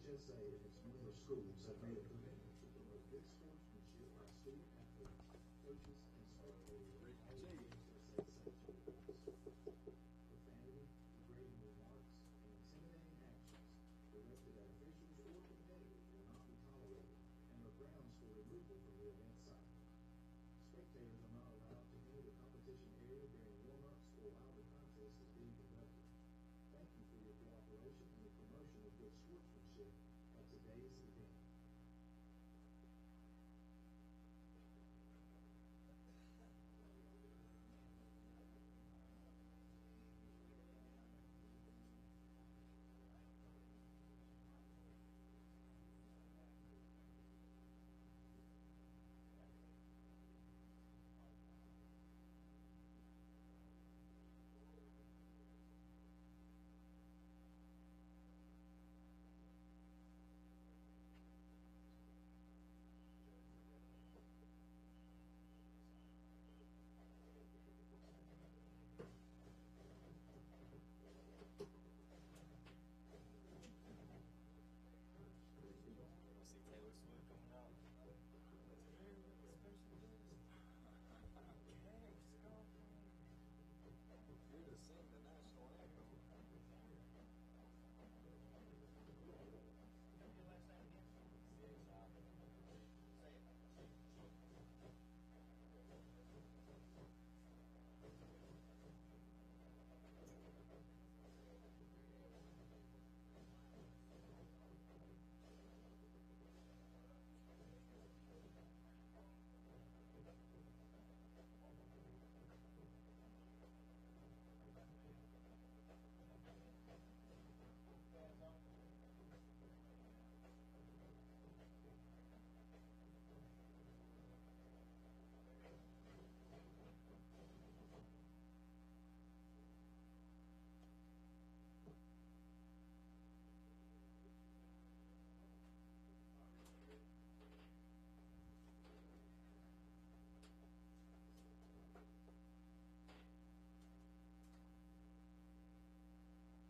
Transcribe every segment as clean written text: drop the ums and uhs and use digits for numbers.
just say that it's one of the schools that made a commitment to promote good sportsmanship by student athletes, coaches, and spectators. Profanity, degrading remarks, and intimidating actions directed at officials or competitors will not be tolerated and are grounds for removal from the event site. Spectators are not allowed to enter the competition area during warm-ups or while the contest is being conducted. Thank you for your cooperation in the promotion of good sportsmanship at today's event.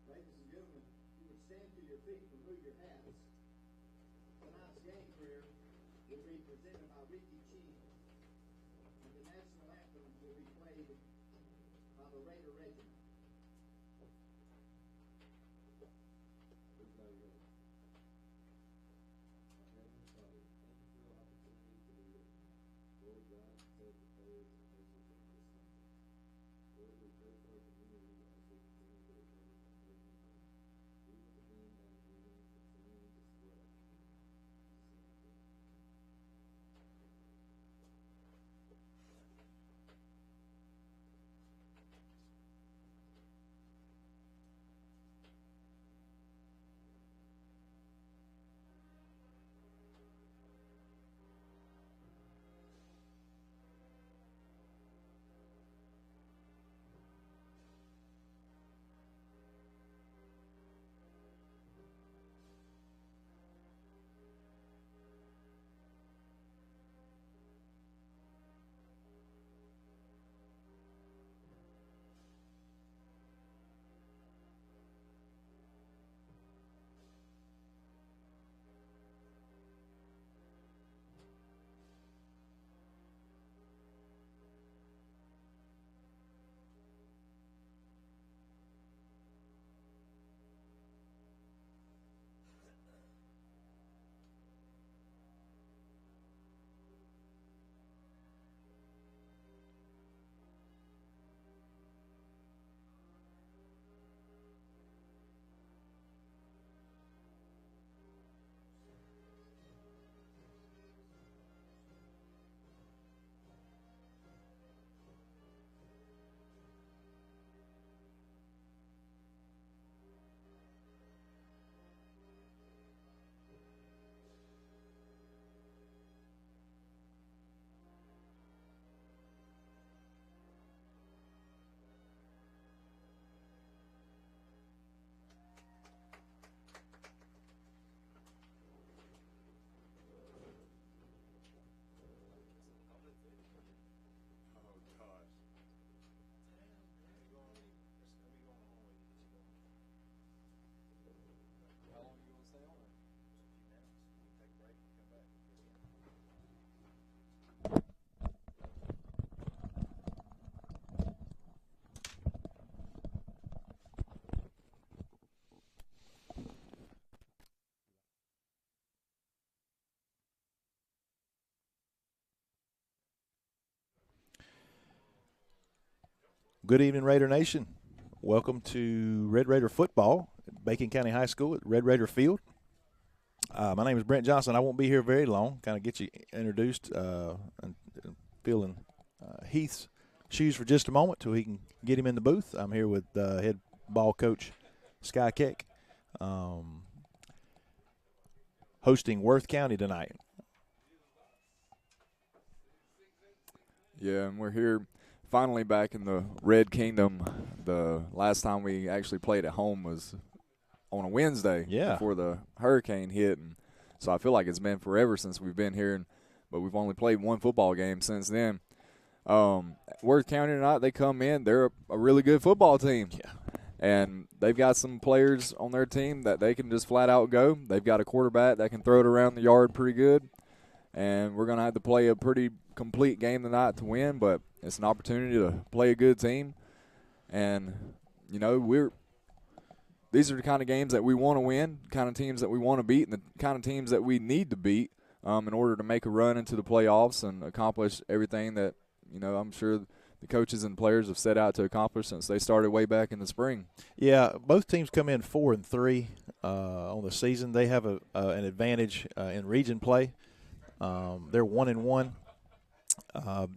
Ladies and gentlemen, you would stand to your feet, remove your hats. Tonight's game career will be presented by Ricky Chee, and the national anthem will be played by the Raider Regiment. Lord God, protect the players and officials of this country. Lord, we pray for our community as we continue to recover from Hurricane Irma. We will begin by agreeing and continuing to support our community. Good evening, Raider Nation. Welcome to Red Raider football at Bacon County High School at Red Raider Field. My name is Brent Johnson. I won't be here very long. Kind of get you introduced and feeling Heath's shoes for just a moment till he can get him in the booth. I'm here with head ball coach Sky Keck, hosting Worth County tonight. Yeah, and we're here finally back in the Red Kingdom. The last time we actually played at home was on a Wednesday before the hurricane hit. And so I feel like it's been forever since we've been here, but we've only played one football game since then. Worth County tonight, they come in. They're a really good football team. Yeah. And they've got some players on their team that they can just flat out go. They've got a quarterback that can throw it around the yard pretty good. And we're going to have to play a pretty complete game tonight to win, but it's an opportunity to play a good team. And, you know, these are the kind of games that we want to win, the kind of teams that we want to beat, and the kind of teams that we need to beat in order to make a run into the playoffs and accomplish everything that, you know, I'm sure the coaches and players have set out to accomplish since they started way back in the spring. Yeah, both teams come in 4-3 on the season. They have an advantage in region play. They're 1-1,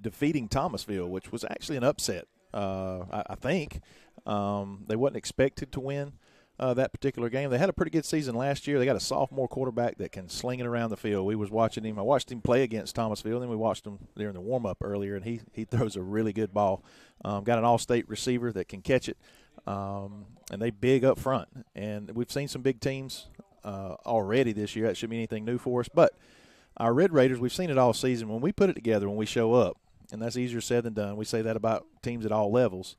defeating Thomasville, which was actually an upset. I think they wasn't expected to win that particular game. They had a pretty good season last year. They got a sophomore quarterback that can sling it around the field. We was watching him. I watched him play against Thomasville, then we watched him during the warm-up earlier, and he throws a really good ball. Got an all-state receiver that can catch it, and they big up front. And we've seen some big teams already this year. That shouldn't be anything new for us. But our Red Raiders, we've seen it all season. When we put it together, when we show up, and that's easier said than done. We say that about teams at all levels.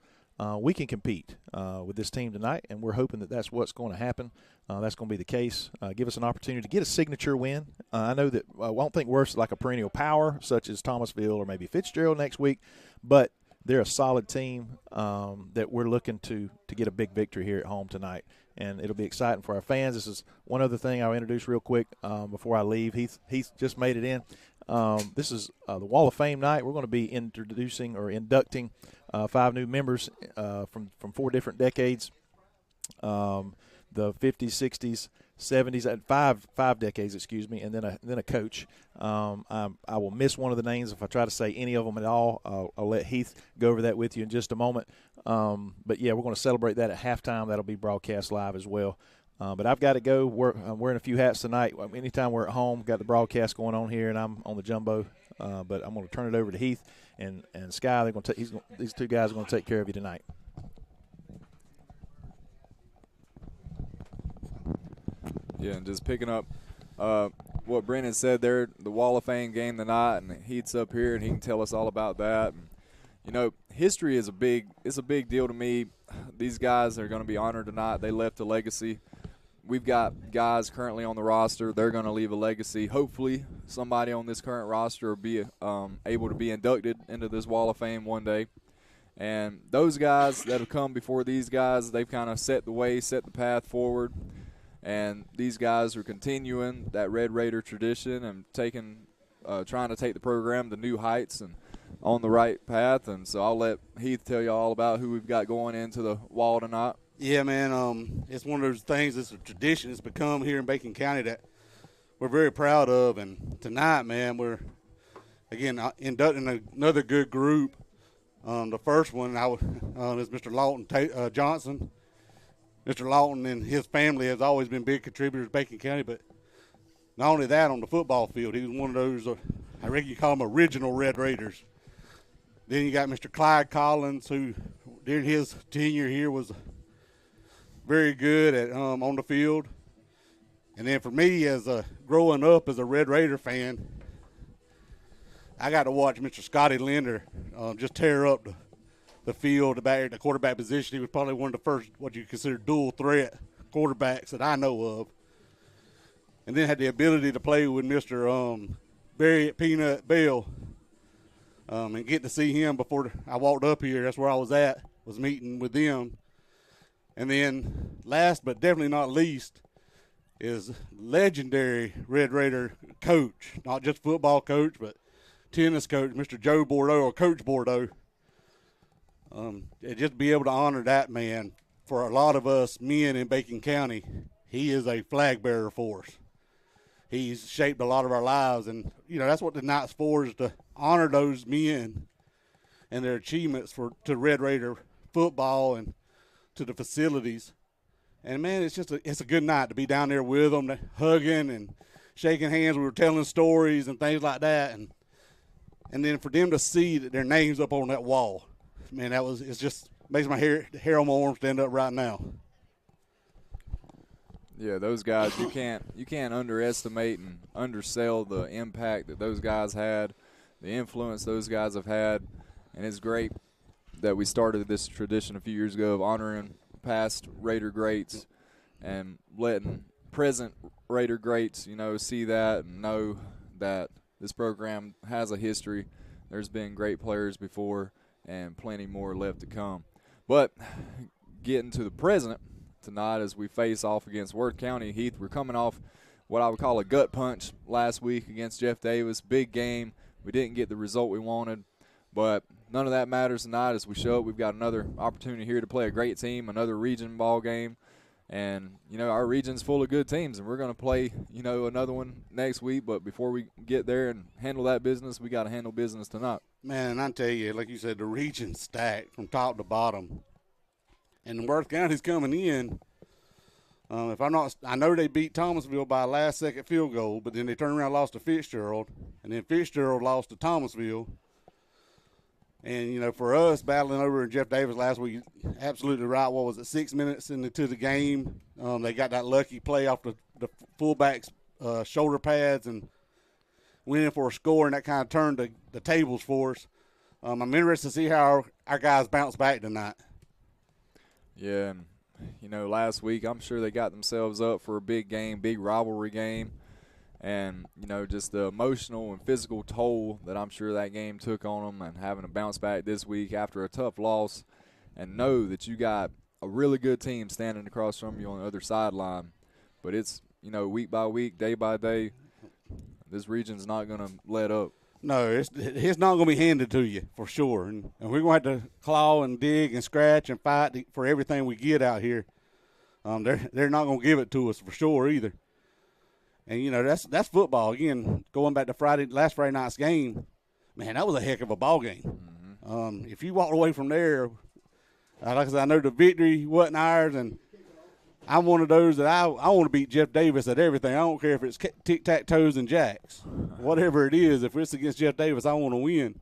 We can compete with this team tonight, and we're hoping that that's what's going to happen. That's going to be the case. Give us an opportunity to get a signature win. I know that I won't think Worth's like a perennial power, such as Thomasville or maybe Fitzgerald next week, but they're a solid team that we're looking to get a big victory here at home tonight. And it'll be exciting for our fans. This is one other thing I'll introduce real quick before I leave. Heath just made it in. This is the Wall of Fame night. We're going to be introducing or inducting 5 new members from 4 different decades, the 50s, 60s, 70s, and five decades, excuse me, and then a coach. I will miss one of the names if I try to say any of them at all. I'll let Heath go over that with you in just a moment. But, yeah, we're going to celebrate that at halftime. That'll be broadcast live as well. But I've got to go. I'm wearing a few hats tonight. Anytime we're at home, got the broadcast going on here, and I'm on the jumbo. But I'm going to turn it over to Heath and Sky. These two guys are going to take care of you tonight. Yeah, and just picking up what Brennan said there, the Wall of Fame game tonight, and Heath's up here, and he can tell us all about that. And, you know, history is a big deal to me. These guys are going to be honored tonight. They left a legacy. We've got guys currently on the roster. They're going to leave a legacy. Hopefully somebody on this current roster will be able to be inducted into this Wall of Fame one day. And those guys that have come before these guys, they've kind of set the way, set the path forward. And these guys are continuing that Red Raider tradition and trying to take the program to new heights and on the right path. And so I'll let Heath tell you all about who we've got going into the Wall tonight. Yeah, man, it's one of those things, it's a tradition it's become here in Bacon County that we're very proud of. And tonight, man, we're, again, inducting another good group. The first one is Mr. Lawton Johnson. Mr. Lawton and his family has always been big contributors to Bacon County, but not only that, on the football field, he was one of those, I reckon you call them original Red Raiders. Then you got Mr. Clyde Collins, who during his tenure here was very good at on the field. And then for me, as growing up as a Red Raider fan, I got to watch Mr. Scotty Linder just tear up the field back at the quarterback position. He was probably one of the first what you consider dual threat quarterbacks that I know of. And then had the ability to play with Mr. Barry Peanut Bell and get to see him before I walked up here. That's where I was at, was meeting with them. And then last but definitely not least is legendary Red Raider coach, not just football coach, but tennis coach, Mr. Joe Bordeaux, or Coach Bordeaux. Just be able to honor that man, for a lot of us men in Bacon County, he is a flag bearer for us. He's shaped a lot of our lives, and, that's what the night's for, is to honor those men and their achievements to Red Raider football and to the facilities. And, man, it's a good night to be down there with them, hugging and shaking hands. We were telling stories and things like that, and then for them to see that their names up on that wall, man, it's just makes my hair on my arm stand up right now. Yeah, those guys, you can't underestimate and undersell the impact that those guys had, the influence those guys have had, and it's great that we started this tradition a few years ago of honoring past Raider greats and letting present Raider greats, see that and know that this program has a history. There's been great players before and plenty more left to come. But getting to the present tonight as we face off against Worth County. Heath, we're coming off what I would call a gut punch last week against Jeff Davis. Big game. We didn't get the result we wanted, but none of that matters tonight as we show up. We've got another opportunity here to play a great team, another region ball game. And, our region's full of good teams, and we're going to play, another one next week. But before we get there and handle that business, we got to handle business tonight. Man, I tell you, like you said, the region's stacked from top to bottom. And Worth County's coming in. I know they beat Thomasville by a last-second field goal, but then they turned around and lost to Fitzgerald, and then Fitzgerald lost to Thomasville. And, for us, battling over Jeff Davis last week, absolutely right. What was it, 6 minutes into the game? They got that lucky play off the fullback's shoulder pads and went in for a score, and that kind of turned the tables for us. I'm interested to see how our guys bounce back tonight. Yeah, and, last week I'm sure they got themselves up for a big game, big rivalry game. And, just the emotional and physical toll that I'm sure that game took on them, and having to bounce back this week after a tough loss and know that you got a really good team standing across from you on the other sideline. But it's, week by week, day by day, this region's not going to let up. No, it's not going to be handed to you for sure. And we're going to have to claw and dig and scratch and fight for everything we get out here. They're not going to give it to us for sure either. And, that's football. Again, going back to last Friday night's game, man, that was a heck of a ball game. Mm-hmm. If you walked away from there, like I said, I know the victory wasn't ours, and I'm one of those that I want to beat Jeff Davis at everything. I don't care if it's tic-tac-toes and jacks. Whatever it is, if it's against Jeff Davis, I want to win.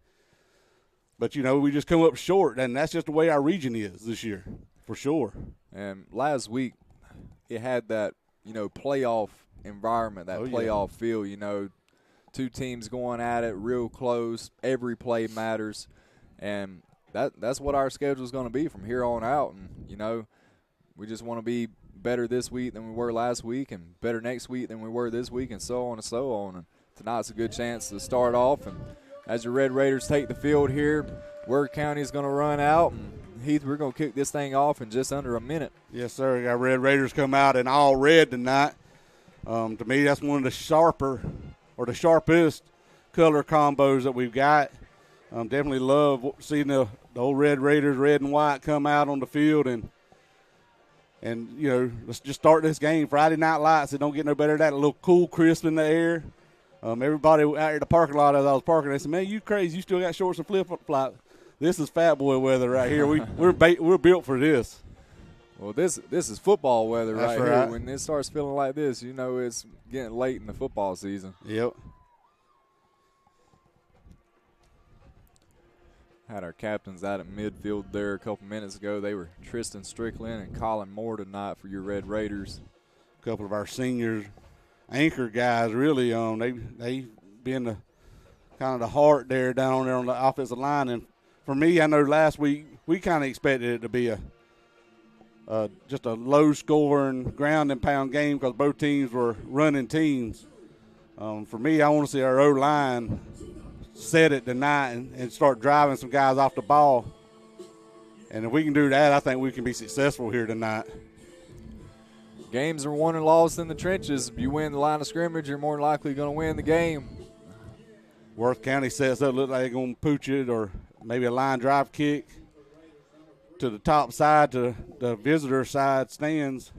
But, we just come up short, and that's just the way our region is this year, for sure. And last week, it had that, playoff environment, that playoff feel, two teams going at it real close, every play matters, and that's what our schedule is going to be from here on out. And we just want to be better this week than we were last week, and better next week than we were this week, and so on and so on. And tonight's a good chance to start off. And as your Red Raiders take the field here, Worth County is going to run out, and Heath, we're going to kick this thing off in just under a minute. Yes, sir. We got Red Raiders come out in all red tonight. To me, that's one of the sharpest color combos that we've got. Definitely love seeing the old Red Raiders, red and white, come out on the field. And let's just start this game. Friday Night Lights, it don't get no better than that. A little cool, crisp in the air. Everybody out here at the parking lot as I was parking, they said, man, you crazy. You still got shorts and flip-flops. This is fat boy weather right here. We're built for this. Well, this is football weather right right here. When it starts feeling like this, it's getting late in the football season. Yep. Had our captains out at midfield there a couple minutes ago. They were Tristan Strickland and Colin Moore tonight for your Red Raiders. A couple of our seniors, anchor guys, really, they been the kind of the heart there down there on the offensive line. And for me, I know last week we kind of expected it to be just a low-scoring, ground-and-pound game because both teams were running teams. For me, I want to see our O-line set it tonight and start driving some guys off the ball. And if we can do that, I think we can be successful here tonight. Games are won and lost in the trenches. If you win the line of scrimmage, you're more likely going to win the game. Worth County sets up, look like they're going to pooch it or maybe a line drive kick. to the top side, to the visitor side stands.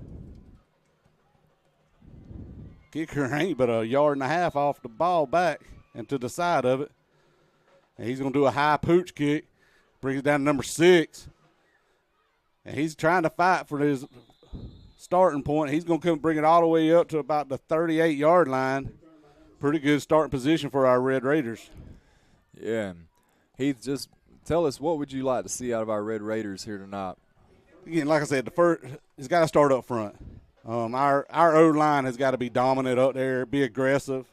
Kicker ain't but a yard and a half off the ball back and to the side of it. And he's going to do a high pooch kick, brings it down to number 6. And he's trying to fight for his starting point. He's going to come bring it all the way up to about the 38-yard line. Pretty good starting position for our Red Raiders. Yeah. Heath, just tell us, what would you like to see out of our Red Raiders here tonight? Again, like I said, the first it's got to start up front. Our O-line has got to be dominant up there, be aggressive,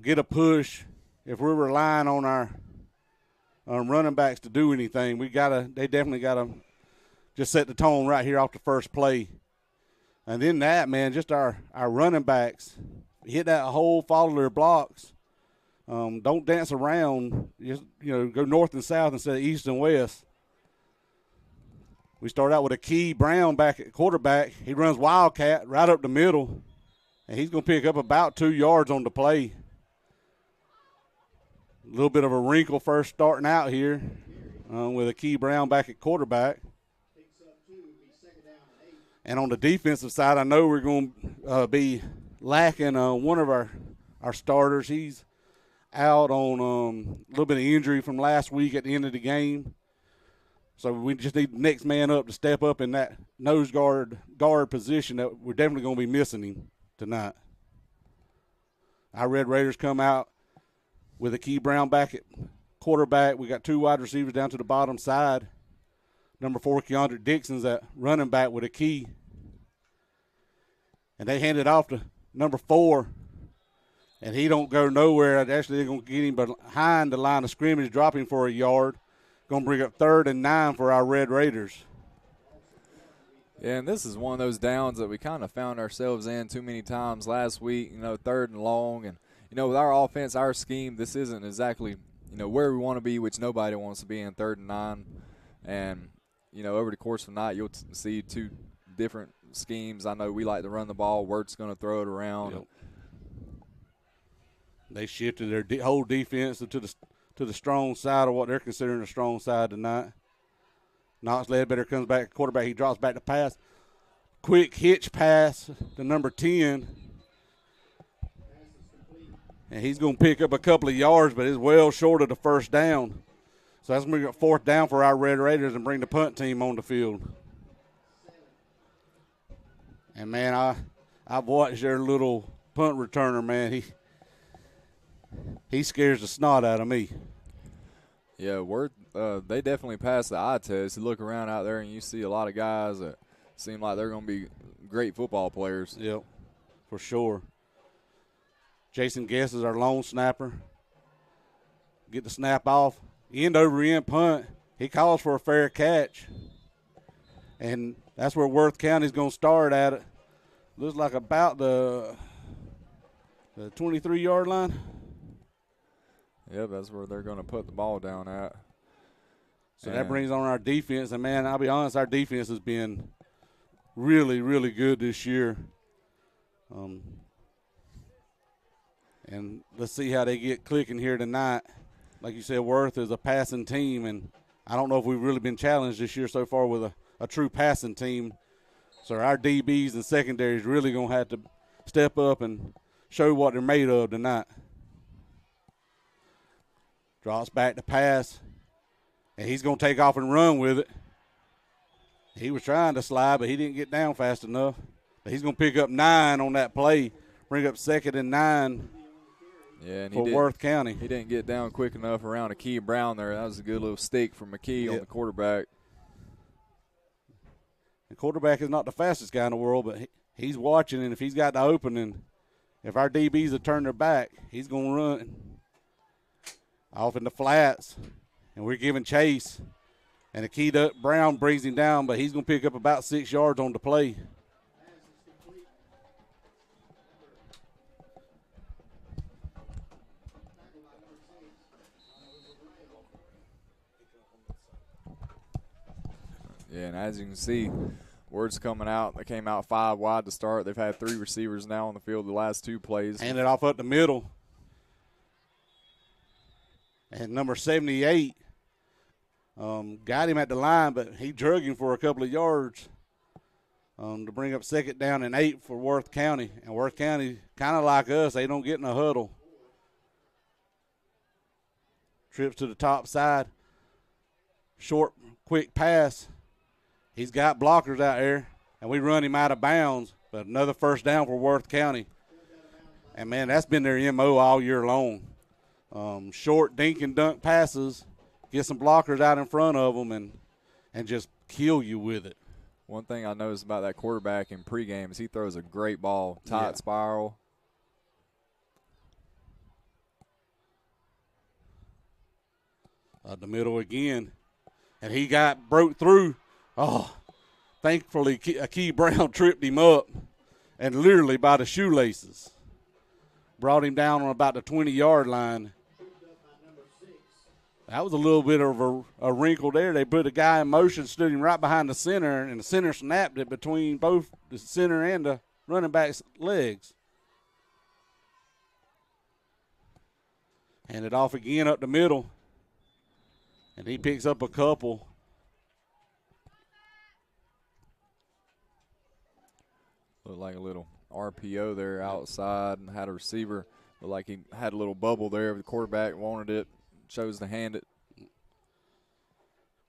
get a push. If we're relying on our running backs to do anything, they definitely got to just set the tone right here off the first play. And then that, man, just our running backs, hit that hole, follow their blocks. Don't dance around. Just, go north and south instead of east and west. We start out with a Key Brown back at quarterback. He runs Wildcat right up the middle, and he's going to pick up about 2 yards on the play. A little bit of a wrinkle first starting out here with a Key Brown back at quarterback. And on the defensive side, I know we're going to be lacking one of our starters. He's out on a little bit of injury from last week at the end of the game. So we just need the next man up to step up in that nose guard position that we're definitely going to be missing him tonight. Our Red Raiders come out with a Key Brown back at quarterback. We got 2 wide receivers down to the bottom side. Number 4, Keandre Dixon's at running back with a Key. And they hand it off to number 4. And he don't go nowhere. Actually, they're going to get him behind the line of scrimmage, drop him for a yard. Going to bring up 3rd and 9 for our Red Raiders. Yeah, and this is one of those downs that we kind of found ourselves in too many times last week, 3rd and long. And, with our offense, our scheme, this isn't exactly, where we want to be, which nobody wants to be in 3rd and 9. And, over the course of the night, you'll see 2 different schemes. I know we like to run the ball. Wirt's going to throw it around. Yep. They shifted their whole defense to the strong side of what they're considering a strong side tonight. Knox Ledbetter comes back, quarterback. He drops back to pass. Quick hitch pass to number 10. And he's going to pick up a couple of yards, but it's well short of the first down. So that's going to be a 4th down for our Red Raiders and bring the punt team on the field. And, man, I've watched their little punt returner, man. He scares the snot out of me. Yeah, they definitely passed the eye test. You look around out there and you see a lot of guys that seem like they're going to be great football players. Yep, for sure. Jason Guess is our lone snapper. Get the snap off. End-over-end punt. He calls for a fair catch. And that's where Worth County's going to start at it. Looks like about the 23-yard line. Yep, that's where they're going to put the ball down at. So that brings on our defense. And, man, I'll be honest, our defense has been really, really good this year. And let's see how they get clicking here tonight. Like you said, Worth is a passing team, and I don't know if we've really been challenged this year so far with a true passing team. So our DBs and secondaries really going to have to step up and show what they're made of tonight. Drops back to pass, and he's going to take off and run with it. He was trying to slide, but he didn't get down fast enough. But he's going to pick up 9 on that play, bring up 2nd and 9 for Worth County. He didn't get down quick enough around a Key Brown there. That was a good little stick from McKee on the quarterback. The quarterback is not the fastest guy in the world, but he's watching, and if he's got the opening, if our DBs have turned their back, he's going to run off in the flats, and we're giving chase. And the keyed up Brown brings him down, but he's going to pick up about 6 yards on the play. Yeah, and as you can see, word's coming out. They came out 5 wide to start. They've had 3 receivers now on the field the last 2 plays. Hand it off up the middle. And number 78, Got him at the line, but he drug him for a couple of yards to bring up 2nd down and 8 for Worth County. And Worth County, kind of like us, they don't get in a huddle. Trips to the top side. Short, quick pass. He's got blockers out there, and we run him out of bounds. But another 1st down for Worth County. And, man, that's been their MO all year long. Short dink and dunk passes, get some blockers out in front of them, and just kill you with it. One thing I noticed about that quarterback in pregame is he throws a great ball, tight spiral. The middle again, and he broke through. Oh, thankfully, Key Brown tripped him up, and literally by the shoelaces. Brought him down on about the 20-yard line. That was a little bit of a wrinkle there. They put a guy in motion, stood him right behind the center, and the center snapped it between both the center and the running back's legs. Hand it off again up the middle, and he picks up a couple. Looked like a little RPO there outside and had a receiver. Looked like he had a little bubble there. The quarterback wanted it, chose to hand it.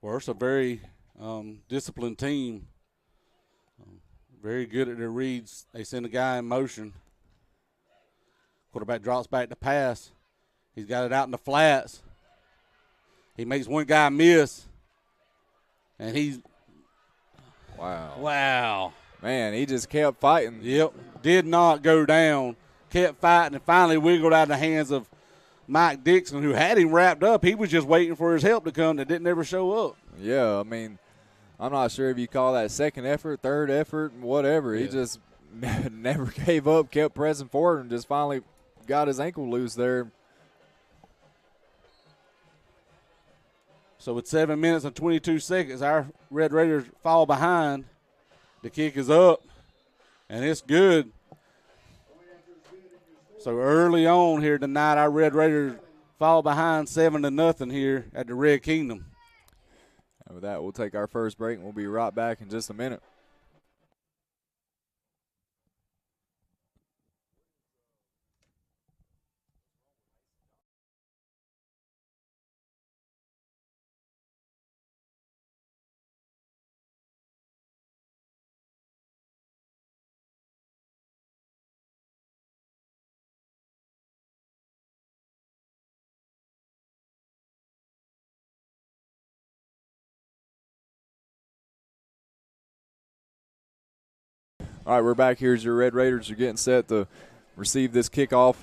Well, it's a very disciplined team. Very good at their reads. They send a guy in motion. Quarterback drops back to pass. He's got it out in the flats. He makes one guy miss. And he's – Wow. Man, he just kept fighting. Yep. Did not go down. Kept fighting and finally wiggled out of the hands of Mike Dixon, who had him wrapped up. He was just waiting for his help to come that didn't ever show up. Yeah, I mean, I'm not sure if you call that second effort, third effort, whatever. Yeah. He just never gave up, kept pressing forward, and just finally got his ankle loose there. So with 7 minutes and 22 seconds, our Red Raiders fall behind. The kick is up, and it's good. So early on here tonight, our Red Raiders fall behind 7-0 here at the Red Kingdom. And with that, we'll take our first break, and we'll be right back in just a minute. All right, we're back here as your Red Raiders are getting set to receive this kickoff.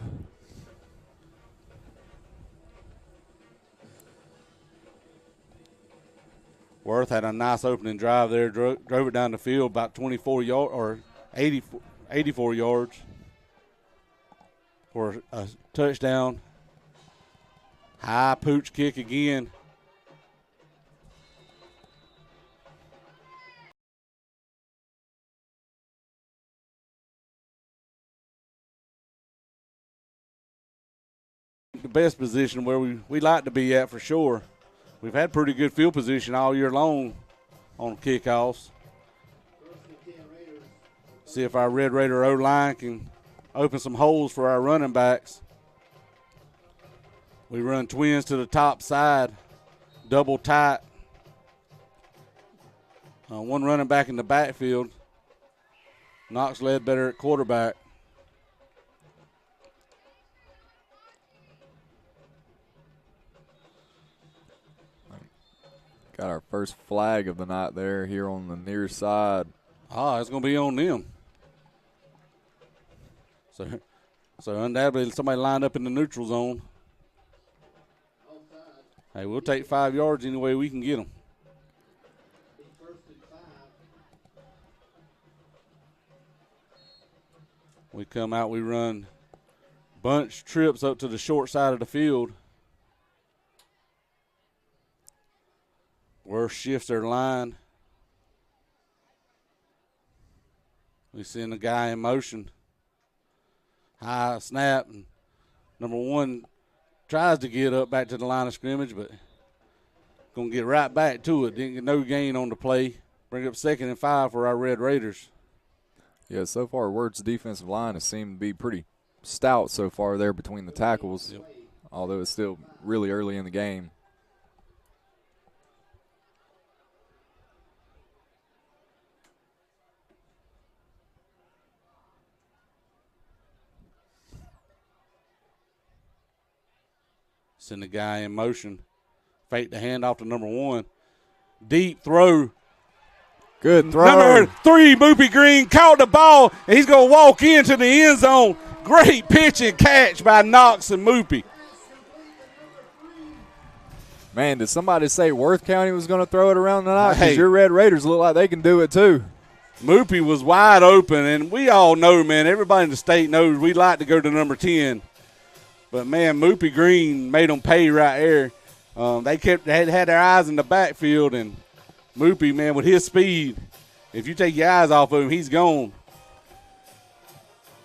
Worth had a nice opening drive there, drove it down the field about 24 yards or 84 yards for a touchdown. High pooch kick again. The best position where we like to be at for sure. We've had pretty good field position all year long on kickoffs. See if our Red Raider O-line can open some holes for our running backs. We run twins to the top side, double tight. One running back in the backfield. Knox Ledbetter at quarterback. Got our first flag of the night there here on the near side. It's going to be on them. So undoubtedly somebody lined up in the neutral zone. Hey, we'll take 5 yards any way we can get them. We come out, we run bunch trips up to the short side of the field. Worth shifts their line. We send a guy in motion. High snap. And number one tries to get up back to the line of scrimmage, but Going to get right back to it. Didn't get no gain on the play. Bring up 2nd and 5 for our Red Raiders. Yeah, so far, Word's defensive line has seemed to be pretty stout so far there between the tackles, although it's still really early in the game. Send the guy in motion. Fake the handoff to number 1. Deep throw. Good throw. Number 3, Moopy Green, caught the ball, and he's going to walk into the end zone. Great pitch and catch by Knox and Moopy. Man, did somebody say Worth County was going to throw it around tonight? Because Hey. your Red Raiders look like they can do it too. Moopy was wide open, and we all know, man, everybody in the state knows we like to go to number 10. But, man, Moopy Green made them pay right there. They had their eyes in the backfield, and Moopy, man, with his speed, if you take your eyes off of him, he's gone.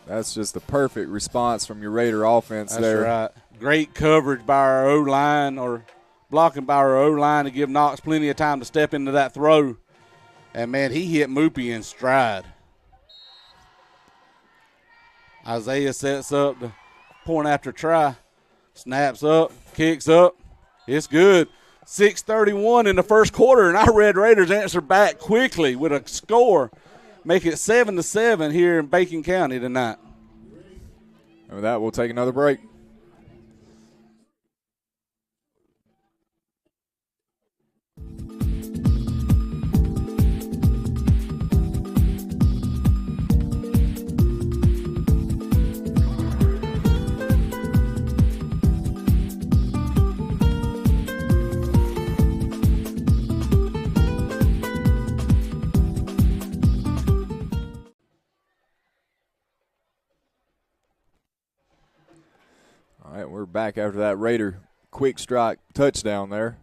That's just the perfect response from your Raider offense there. That's right. Great coverage by our O-line, or blocking by our O-line to give Knox plenty of time to step into that throw. And, man, he hit Moopy in stride. Isaiah sets up the point after try. Snaps up, kicks up. It's good. 6:31 in the first quarter, and our Red Raiders answer back quickly with a score. Make it 7-7 here in Bacon County tonight. And with that, we'll take another break. All right, we're back after that Raider quick strike touchdown there.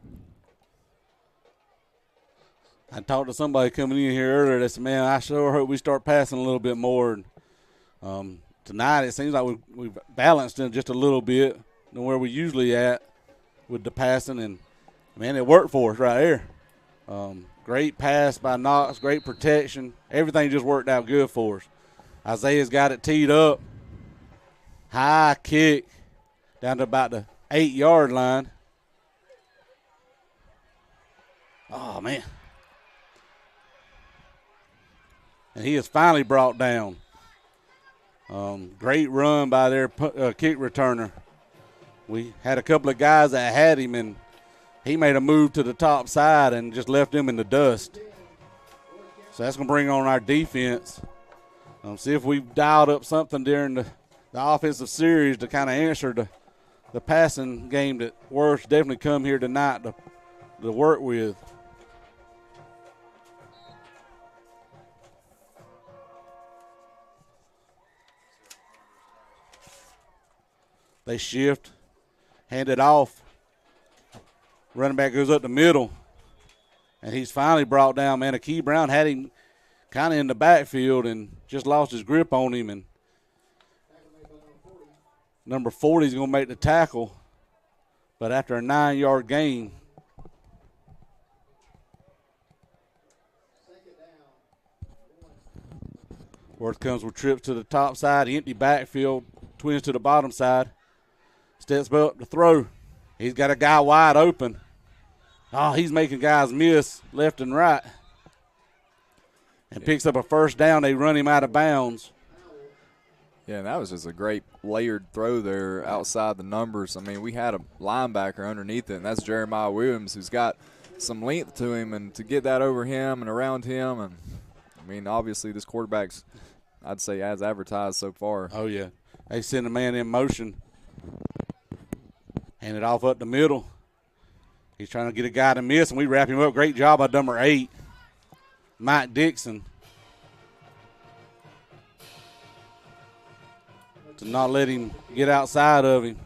I talked to somebody coming in here earlier that said, man, I sure hope we start passing a little bit more. Tonight it seems like we've balanced it just a little bit than where we usually at with the passing, and, man, it worked for us right there. Great pass by Knox, great protection. Everything just worked out good for us. Isaiah's got it teed up. High kick down to about the 8-yard line. Oh, man. And he is finally brought down. Great run by their kick returner. We had a couple of guys that had him, and he made a move to the top side and just left him in the dust. So that's going to bring on our defense. See if we've dialed up something during the offensive series to kind of answer the passing game that Worth's definitely come here tonight to work with. They shift, hand it off. Running back goes up the middle, and he's finally brought down. Man, Akey Brown had him kind of in the backfield and just lost his grip on him. And number 40 is going to make the tackle, but after a 9-yard gain. Worth comes with trips to the top side, empty backfield, twins to the bottom side. Steps up to throw. He's got a guy wide open. Oh, he's making guys miss left and right. And picks up a first down. They run him out of bounds. Yeah, and that was just a great layered throw there outside the numbers. I mean, we had a linebacker underneath it, and that's Jeremiah Williams, who's got some length to him, and to get that over him and around him. And, I mean, obviously this quarterback's, I'd say, as advertised so far. Oh, yeah. They send a man in motion. Hand it off up the middle. He's trying to get a guy to miss, and we wrap him up. Great job by number 8, Mike Dixon, to not let him get outside of him.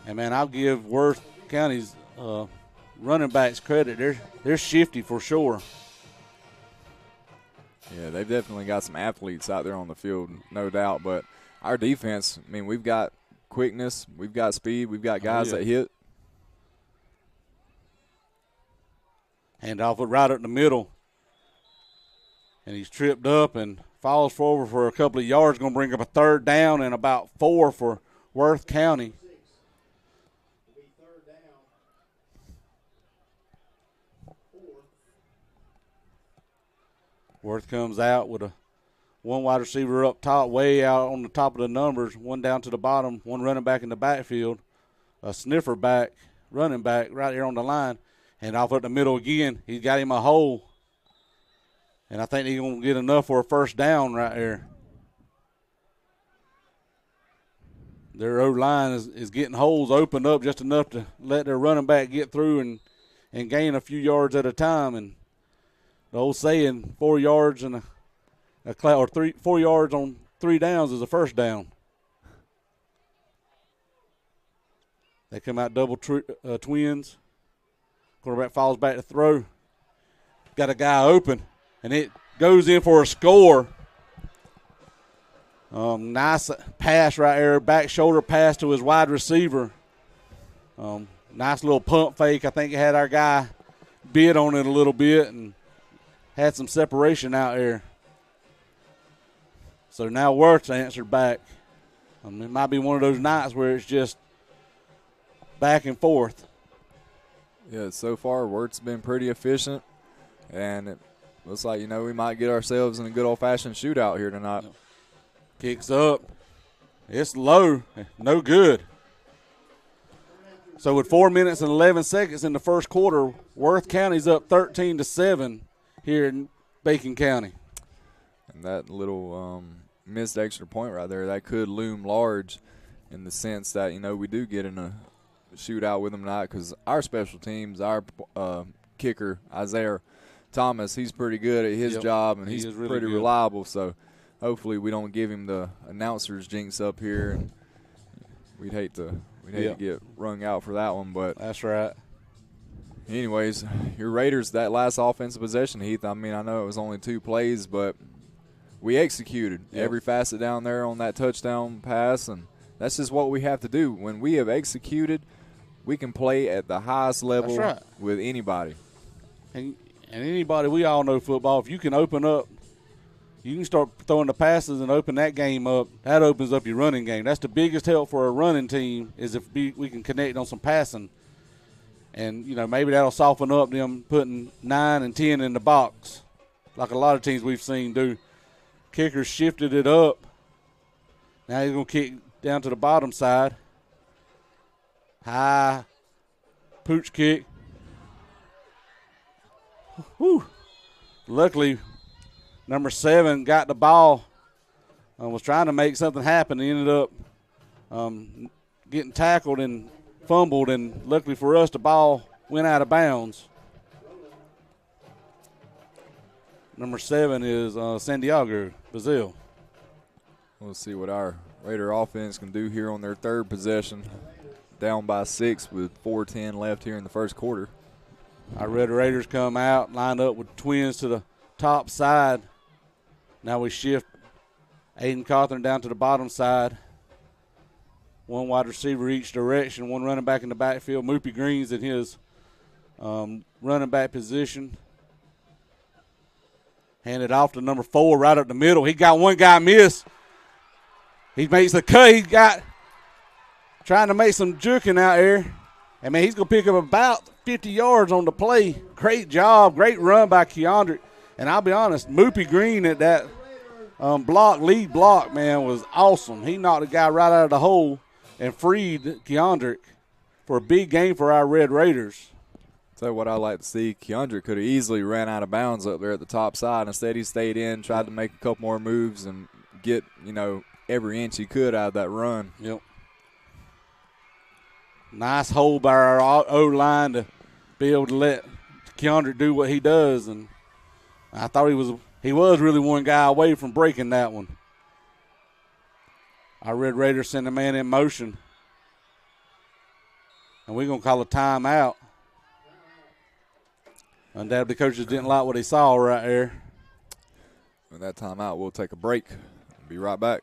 And, man, I'll give Worth County's running backs credit. They're shifty for sure. Yeah, they've definitely got some athletes out there on the field, no doubt. But our defense, I mean, we've got quickness, we've got speed, we've got guys that hit. Hand off it right up the middle. And he's tripped up and falls forward for a couple of yards. Going to bring up a 3rd down and about 4 for Worth County. Worth comes out with one wide receiver up top, way out on the top of the numbers, one down to the bottom, one running back in the backfield, a sniffer back, running back right here on the line, and off up the middle again. He's got him a hole, and I think he's going to get enough for a 1st down right there. Their O-line is getting holes opened up just enough to let their running back get through and gain a few yards at a time. And the old saying, 4 yards and 4 yards on 3 downs is a 1st down. They come out double twins. Quarterback falls back to throw. Got a guy open, and it goes in for a score. Nice pass right there, back shoulder pass to his wide receiver. Nice little pump fake. I think it had our guy bid on it a little bit and had some separation out there. So now Worth's answered back. It might be one of those nights where it's just back and forth. Yeah, so far Worth's been pretty efficient, and it looks like, we might get ourselves in a good old-fashioned shootout here tonight. Kicks up. It's low. No good. So with 4 minutes and 11 seconds in the first quarter, Worth County's up 13-7 here in Bacon County. And that little missed extra point right there, that could loom large in the sense that, we do get in a shootout with them tonight, because our special teams, our kicker, Isaiah Thomas, he's pretty good at his job, and he's really pretty reliable. So hopefully we don't give him the announcer's jinx up here, and we'd hate to get wrung out for that one. But that's right. Anyways, your Raiders, that last offensive possession, Heath, I know it was only 2 plays, but we executed every facet down there on that touchdown pass, and that's just what we have to do. When we have executed, we can play at the highest level with anybody. And anybody, we all know football, if you can open up, you can start throwing the passes and open that game up. That opens up your running game. That's the biggest help for a running team, is if we can connect on some passing. And, maybe that'll soften up them putting 9 and 10 in the box, like a lot of teams we've seen do. Kicker shifted it up. Now he's going to kick down to the bottom side. High pooch kick. Whew. Luckily, number 7 got the ball, was trying to make something happen. He ended up getting tackled and fumbled, and luckily for us, the ball went out of bounds. Number 7 is Santiago Brazil. We'll see what our Raider offense can do here on their 3rd possession. Down by 6 with 4:10 left here in the first quarter. Our Red Raiders come out, lined up with twins to the top side. Now we shift Aiden Cawthorn down to the bottom side. One wide receiver each direction, one running back in the backfield. Moopy Green's in his running back position. Handed off to number 4 right up the middle. He got one guy miss. He makes the cut. He got trying to make some juking out there. And, man, he's going to pick up about 50 yards on the play. Great job. Great run by Keandrick. And I'll be honest, Moopy Green at that lead block, man, was awesome. He knocked the guy right out of the hole and freed Keandrick for a big game for our Red Raiders. Tell you what I like to see, Keandrick could have easily ran out of bounds up there at the top side. Instead, he stayed in, tried to make a couple more moves and get, every inch he could out of that run. Yep. Nice hold by our O-line to be able to let Keandrick do what he does. And I thought he was really one guy away from breaking that one. Our Red Raiders send a man in motion. And we're going to call a timeout. Undoubtedly, coaches didn't like what he saw right there. With that timeout, we'll take a break. Be right back.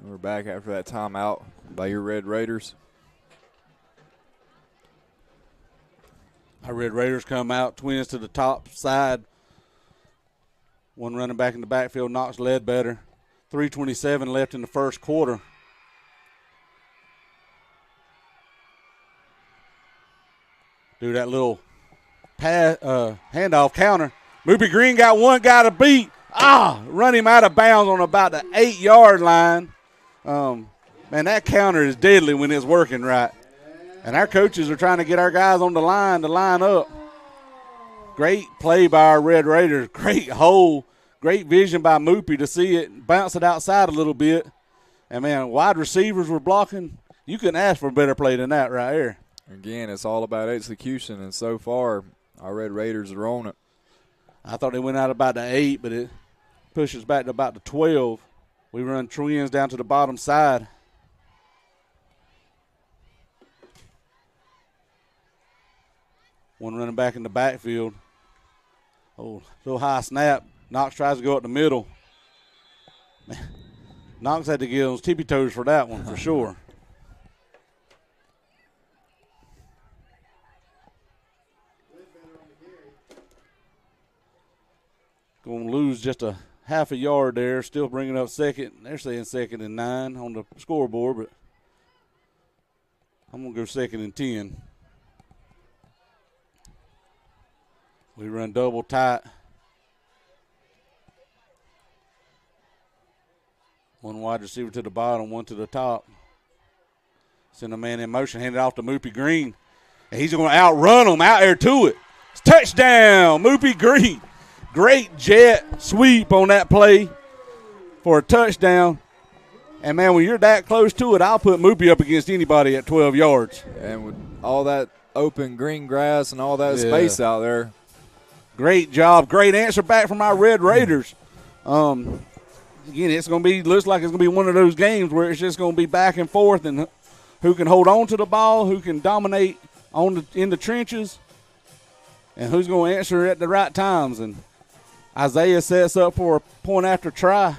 We're back after that timeout by your Red Raiders. Our Red Raiders come out, twins to the top side. One running back in the backfield, Knox Ledbetter. 3:27 left in the first quarter. Do that little pass, handoff counter. Moopy Green got one guy to beat. Run him out of bounds on about the 8-yard line. Man, that counter is deadly when it's working right. And our coaches are trying to get our guys on the line to line up. Great play by our Red Raiders. Great hole. Great vision by Moopy to see it, bounce it outside a little bit. And, man, wide receivers were blocking. You couldn't ask for a better play than that right here. Again, it's all about execution, and so far our Red Raiders are on it. I thought they went out about the 8, but it pushes back to about the 12. We run twins down to the bottom side. One running back in the backfield. Oh, little high snap. Knox tries to go up the middle. Man, Knox had to get on his tippy toes for that one for sure. Going to lose just a half a yard there. Still bringing up second. They're saying 2nd and 9 on the scoreboard, but I'm going to go 2nd and 10. We run double tight. One wide receiver to the bottom, one to the top. Send a man in motion, hand it off to Moopy Green. And he's going to outrun him out there to it. It's touchdown, Moopy Green. Great jet sweep on that play for a touchdown. And, man, when you're that close to it, I'll put Moopy up against anybody at 12 yards. And with all that open green grass and all that space out there. Great job. Great answer back from our Red Raiders. Again, it's going to be, looks like it's going to be one of those games where it's just going to be back and forth, and who can hold on to the ball, who can dominate in the trenches, and who's going to answer at the right times. And Isaiah sets up for a point after try.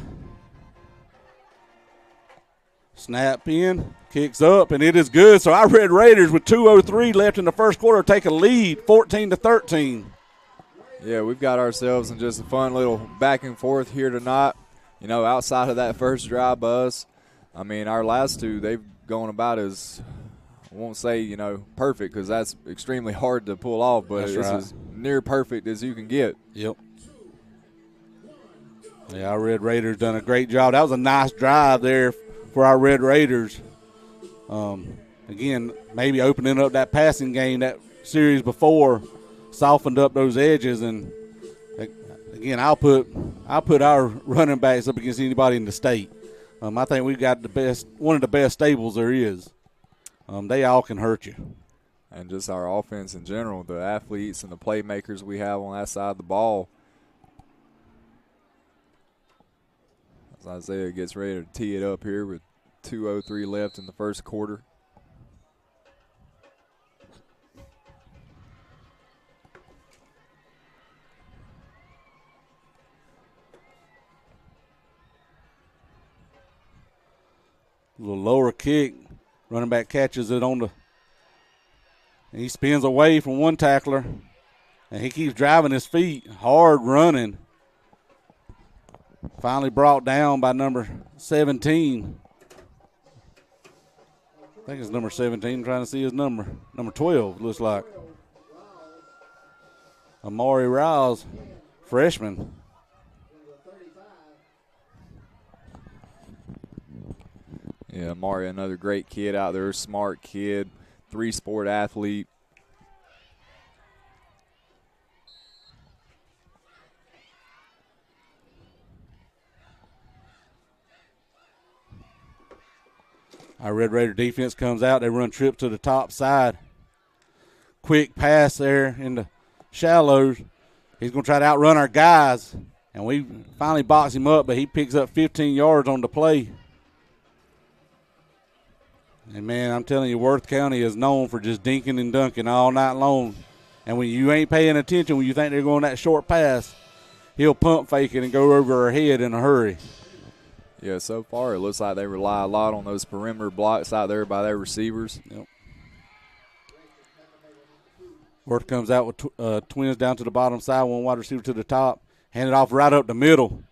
Snap in, kicks up, and it is good. So our Red Raiders with 2:03 left in the first quarter take a lead, 14-13. Yeah, we've got ourselves in just a fun little back and forth here tonight. You know, outside of that first drive bus, I mean, our last two, they've gone about as, I won't say, you know, perfect, because that's extremely hard to pull off, but it's as near perfect as you can get. Yep. Yeah, our Red Raiders done a great job. That was a nice drive there for our Red Raiders. Again, maybe opening up that passing game that series before softened up those edges, and again, I'll put our running backs up against anybody in the state. I think we've got one of the best stables there is. They all can hurt you. And just our offense in general, the athletes and the playmakers we have on that side of the ball. As Isaiah gets ready to tee it up here with 2:03 left in the first quarter. A little lower kick. Running back catches it and he spins away from one tackler. And he keeps driving his feet. Hard running. Finally brought down by number 17. I think it's number 17. I'm trying to see his number. Number 12, looks like. Amari Rouse, freshman. Yeah, Amari, another great kid out there, smart kid, 3-sport athlete. Our Red Raider defense comes out. They run trip to the top side. Quick pass there in the shallows. He's going to try to outrun our guys. And we finally box him up, but he picks up 15 yards on the play. And, man, I'm telling you, Worth County is known for just dinking and dunking all night long. And when you ain't paying attention, when you think they're going that short pass, he'll pump fake it and go over our head in a hurry. Yeah, so far it looks like they rely a lot on those perimeter blocks out there by their receivers. Yep. Worth comes out with Twins down to the bottom side, one wide receiver to the top, hand it off right up the middle.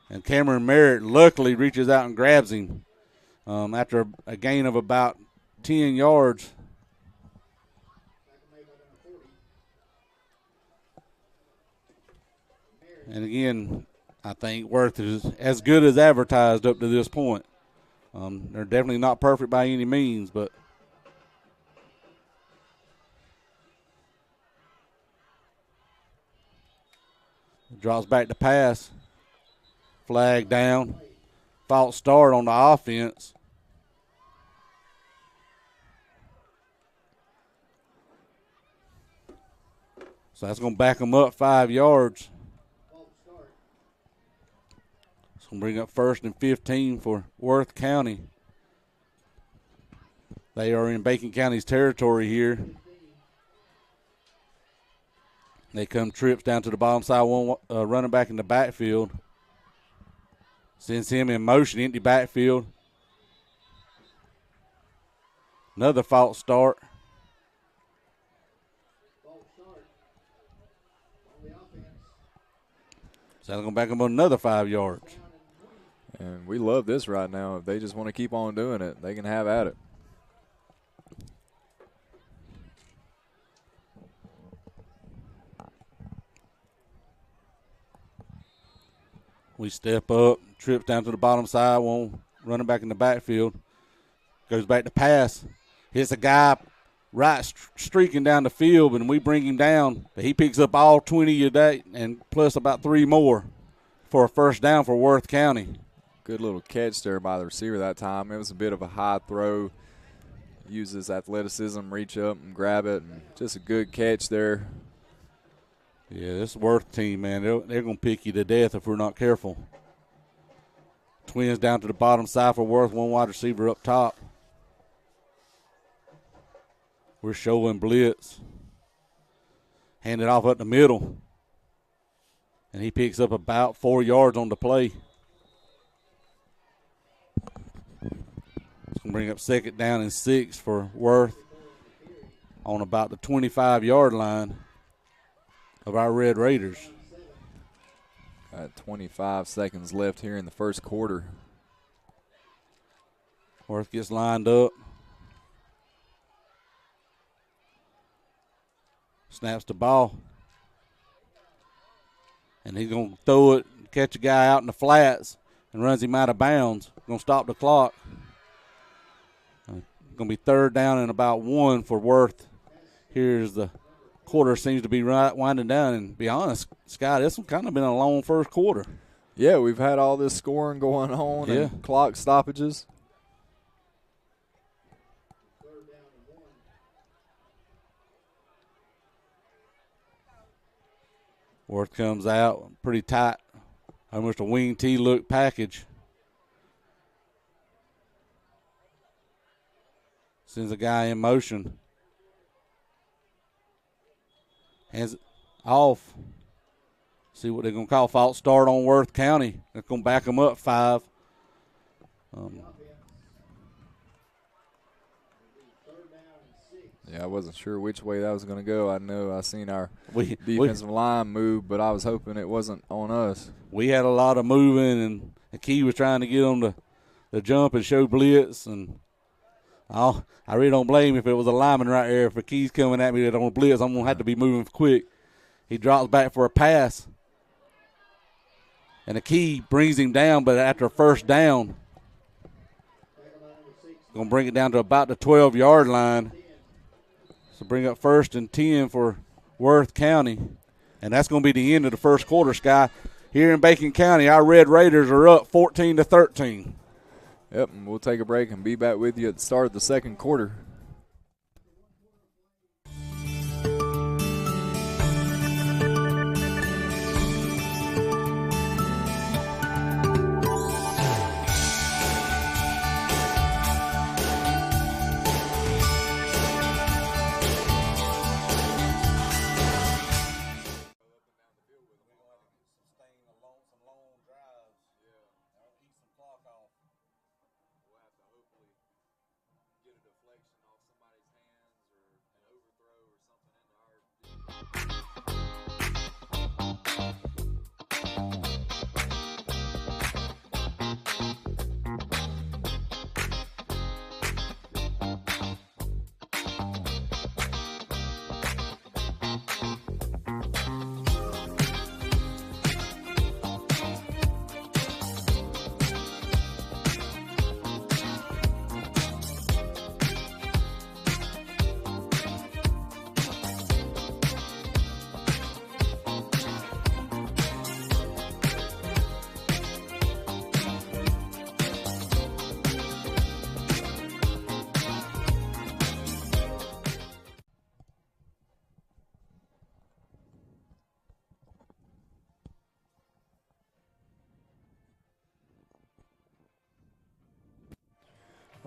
And Cameron Merritt luckily reaches out and grabs him after a gain of about 10 yards. And again, I think Worth is as good as advertised up to this point. They're definitely not perfect by any means, but drops back to pass. Flag down. False start on the offense. So that's going to back them up 5 yards. It's going to bring up 1st and 15 for Worth County. They are in Bacon County's territory here. They come trips down to the bottom side, one running back in the backfield. Sends him in motion, empty backfield. Another false start. So that's going to back them up another 5 yards. And we love this right now. If they just want to keep on doing it, they can have at it. We step up, trips down to the bottom side, one running back in the backfield. Goes back to pass. Hits a guy right streaking down the field, and we bring him down. But he picks up all 20 of that and plus about 3 more for a first down for Worth County. Good little catch there by the receiver that time. It was a bit of a high throw. Uses athleticism, reach up and grab it, and just a good catch there. Yeah, this Worth team, man, they're going to pick you to death if we're not careful. Twins down to the bottom side for Worth, one wide receiver up top. We're showing blitz. Hand it off up the middle. And he picks up about 4 yards on the play. It's going to bring up 2nd down and 6 for Worth on about the 25-yard line of our Red Raiders. Got 25 seconds left here in the first quarter. Worth gets lined up. Snaps the ball. And he's going to throw it, catch a guy out in the flats, and runs him out of bounds. Going to stop the clock. Going to be 3rd down and about 1 for Worth. Here's the quarter seems to be winding down, and to be honest, Scott, this one kind of been a long first quarter. Yeah, we've had all this scoring going on and clock stoppages. Worth comes out pretty tight, almost a wing T look package. Sends a guy in motion. Hands it off. See what they're going to call false start on Worth County. They're going to back them up 5. Yeah, I wasn't sure which way that was going to go. I know I seen our defensive line move, but I was hoping it wasn't on us. We had a lot of moving, and the key was trying to get them to jump and show blitz. And I really don't blame him if it was a lineman right there. If a key's coming at me that on blitz, I'm going to have to be moving quick. He drops back for a pass. And the key brings him down, but after a first down, going to bring it down to about the 12-yard line. So bring up 1st and 10 for Worth County. And that's going to be the end of the first quarter, Sky. Here in Bacon County, our Red Raiders are up 14-13. Yep, and we'll take a break and be back with you at the start of the second quarter.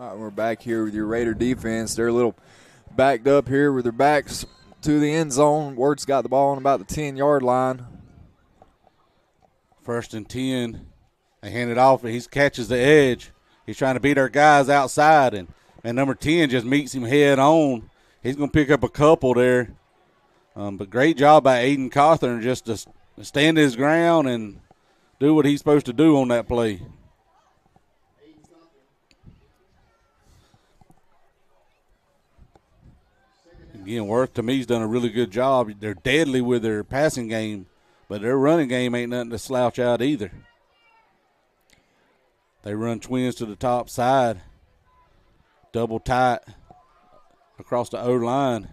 All right, we're back here with your Raider defense. They're a little backed up here with their backs to the end zone. Wirt's got the ball on about the 10-yard line. 1st and 10. They hand it off, and he catches the edge. He's trying to beat our guys outside, and number 10 just meets him head on. He's going to pick up a couple there. But great job by Aiden Cawthorn just to stand his ground and do what he's supposed to do on that play. Again, Worth, to me, has done a really good job. They're deadly with their passing game, but their running game ain't nothing to slouch out either. They run twins to the top side, double tight across the O-line,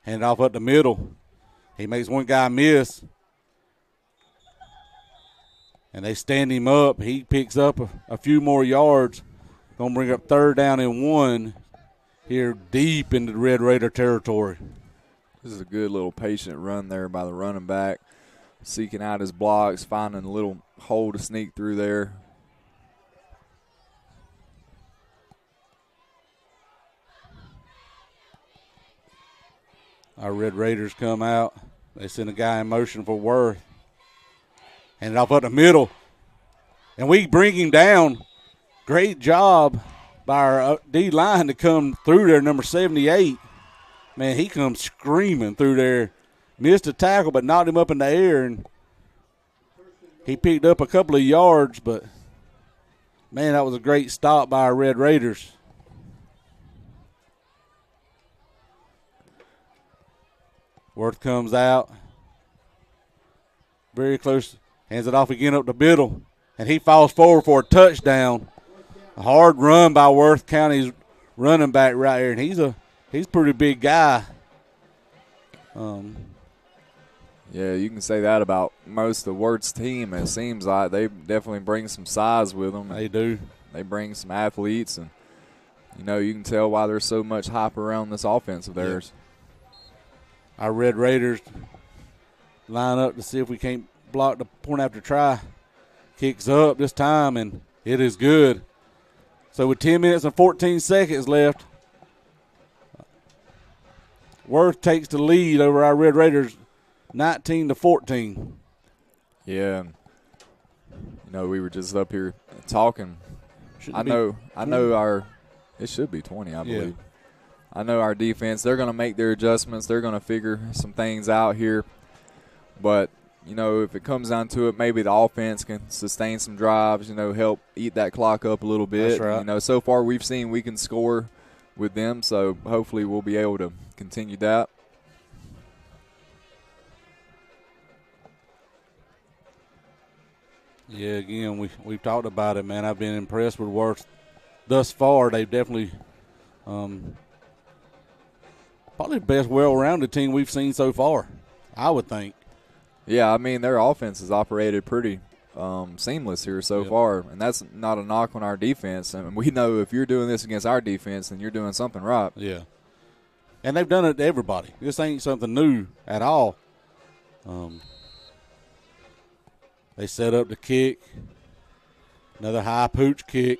hand it off up the middle. He makes one guy miss, and they stand him up. He picks up a few more yards. Going to bring up 3rd down and 1 here deep into the Red Raider territory. This is a good little patient run there by the running back, seeking out his blocks, finding a little hole to sneak through there. Our Red Raiders come out. They send a guy in motion for Worth. Hand it off up the middle. And we bring him down. Great job by our D-line to come through there, number 78. Man, he comes screaming through there. Missed a tackle, but knocked him up in the air. And he picked up a couple of yards, but, man, that was a great stop by our Red Raiders. Worth comes out. Very close. Hands it off again up the middle. And he falls forward for a touchdown. A hard run by Worth County's running back right here. And he's a pretty big guy. Yeah, you can say that about most of Worth's team. It seems like they definitely bring some size with them. They do. They bring some athletes. And, you can tell why there's so much hype around this offense of theirs. Our Red Raiders line up to see if we can't block the point after try. Kicks up this time, and it is good. So with 10 minutes and 14 seconds left, Worth takes the lead over our Red Raiders 19-14. Yeah. We were just up here talking. I know it should be 20, I believe. Yeah. I know our defense, they're going to make their adjustments. They're going to figure some things out here. But, if it comes down to it, maybe the offense can sustain some drives, help eat that clock up a little bit. That's right. So far we've seen we can score with them, so hopefully we'll be able to continue that. Yeah, again, we've talked about it, man. I've been impressed with Worth thus far. They've definitely probably the best well-rounded team we've seen so far, I would think. Yeah, their offense has operated pretty seamless here so far, and that's not a knock on our defense. We know if you're doing this against our defense, then you're doing something right. Yeah. And they've done it to everybody. This ain't something new at all. They set up the kick. Another high pooch kick.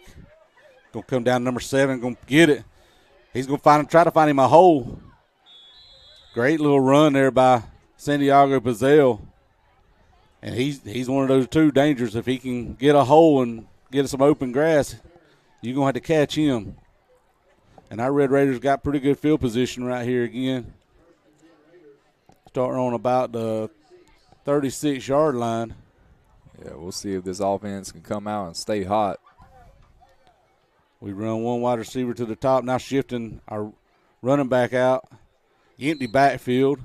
Going to come down to number 7, going to get it. He's going to try to find him a hole. Great little run there by Santiago Bazell. And he's one of those two dangers. If he can get a hole and get some open grass, you're going to have to catch him. And our Red Raiders got pretty good field position right here again. Starting on about the 36-yard line. Yeah, we'll see if this offense can come out and stay hot. We run one wide receiver to the top, now shifting our running back out. Empty backfield.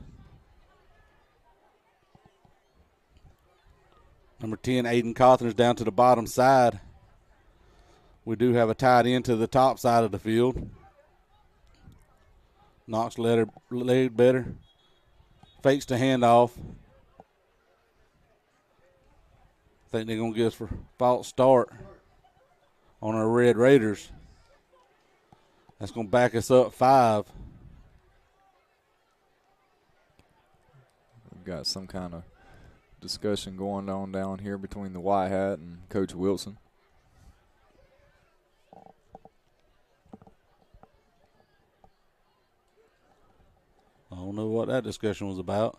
Number 10, Aiden Cawthorn, is down to the bottom side. We do have a tight end to the top side of the field. Knocks leg better. Fakes the handoff. Think they're going to get us for false start on our Red Raiders. That's going to back us up 5. We've got some kind of discussion going on down here between the White Hat and Coach Wilson. don't know what that discussion was about.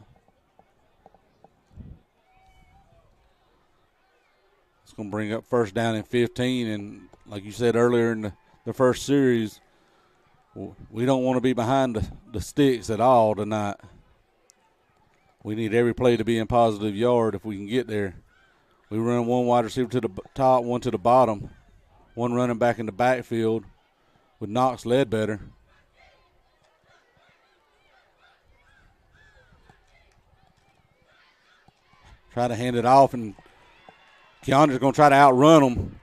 It's going to bring up first down and 15. And like you said earlier in the first series, we don't want to be behind the sticks at all tonight. We need every play to be in positive yard if we can get there. We run one wide receiver to the top, one to the bottom, one running back in the backfield with Knox Ledbetter. Try to hand it off, and Keandre's going to try to outrun him,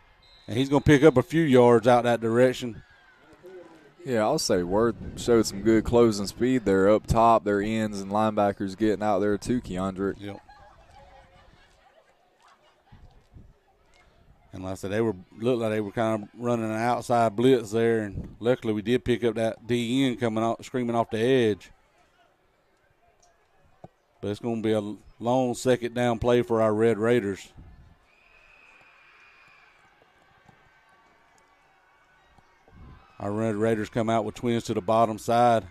and he's going to pick up a few yards out that direction. Yeah, I'll say Worth showed some good closing speed there up top. Their ends and linebackers getting out there too, Keandre. Yep. And like I said, looked like they were kind of running an outside blitz there, and luckily we did pick up that DN coming out, screaming off the edge. But it's going to be a long second down play for our Red Raiders. Our Red Raiders come out with twins to the bottom side.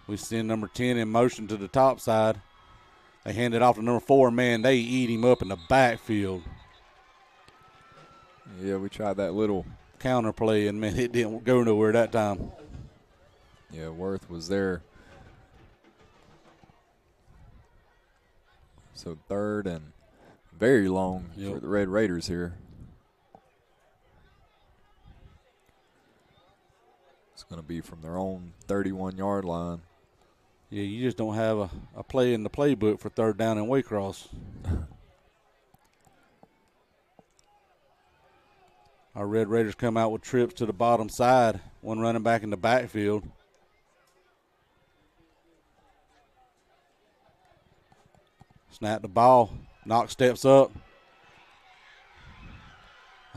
We send number 10 in motion to the top side. They hand it off to number 4. Man, they eat him up in the backfield. Yeah, we tried that little Counter play, and, man, it didn't go nowhere that time. Yeah, Worth was there. So third and very long for the Red Raiders here. It's going to be from their own 31-yard line. Yeah, you just don't have a play in the playbook for third down and Waycross. Our Red Raiders come out with trips to the bottom side, one running back in the backfield. Snap the ball. Knox steps up.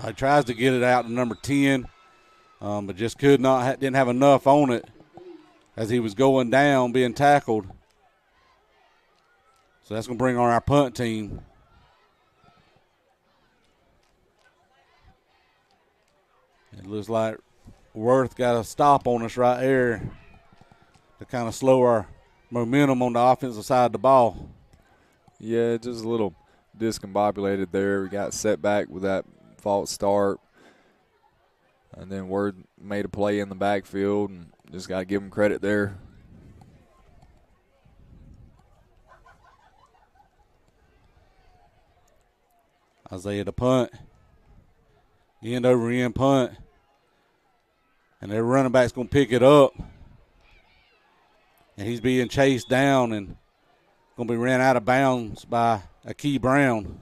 He tries to get it out to number 10, but just didn't have enough on it as he was going down, being tackled. So that's going to bring on our punt team. It looks like Worth got a stop on us right there to kind of slow our momentum on the offensive side of the ball. Yeah, just a little discombobulated there. We got set back with that false start. And then Word made a play in the backfield, and just got to give him credit there. Isaiah the punt. End over end punt. And their running back's going to pick it up. And he's being chased down and going to be ran out of bounds by Akey Brown.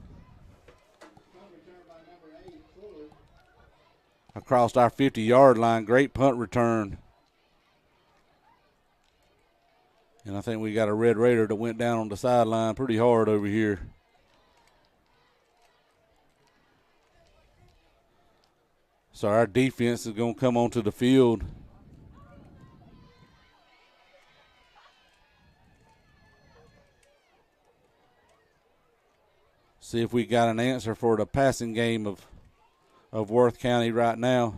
Across our 50-yard line. Great punt return. And I think we got a Red Raider that went down on the sideline pretty hard over here. So our defense is going to come onto the field. See if we got an answer for the passing game of Worth County right now.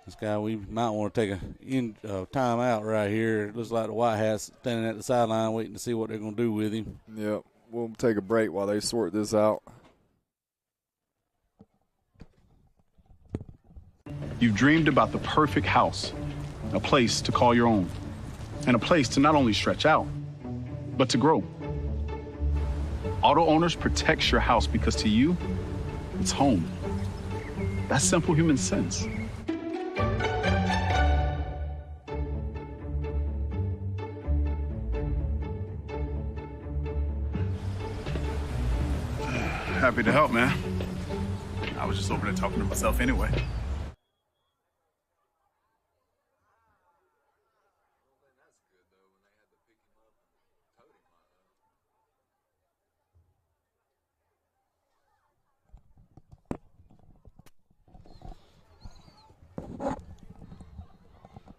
This guy, we might want to take a timeout right here. It looks like the White Hats standing at the sideline waiting to see what they're going to do with him. Yep, we'll take a break while they sort this out. You've dreamed about the perfect house, a place to call your own, and a place to not only stretch out, but to grow. Auto Owners protects your house because to you, it's home. That's simple human sense. Happy to help, man. I was just over there talking to myself anyway.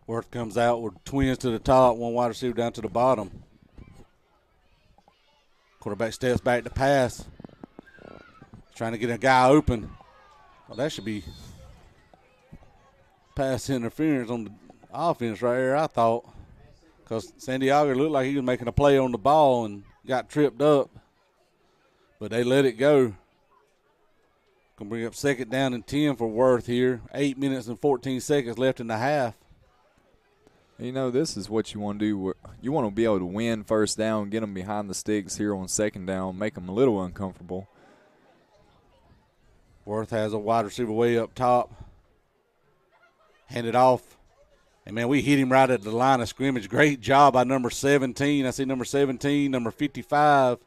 Worth comes out with twins to the top, one wide receiver down to the bottom. Quarterback steps back to pass. Trying to get a guy open. Well, that should be pass interference on the offense right there, I thought. Because Santiago looked like he was making a play on the ball and got tripped up. But they let it go. Going to bring up 2nd down and 10 for Worth here. 8 minutes and 14 seconds left in the half. You know, this is what you want to do. You want to be able to win first down, get them behind the sticks here on 2nd down, make them a little uncomfortable. Worth has a wide receiver way up top. Hand it off. And, man, we hit him right at the line of scrimmage. Great job by number 17. I see number 17, number 55,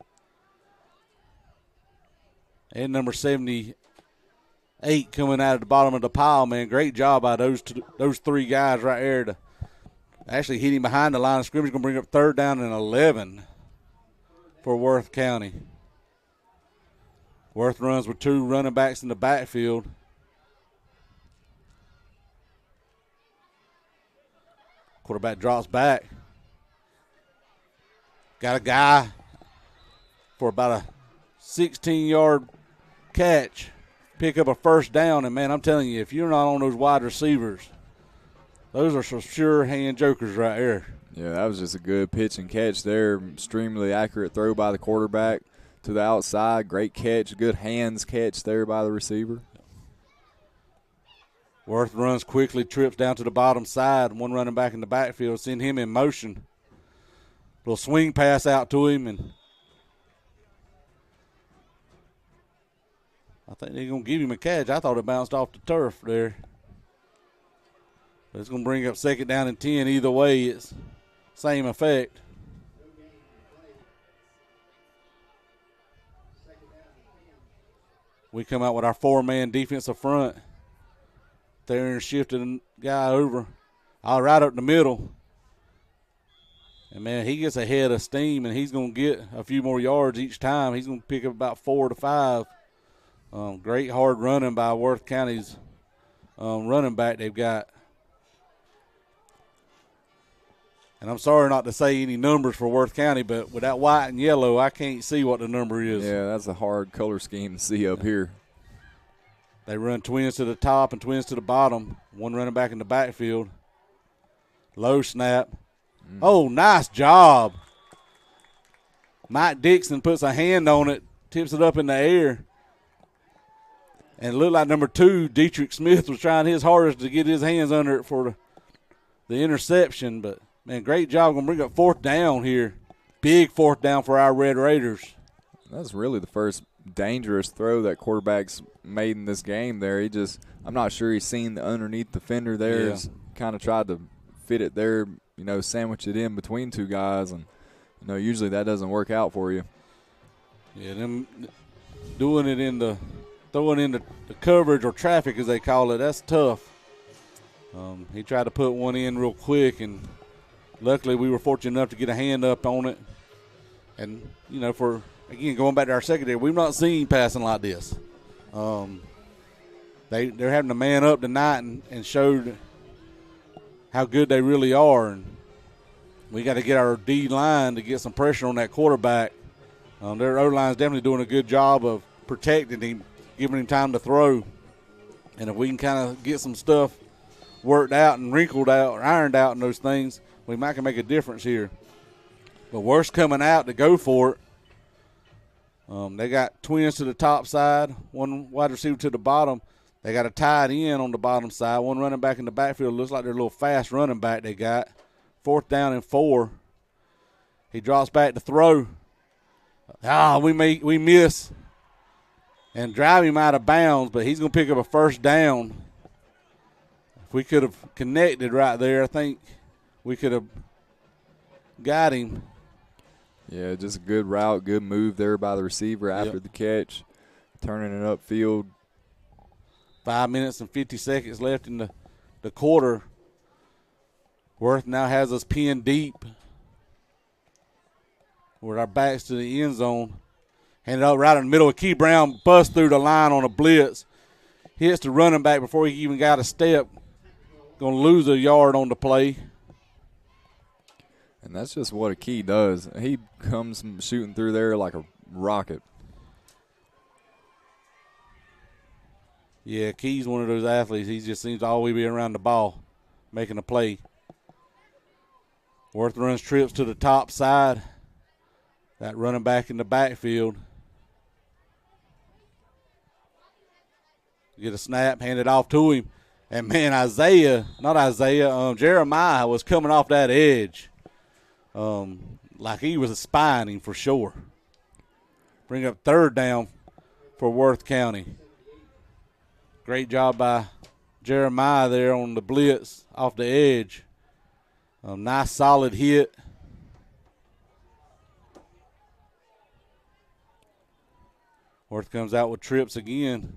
and number 78 coming out of the bottom of the pile, man. Great job by those 3 guys right there to actually hit him behind the line of scrimmage. Going to bring up 3rd down and 11 for Worth County. Worth runs with 2 running backs in the backfield. Quarterback drops back. Got a guy for about a 16-yard catch. Pick up a 1st down, and, man, I'm telling you, if you're not on those wide receivers, those are some sure-hand jokers right there. Yeah, that was just a good pitch and catch there. Extremely accurate throw by the quarterback to the outside. Great catch, good hands catch there by the receiver. Worth runs quickly, trips down to the bottom side. 1 running back in the backfield, send him in motion. Little swing pass out to him, and I think they're going to give him a catch. I thought it bounced off the turf there. But it's going to bring up 2nd down and 10. Either way, it's same effect. We come out with our 4-man defensive front. There and shifted a guy over. Right up the middle. And, man, he gets ahead of steam, and he's going to get a few more yards each time. He's going to pick up about 4 to 5. Great hard running by Worth County's running back they've got. And I'm sorry not to say any numbers for Worth County, but with that white and yellow, I can't see what the number is. Yeah, that's a hard color scheme to see up here. They run twins to the top and twins to the bottom. 1 running back in the backfield. Low snap. Oh, nice job. Mike Dixon puts a hand on it, tips it up in the air. And it looked like number 2, Dietrich Smith, was trying his hardest to get his hands under it for the interception. But, man, great job. Going to bring up 4th down here. Big 4th down for our Red Raiders. That's really the first dangerous throw that quarterback's made in this game there. I'm not sure he's seen the underneath defender there. Yeah. He's kind of tried to fit it there, sandwich it in between 2 guys. And, usually that doesn't work out for you. Yeah, them doing it throwing in the coverage or traffic as they call it, that's tough. He tried to put one in real quick, and luckily we were fortunate enough to get a hand up on it. And, again, going back to our secondary, we've not seen passing like this. They're having to man up tonight and showed how good they really are. And we got to get our D-line to get some pressure on that quarterback. Their O-line is definitely doing a good job of protecting him, giving him time to throw. And if we can kind of get some stuff worked out and wrinkled out or ironed out in those things, we might can make a difference here. But Worth's coming out to go for it. They got twins to the top side, 1 wide receiver to the bottom. They got a tight end on the bottom side, 1 running back in the backfield. Looks like they're a little fast running back they got. 4th down and 4. He drops back to throw. We miss and drive him out of bounds, but he's going to pick up a 1st down. If we could have connected right there, I think we could have got him. Yeah, just a good route, good move there by the receiver after the catch, turning it upfield. 5 minutes and 50 seconds left in the quarter. Worth now has us pinned deep with our backs to the end zone. Handed out right in the middle. Key Brown busts through the line on a blitz. Hits the running back before he even got a step. Going to lose a yard on the play. And that's just what a Key does. He comes shooting through there like a rocket. Yeah, Key's one of those athletes. He just seems to always be around the ball, making a play. Worth runs trips to the top side. That running back in the backfield. Get a snap, hand it off to him. And, man, Jeremiah was coming off that edge like he was spying him for sure. Bring up third down for Worth County. Great job by Jeremiah there on the blitz off the edge. Nice solid hit. Worth comes out with trips again.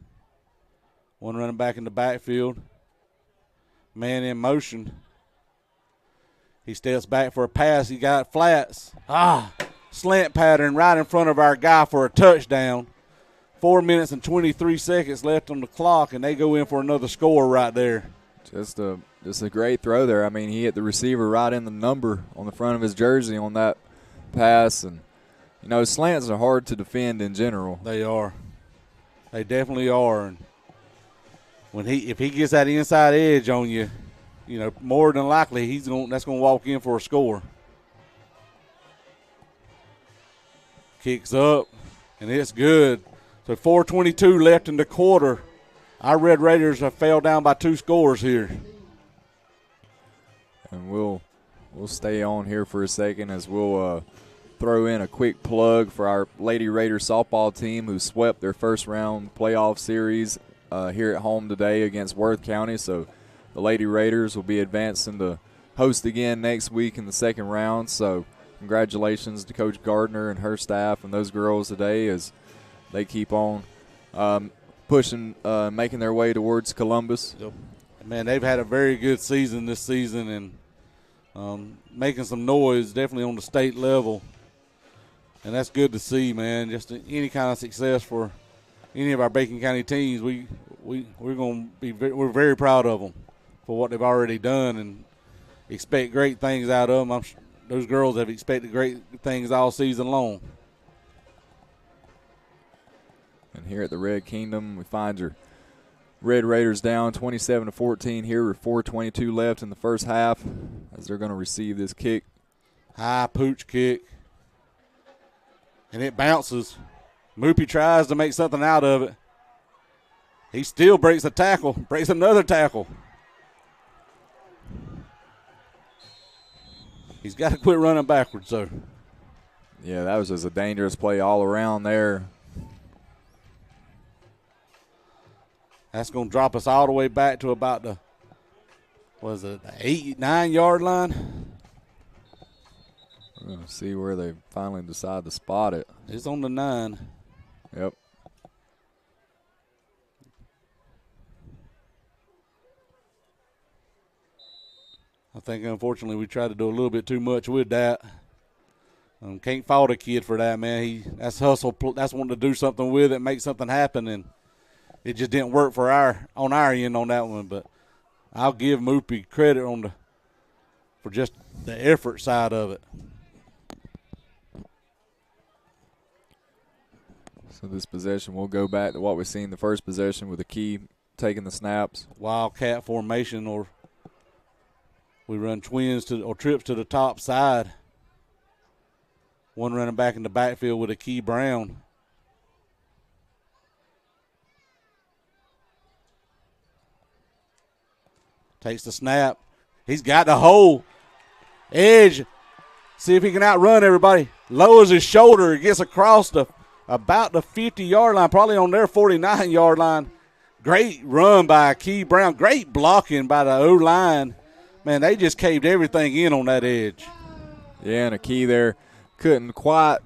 One running back in the backfield. Man in motion. He steps back for a pass. He got flats. Slant pattern right in front of our guy for a touchdown. 4 minutes and 23 seconds left on the clock, and they go in for another score right there. Just a great throw there. I mean, he hit the receiver right in the number on the front of his jersey on that pass. And, you know, slants are hard to defend in general. They are. They definitely are. And if he gets that inside edge on you, you know, more than likely that's going to walk in for a score. Kicks up, and it's good. So 4:22 left in the quarter. Our Red Raiders have fell down by 2 scores here. And we'll stay on here for a second as we'll throw in a quick plug for our Lady Raiders softball team who swept their first round playoff series here at home today against Worth County. So the Lady Raiders will be advancing to host again next week in the second round. So congratulations to Coach Gardner and her staff and those girls today as they keep on pushing, making their way towards Columbus. Yep. Man, they've had a very good season this season and making some noise definitely on the state level. And that's good to see, man. Just any kind of success for any of our Bacon County teams, we're very proud of them for what they've already done and expect great things out of them. Those girls have expected great things all season long. And here at the Red Kingdom, we find your Red Raiders down 27-14 here with 4:22 left in the first half as they're going to receive this kick. High pooch kick. And it bounces. Moopy tries to make something out of it. He still breaks a tackle, breaks another tackle. He's got to quit running backwards, though. Yeah, that was just a dangerous play all around there. That's going to drop us all the way back to about the 8-9 yard line. We're going to see where they finally decide to spot it. It's on the 9. Yep. I think, unfortunately, we tried to do a little bit too much with that. Can't fault a kid for that, man. That's hustle. That's wanting to do something with it, make something happen, and it just didn't work for on our end on that one. But I'll give Moopy credit for just the effort side of it. So this possession, we'll go back to what we've seen the first possession with the key taking the snaps. Wildcat formation, or we run twins or trips to the top side. One running back in the backfield with a Key Brown. Takes the snap. He's got the hole. Edge. See if he can outrun everybody. Lowers his shoulder. Gets across about the 50-yard line, probably on their 49-yard line. Great run by Key Brown. Great blocking by the O-line. Man, they just caved everything in on that edge. Yeah, and a Key there couldn't quite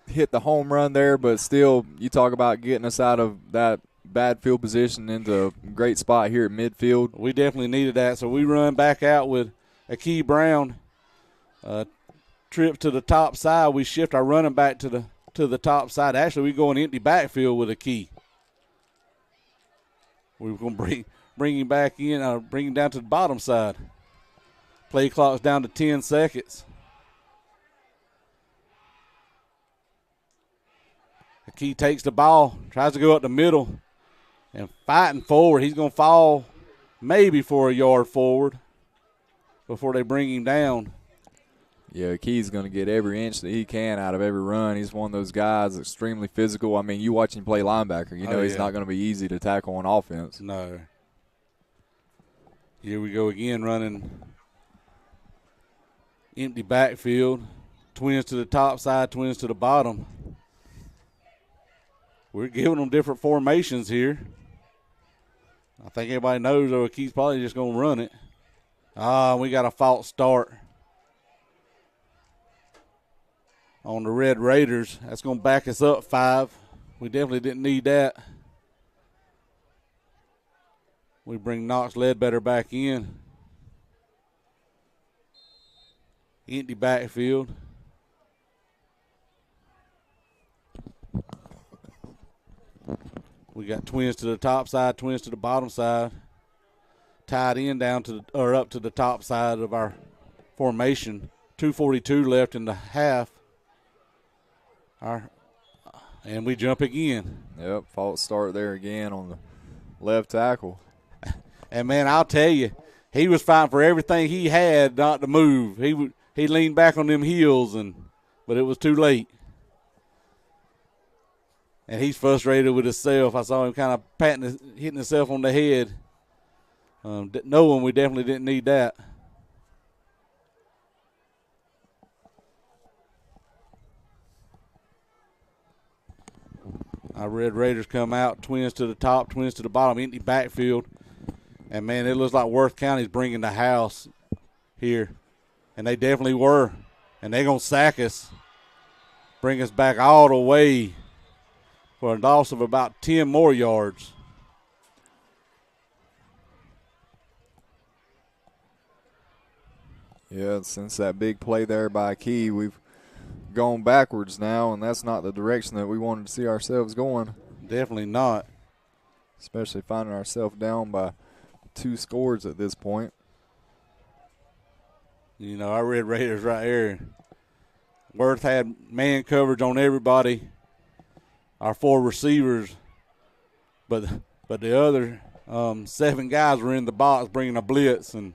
hit the home run there, but still, you talk about getting us out of that bad field position into a great spot here at midfield. We definitely needed that, so we run back out with a Key Brown. Trip to the top side. We shift our running back to the top side. Actually, we go in empty backfield with a Key. We're going to bring him back in, bring him down to the bottom side. Play clock's down to 10 seconds. The Key takes the ball, tries to go up the middle. and fighting forward. He's going to fall maybe for a yard forward before they bring him down. Yeah, Key's going to get every inch that he can out of every run. He's one of those guys, extremely physical. I mean, you watch him play linebacker, you know he's not going to be easy to tackle on offense. No. Here we go again, running empty backfield. Twins to the top side, twins to the bottom. We're giving them different formations here. I think everybody knows though Keith's probably just going to run it. We got a false start on the Red Raiders. That's going to back us up 5. We definitely didn't need that. We bring Knox Ledbetter back in. Empty backfield. We got twins to the top side, twins to the bottom side. Tied in down to up to the top side of our formation. 2:42 left in the half. And we jump again. Yep, false start there again on the left tackle. And, man, I'll tell you, he was fighting for everything he had not to move. He leaned back on them heels, but it was too late. And he's frustrated with himself. I saw him kind of hitting himself on the head, knowing we definitely didn't need that. Our Red Raiders come out, twins to the top, twins to the bottom, empty backfield. And, man, it looks like Worth County's bringing the house here. And they definitely were. And they're going to sack us, bring us back all the way for a loss of about 10 more yards. Yeah, since that big play there by Key, we've gone backwards now, and that's not the direction that we wanted to see ourselves going. Definitely not. Especially finding ourselves down by 2 scores at this point. You know, our Red Raiders right here. Worth had man coverage on everybody, our 4 receivers, but the other 7 guys were in the box bringing a blitz, and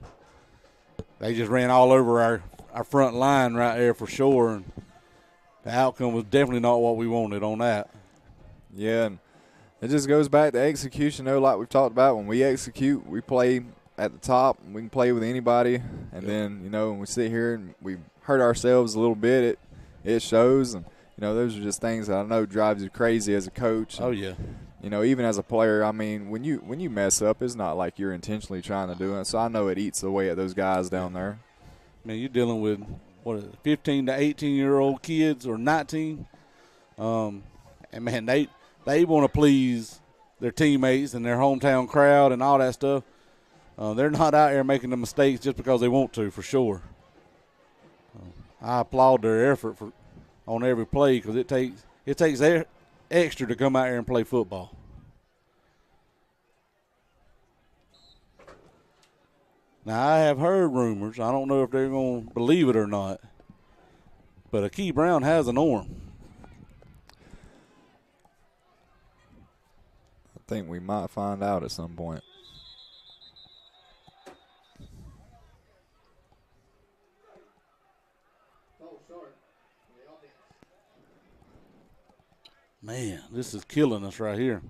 they just ran all over our front line right there for sure. And the outcome was definitely not what we wanted on that. Yeah, and it just goes back to execution, though, like we've talked about. When we execute, we play at the top, and we can play with anybody. And then, you know, when we sit here and we hurt ourselves a little bit, it shows. And, you know, those are just things that I know drives you crazy as a coach. Oh, yeah. You know, even as a player, I mean, when you mess up, it's not like you're intentionally trying to do it. So I know it eats away at those guys down there. Man, you're dealing with, 15 to 18-year-old kids or 19. And, man, they want to please their teammates and their hometown crowd and all that stuff. They're not out there making the mistakes just because they want to, for sure. I applaud their effort on every play because it takes extra to come out here and play football. Now, I have heard rumors. I don't know if they're going to believe it or not, but Akee Brown has an arm. I think we might find out at some point. Man, this is killing us right here.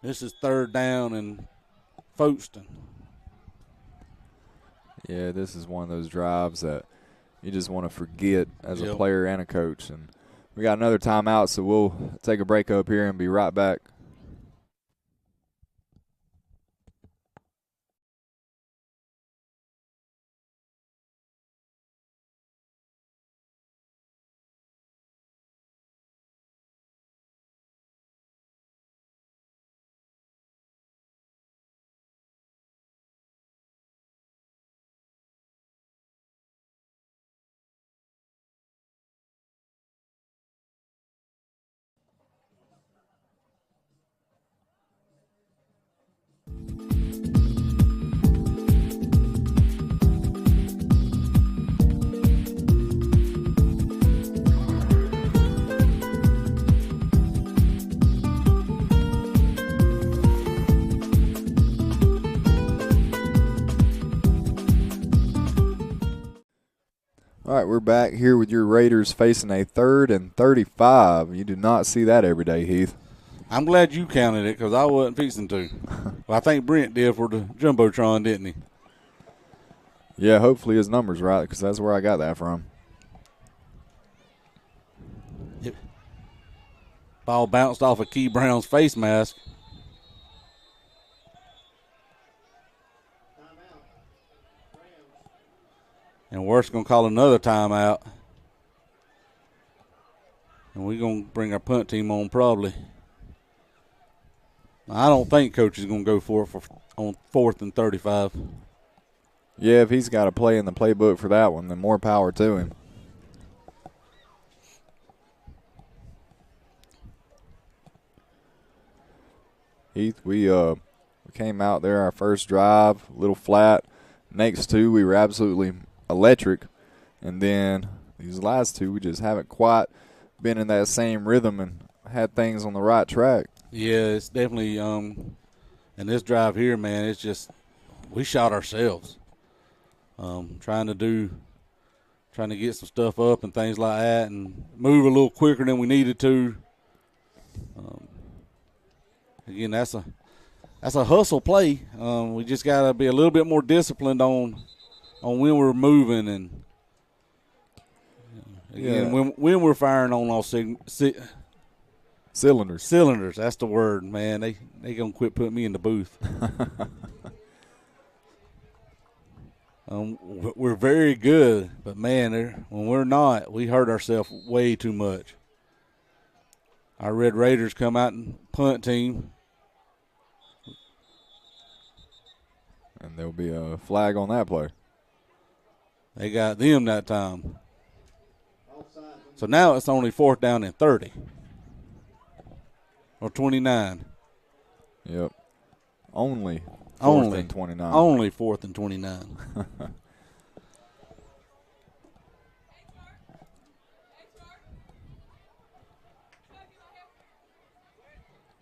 This is 3rd down and Folkestone. Yeah, this is one of those drives that you just want to forget as a player and a coach. And we got another timeout, so we'll take a break up here and be right back. All right, we're back here with your Raiders facing a 3rd and 35. You do not see that every day, Heath. I'm glad you counted it because I wasn't fixing to. Well, I think Brent did for the Jumbotron, didn't he? Yeah, hopefully his number's right because that's where I got that from. Ball bounced off of Key Brown's face mask. And Worth's going to call another timeout. And we're going to bring our punt team on probably. I don't think Coach is going to go for it on 4th and 35. Yeah, if he's got a play in the playbook for that one, then more power to him. Heath, we came out there our first drive, a little flat. Next 2, we were absolutely electric. And then these last 2, we just haven't quite been in that same rhythm and had things on the right track. Yeah, it's definitely and this drive here, man, it's just we shot ourselves. Trying to get some stuff up and things like that and move a little quicker than we needed to. Again, that's a hustle play. We just got to be a little bit more disciplined on when we're moving and again, when we're firing on all cylinders. Cylinders, that's the word, man. They gonna quit putting me in the booth. We're very good, but man, when we're not, we hurt ourselves way too much. Our Red Raiders come out and punt team. And there'll be a flag on that play. They got them that time. So now it's only 4th down and 30. Or 29. Yep. Only 4th and 29. Only 4th and 29.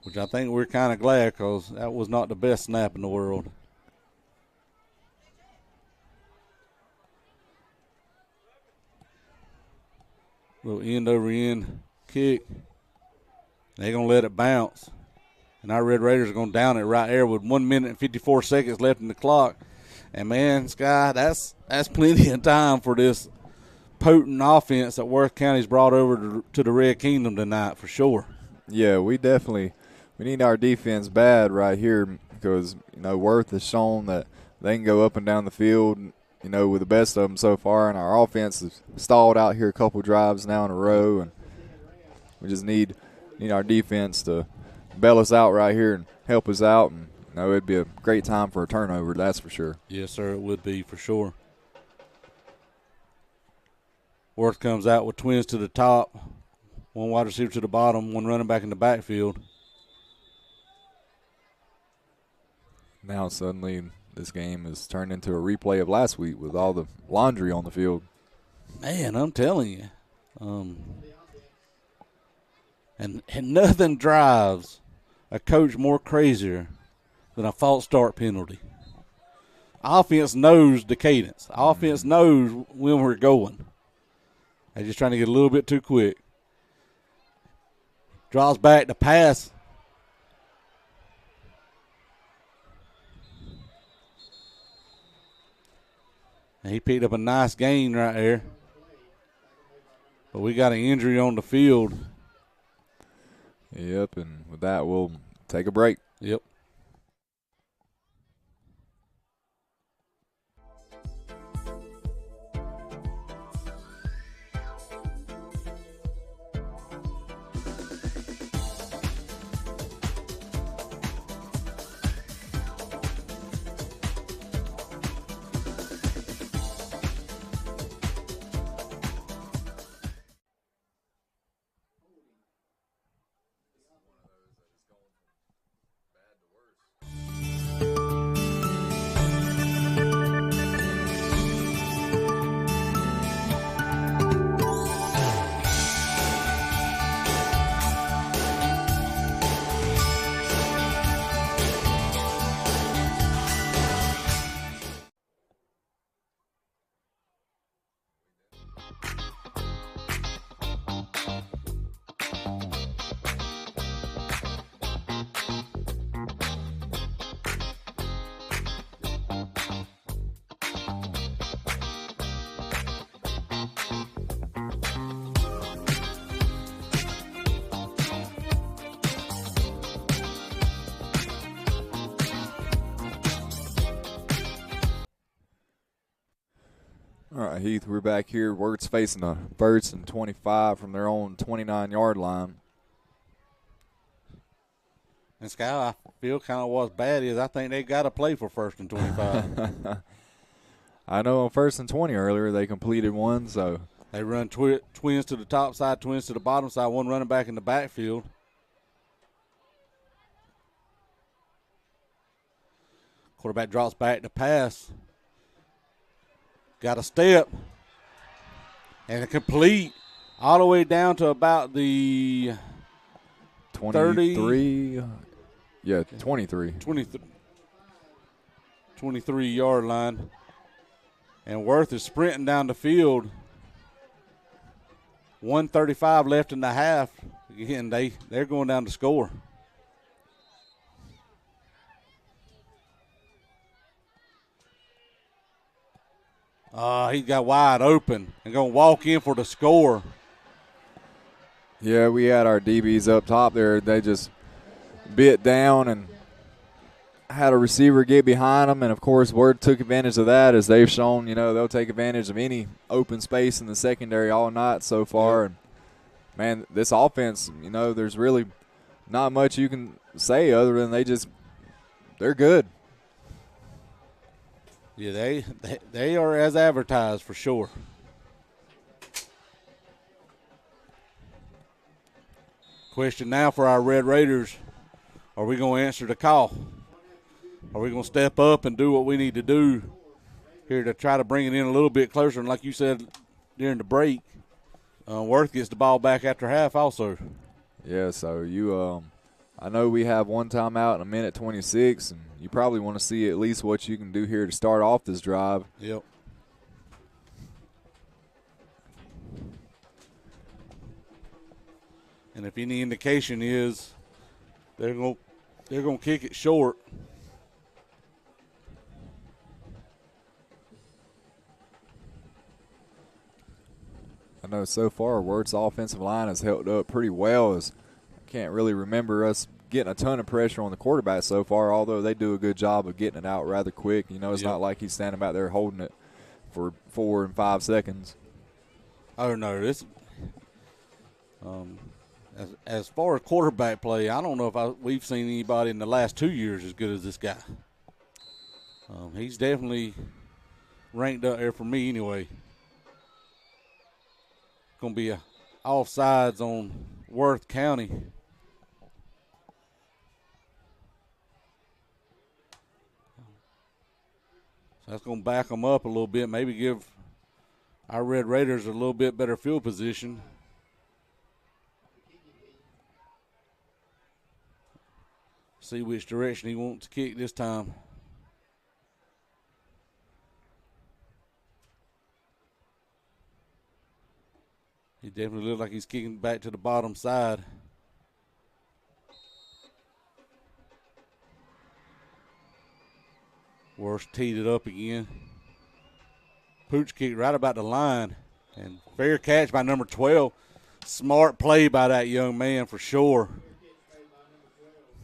Which I think we're kind of glad because that was not the best snap in the world. Little end over end kick. They're going to let it bounce. And our Red Raiders are going to down it right there with 1 minute and 54 seconds left in the clock. And, man, Sky, that's plenty of time for this potent offense that Worth County's brought over to the Red Kingdom tonight for sure. Yeah, we need our defense bad right here because, Worth has shown that they can go up and down the field, with the best of them so far. And our offense has stalled out here a couple drives now in a row. And we just need our defense to bail us out right here and help us out. And it'd be a great time for a turnover, that's for sure. Yes, sir, it would be for sure. Worth comes out with twins to the top, one wide receiver to the bottom, one running back in the backfield. Now suddenly this game has turned into a replay of last week with all the laundry on the field. Man, I'm telling you. And nothing drives a coach more crazier than a false start penalty. Offense knows the cadence. Offense knows when we're going. They're just trying to get a little bit too quick. Draws back the pass. And he picked up a nice gain right there. But we got an injury on the field. Yep, and with that, we'll take a break. Yep. right, Heath, we're back here. Wirt's facing a 1st and 25 from their own 29-yard line. And Sky, I feel kind of what's bad is I think they got to play for 1st and 25. I know on 1st and 20 earlier they completed one, so. They run twins to the top side, twins to the bottom side, one running back in the backfield. Quarterback drops back to pass. Got a step. And a complete all the way down to about the 23. Yeah, 23. 23-yard line. And Worth is sprinting down the field. 1:35 left in the half. Again, they're going down to score. He got wide open and going to walk in for the score. Yeah, we had our DBs up top there. They just bit down and had a receiver get behind them. And, of course, Word took advantage of that, as they've shown, they'll take advantage of any open space in the secondary all night so far. And, man, this offense, there's really not much you can say other than they're good. Yeah, they are as advertised for sure. Question now for our Red Raiders, are we going to answer the call? Are we going to step up and do what we need to do here to try to bring it in a little bit closer? And like you said during the break, Worth gets the ball back after half also. Yeah, so I know we have one timeout in a minute 26, and you probably want to see at least what you can do here to start off this drive. Yep. And if any indication is they're going to kick it short. I know so far Wirt's offensive line has held up pretty well. As I can't really remember us getting a ton of pressure on the quarterback so far, although they do a good job of getting it out rather quick. It's not like he's standing back there holding it for 4 and 5 seconds. Oh, no. This as far as quarterback play, I don't know if we've seen anybody in the last 2 years as good as this guy. He's definitely ranked up there for me anyway. Going to be a offsides on Worth County. So that's going to back them up a little bit, maybe give our Red Raiders a little bit better field position. See which direction he wants to kick this time. He definitely looks like he's kicking back to the bottom side. Worth teed it up again. Pooch kicked right about the line. And fair catch by number 12. Smart play by that young man for sure.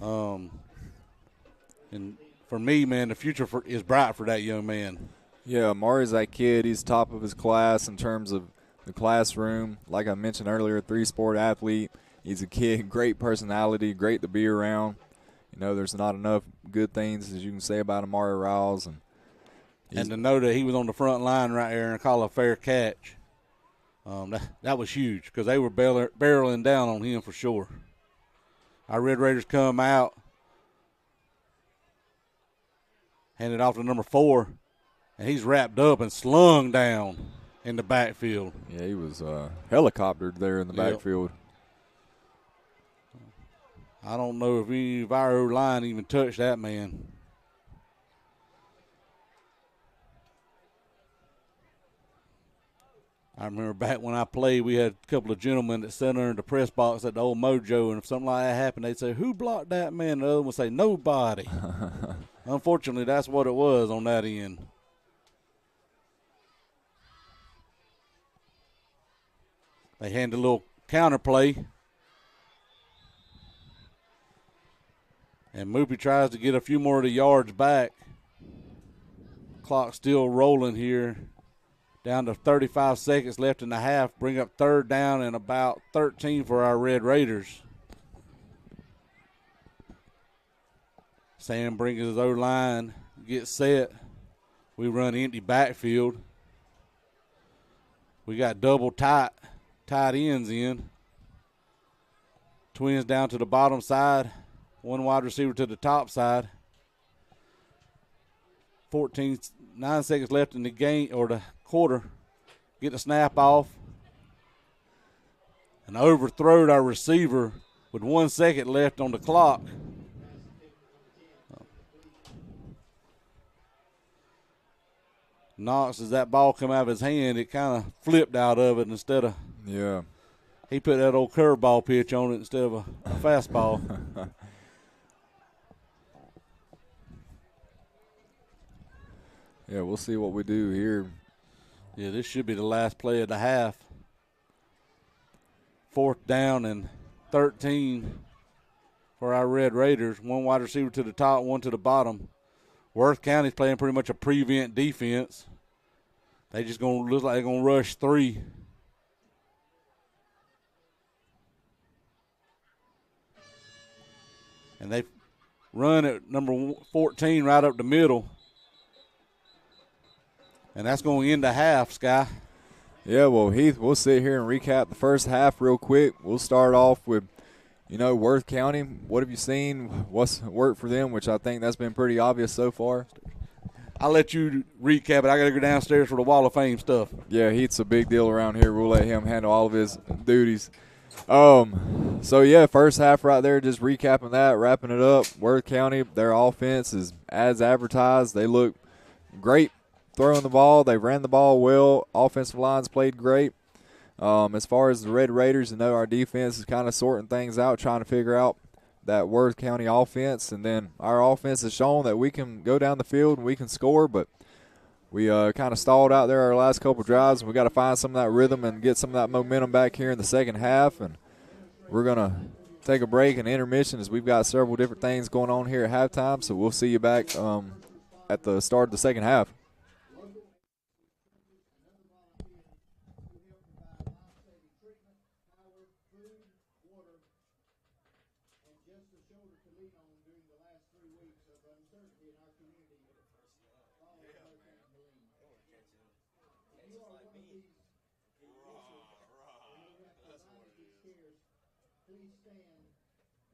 And for me, man, the future is bright for that young man. Yeah, Amari's that kid. He's top of his class in terms of the classroom. Like I mentioned earlier, 3-sport athlete. He's a kid, great personality, great to be around. There's not enough good things as you can say about Amari Riles. And to know that he was on the front line right there and call a fair catch, that was huge because they were barreling down on him for sure. Our Red Raiders come out, hand it off to number 4, and he's wrapped up and slung down in the backfield. Yeah, he was helicoptered there in the backfield. I don't know if any of our O-line even touched that man. I remember back when I played, we had a couple of gentlemen that sat under the press box at the old Mojo, and if something like that happened, they'd say, "Who blocked that man?" And the other one would say, "Nobody." Unfortunately, that's what it was on that end. They hand a little counter play. And Moopy tries to get a few more of the yards back. Clock still rolling here. Down to 35 seconds left in the half. Bring up 3rd down and about 13 for our Red Raiders. Sam brings his O-line, gets set. We run empty backfield. We got double tight ends in. Twins down to the bottom side. 1 wide receiver to the top side. 9 seconds left in the game or the quarter. Get the snap off. And overthrowed our receiver with 1 second left on the clock. Knox, as that ball come out of his hand, it kind of flipped out of it instead of. Yeah. He put that old curveball pitch on it instead of a fastball. Yeah, we'll see what we do here. Yeah, this should be the last play of the half. 4th down and 13 for our Red Raiders. 1 wide receiver to the top, 1 to the bottom. Worth County's playing pretty much a prevent defense. They just gonna look like they're gonna rush 3. And they run at number 14 right up the middle. And that's going to end the half, Sky. Yeah, well, Heath, we'll sit here and recap the first half real quick. We'll start off with, Worth County. What have you seen? What's worked for them, which I think that's been pretty obvious so far? I'll let you recap it. I got to go downstairs for the Wall of Fame stuff. Yeah, Heath's a big deal around here. We'll let him handle all of his duties. First half right there, just recapping that, wrapping it up. Worth County, their offense is as advertised. They look great throwing the ball. They ran the ball well. Offensive lines played great. As far as the Red Raiders, our defense is kind of sorting things out, trying to figure out that Worth County offense. And then our offense has shown that we can go down the field and we can score, but we kind of stalled out there our last couple drives. We got to find some of that rhythm and get some of that momentum back here in the second half. And we're going to take a break and intermission as we've got several different things going on here at halftime. So we'll see you back at the start of the second half. Please stand and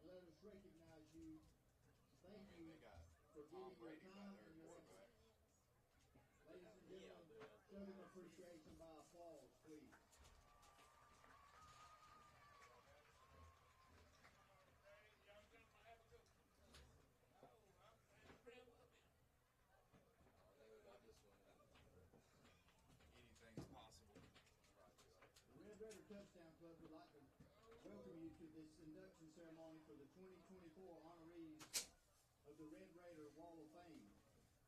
let us recognize you. Thank you for giving your time and your effort. Ladies and gentlemen, show them appreciation by applause, please. The Red Raider Touchdown Club would like to welcome you to this induction ceremony for the 2024 honorees of the Red Raider Wall of Fame.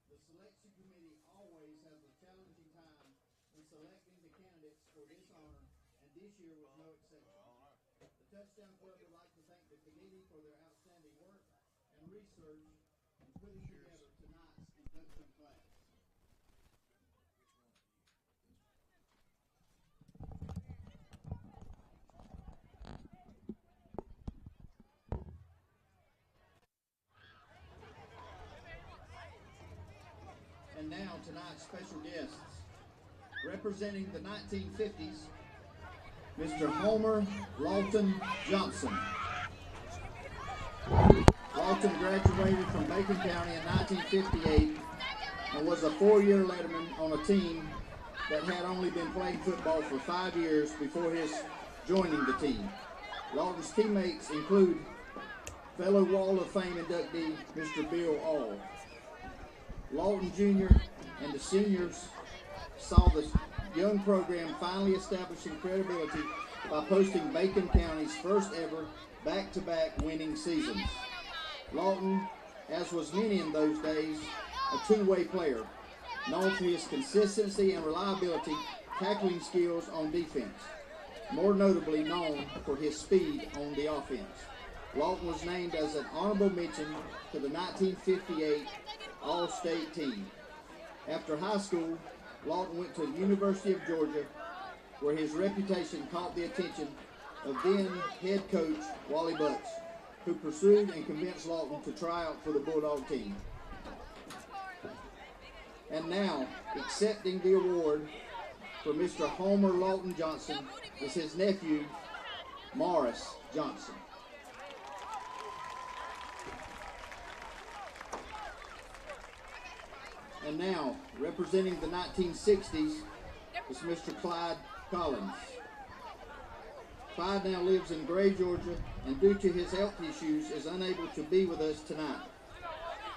The selection committee always has a challenging time in selecting the candidates for this honor, and this year was no exception. The Touchdown Club would like to thank the committee for their outstanding work and research in putting together tonight's induction class. And now tonight's special guests, representing the 1950s, Mr. Homer Lawton Johnson. Lawton graduated from Bacon County in 1958 and was a four-year letterman on a team that had only been playing football for 5 years before his joining the team. Lawton's teammates include fellow Wall of Fame inductee Mr. Bill All. Lawton Jr. and the seniors saw the young program finally establishing credibility by posting Bacon County's first ever back-to-back winning seasons. Lawton, as was many in those days, a two-way player, known for his consistency and reliability, tackling skills on defense, more notably known for his speed on the offense. Lawton was named as an honorable mention to the 1958 All-State team. After high school, Lawton went to the University of Georgia, where his reputation caught the attention of then head coach Wally Butts, who pursued and convinced Lawton to try out for the Bulldog team. And now, accepting the award for Mr. Homer Lawton Johnson is his nephew, Morris Johnson. And now, representing the 1960s is Mr. Clyde Collins. Clyde now lives in Gray, Georgia, and due to his health issues is unable to be with us tonight.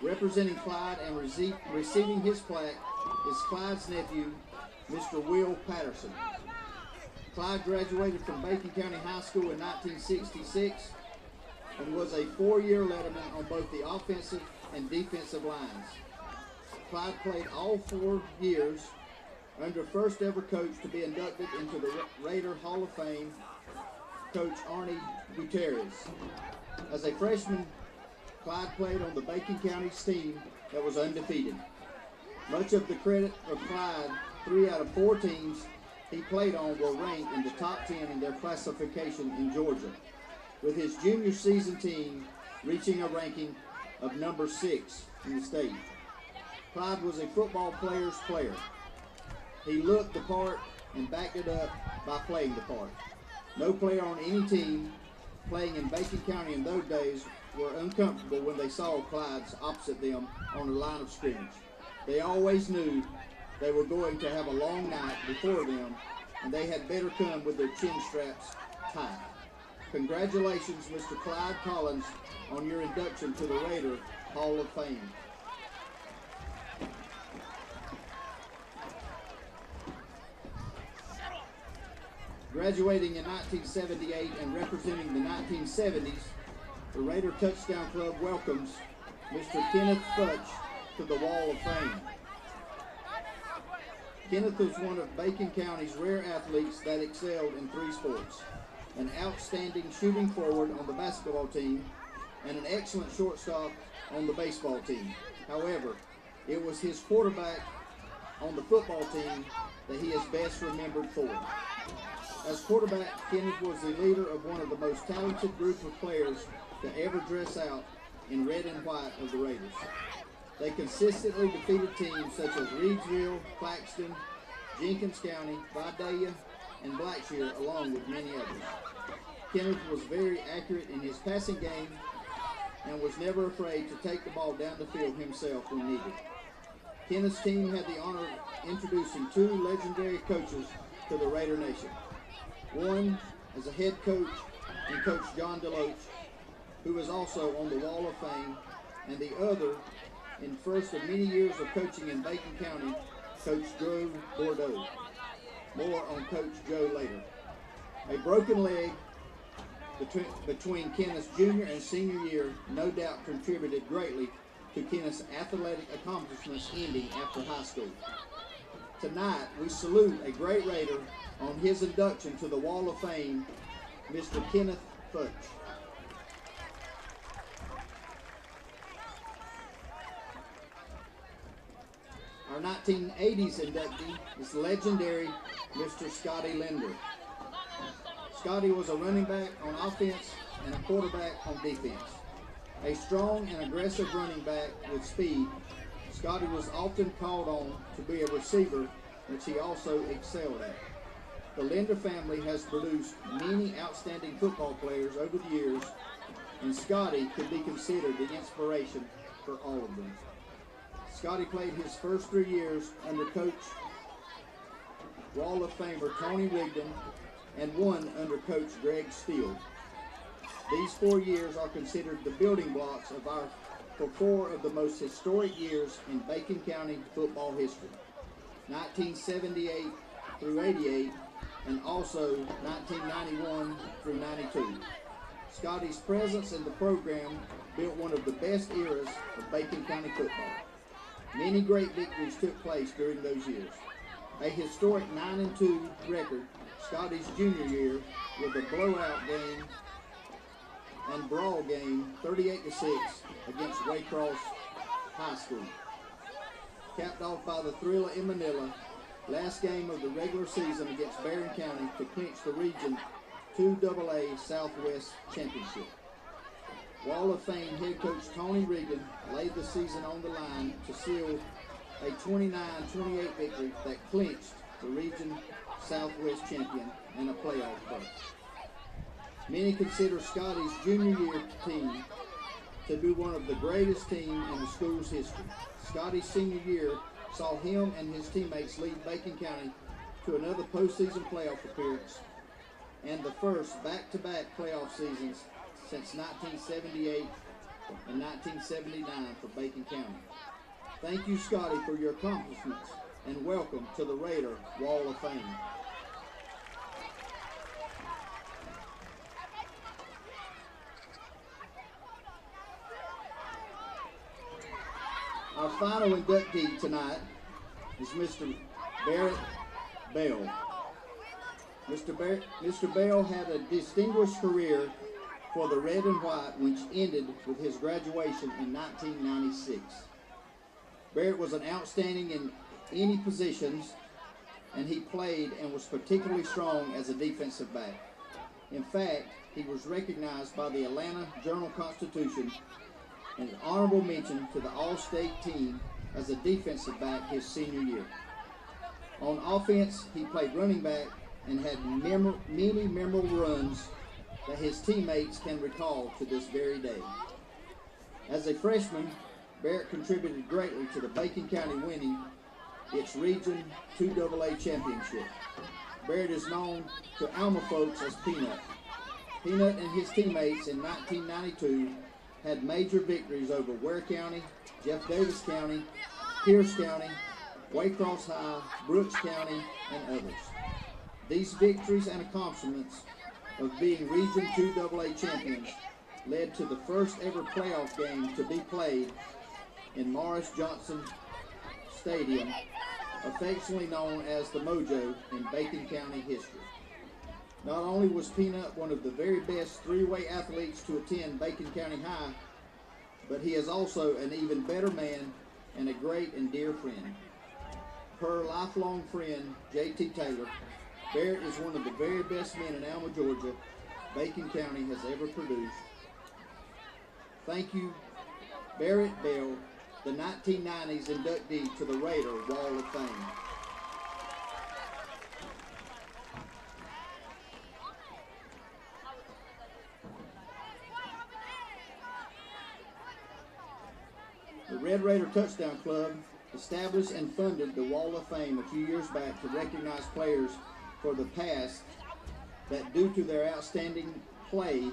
Representing Clyde and receiving his plaque is Clyde's nephew, Mr. Will Patterson. Clyde graduated from Bacon County High School in 1966 and was a 4-year letterman on both the offensive and defensive lines. Clyde played all 4 years under first ever coach to be inducted into the Raider Hall of Fame, Coach Arnie Gutierrez. As a freshman, Clyde played on the Bacon County's team that was undefeated. Much of the credit of Clyde, 3 out of 4 teams he played on were ranked in the top 10 in their classification in Georgia, with his junior season team reaching a ranking of number 6 in the state. Clyde was a football player's player. He looked the part and backed it up by playing the part. No player on any team playing in Bacon County in those days were uncomfortable when they saw Clyde's opposite them on the line of scrimmage. They always knew they were going to have a long night before them, and they had better come with their chin straps tight. Congratulations, Mr. Clyde Collins, on your induction to the Raider Hall of Fame. Graduating in 1978 and representing the 1970s, the Raider Touchdown Club welcomes Mr. Kenneth Futch to the Wall of Fame. Kenneth was one of Bacon County's rare athletes that excelled in 3 sports: an outstanding shooting forward on the basketball team and an excellent shortstop on the baseball team. However, it was his quarterback on the football team that he is best remembered for. As quarterback, Kenneth was the leader of one of the most talented group of players to ever dress out in red and white of the Raiders. They consistently defeated teams such as Reidsville, Claxton, Jenkins County, Vidalia, and Blackshear, along with many others. Kenneth was very accurate in his passing game and was never afraid to take the ball down the field himself when needed. Kenneth's team had the honor of introducing 2 legendary coaches to the Raider Nation. One as a head coach in Coach John DeLoach, who is also on the Wall of Fame, and the other in first of many years of coaching in Bacon County, Coach Joe Bordeaux. More on Coach Joe later. A broken leg between Kenneth's junior and senior year no doubt contributed greatly to Kenneth's athletic accomplishments ending after high school. Tonight, we salute a great Raider on his induction to the Wall of Fame, Mr. Kenneth Futch. Our 1980s inductee is legendary Mr. Scotty Linder. Scotty was a running back on offense and a quarterback on defense. A strong and aggressive running back with speed, Scotty was often called on to be a receiver, which he also excelled at. The Linder family has produced many outstanding football players over the years, and Scotty could be considered the inspiration for all of them. Scotty played his first 3 years under Coach Wall of Famer Tony Rigdon and 1 under Coach Greg Steele. These 4 years are considered the building blocks for 4 of the most historic years in Bacon County football history, 1978 through 88, and also 1991 through 92. Scotty's presence in the program built one of the best eras of Bacon County football. Many great victories took place during those years. A historic 9-2 record, Scotty's junior year, with a blowout game and brawl game 38-6 against Waycross High School. Capped off by the Thrilla in Manila last game of the regular season against Barron County to clinch the Region 2AA Southwest Championship. Wall of Fame head coach Tony Regan laid the season on the line to seal a 29-28 victory that clinched the Region Southwest champion and a playoff berth. Many consider Scotty's junior year team to be one of the greatest teams in the school's history. Scotty's senior year saw him and his teammates lead Bacon County to another postseason playoff appearance and the first back-to-back playoff seasons since 1978 and 1979 for Bacon County. Thank you, Scotty, for your accomplishments, and welcome to the Raider Wall of Fame. Our final inductee tonight is Mr. Barrett Bell. Mr. Bell had a distinguished career for the Red and White, which ended with his graduation in 1996. Barrett was an outstanding in any positions, and he played and was particularly strong as a defensive back. In fact, he was recognized by the Atlanta Journal-Constitution and an honorable mention to the All-State team as a defensive back his senior year. On offense, he played running back and had many memorable runs that his teammates can recall to this very day. As a freshman, Barrett contributed greatly to the Bacon County winning its Region 2AA championship. Barrett is known to Alma folks as Peanut. Peanut and his teammates in 1992 had major victories over Ware County, Jeff Davis County, Pierce County, Waycross High, Brooks County, and others. These victories and accomplishments of being Region 2AA champions led to the first ever playoff game to be played in Morris Johnson Stadium, affectionately known as the Mojo in Bacon County history. Not only was Peanut one of the very best three-way athletes to attend Bacon County High, but he is also an even better man and a great and dear friend. Her lifelong friend, J.T. Taylor, Barrett is one of the very best men in Alma, Georgia, Bacon County has ever produced. Thank you, Barrett Bell, the 1990s inductee to the Raider Wall of Fame. The Red Raider Touchdown Club established and funded the Wall of Fame a few years back to recognize players for the past that, due to their outstanding play,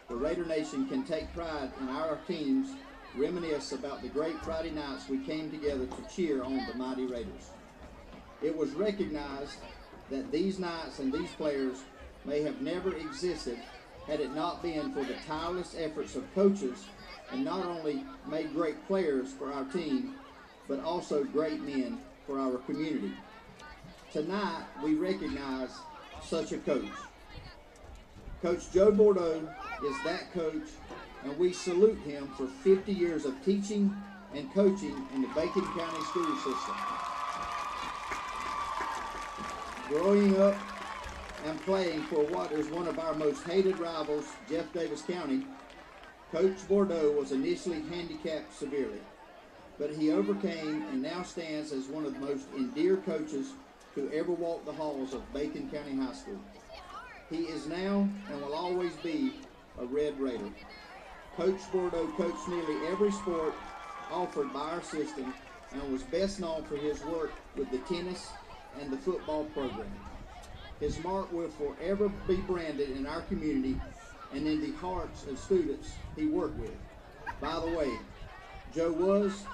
the Raider Nation can take pride in our teams, reminisce about the great Friday nights we came together to cheer on the mighty Raiders. It was recognized that these nights and these players may have never existed had it not been for the tireless efforts of coaches, and not only made great players for our team, but also great men for our community. Tonight, we recognize such a coach. Coach Joe Bordeaux is that coach, and we salute him for 50 years of teaching and coaching in the Bacon County school system. Growing up and playing for what is one of our most hated rivals, Jeff Davis County, Coach Bordeaux was initially handicapped severely, but he overcame and now stands as one of the most endeared coaches to ever walk the halls of Bacon County High School. He is now and will always be a Red Raider. Coach Bordeaux coached nearly every sport offered by our system and was best known for his work with the tennis and the football program. His mark will forever be branded in our community and in the hearts of students he worked with. By the way, Joe was